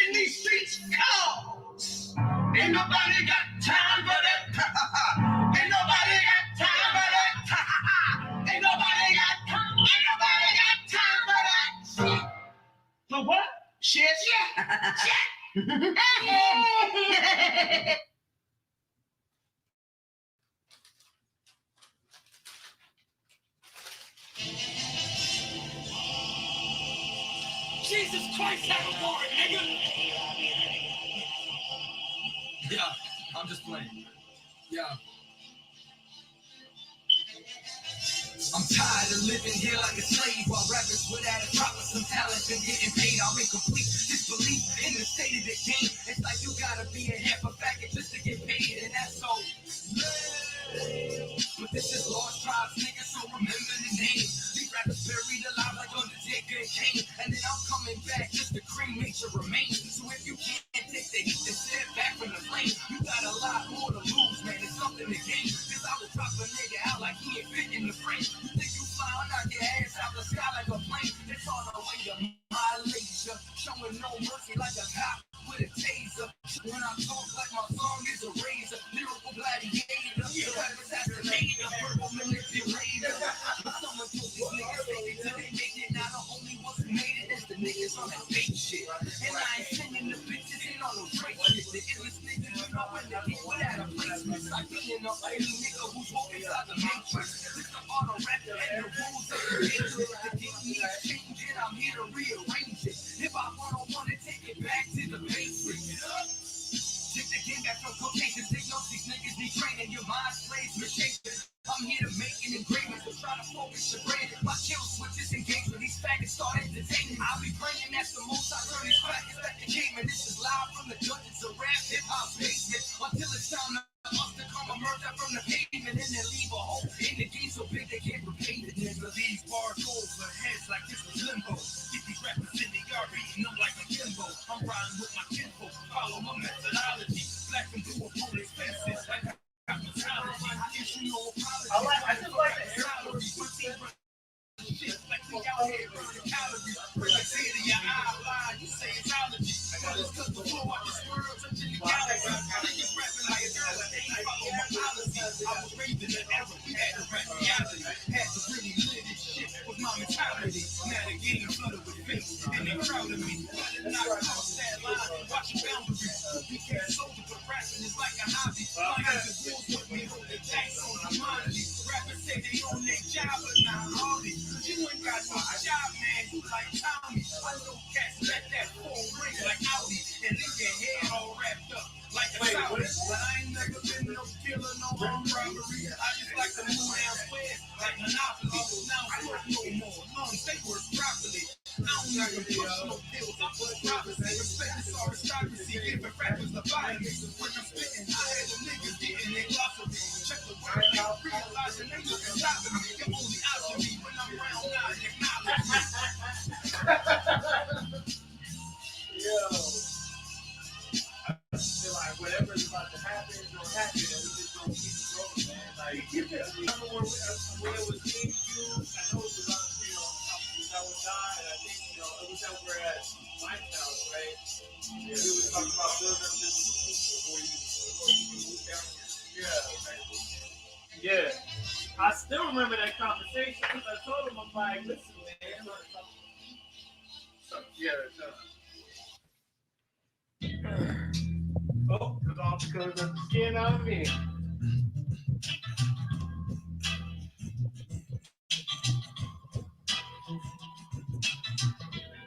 in these streets. Cause ain't nobody got time for that. Ain't nobody got time for that. Ain't nobody got time for that. Shit. For what? Shit. Shit. Jesus Christ, have a warrant, nigga. Yeah, I'm just playing. Yeah. I'm tired of living here like a slave while rappers without a drop of some talent been getting paid. I'm in complete disbelief in the state of the game. It's like you gotta be a half a faggot just to get paid, and that's so lame. But this is Lost Tribes, nigga, so remember the name. These rappers buried alive like Undertaker and Kane, and then I'm coming back just to cremate your remains. So if you can't take the heat and step back from the flame, you got a lot more to lose, man. It's something to gain. Cause I will drop a nigga out like he ain't fit in the frame. You think you fly on out your ass out the sky like a plane? It's on the way to my laser, showing no mercy like a cop with a taser. When I talk like my song is a razor, lyrical gladiator, assassinator, verbal manipulator. But someone told these niggas fake it till they make it. Now the only ones who made it is the niggas on that fake shit. And I ain't sending the bitches in on no Drake shit. The illest niggas you know when they get without a placement. It's like being a lady nigga who's walking inside the matrix. It's the auto rap and the rules of the game. The game needs changing, I'm here to rearrange it. If I wanna take it back to the basics. Take the game back from Caucasians. Take notes, these niggas need training. Your mind slaves, mistakes. I'm here to make an engraving. So try to focus your brain. My kill switches engage with these faggots start entertaining. I'll be praying that's the most I turn these faggots back to game. And this is live from the dungeons of rap hip hop basement. Until it's time to come emerge out from the pavement and then leave a hole in the game so big they can't repay the nigga. These bars go over heads like this was limbo. Get these rappers in the yard beating them like a Kimbo. I'm riding with my kinfolk, follow my methodology. Black and blue opponents fences like I issue no apology. I just like that. Shit, like we out here burning calories. Like say to your eye, you say it's allergy. But it's cause the flow out this world touching the galaxy. Niggas rapping like a girl, they ain't follow my policy. I was raised in the era, we had to rap reality. Had to really live this shit with my mentality. Now the game flooded with fakes, and they crowded me. Gotta knock across that line, watching boundaries. We can't soldier, but rapping is like a hobby. Lions and wolves with me, holding jacks on the commodity. Rappers say they own their job, but not hardly. You ain't got no job, man. You like Tommy. I know cats let that phone ring like Audi and leave your head all wrapped up like a Saudi. But I ain't never been no killer, no armed robbery. I just like to move down squares like Monopoly. Now I work no more. Lungs, they work properly. I don't even push no pills. I put prophecy. Respect this aristocracy. Giving rappers the body. When I'm spitting, I had the niggas getting their glossary. Check the word out, realizing they looking top of me. Your only option me when I'm around now, acknowledge me. Yo. I feel like whatever is about to happen is going to happen, and we just going to keep it rolling, man. Like, I remember when it was me and you, I know it was on, that was not, and I think, it was over at Mike's house, right? Yeah, we were talking about building up this school before you moved down here. Yeah. I still remember that conversation because I told him, I'm like, listen, man. Yeah, Oh, it's all because of the skin on me.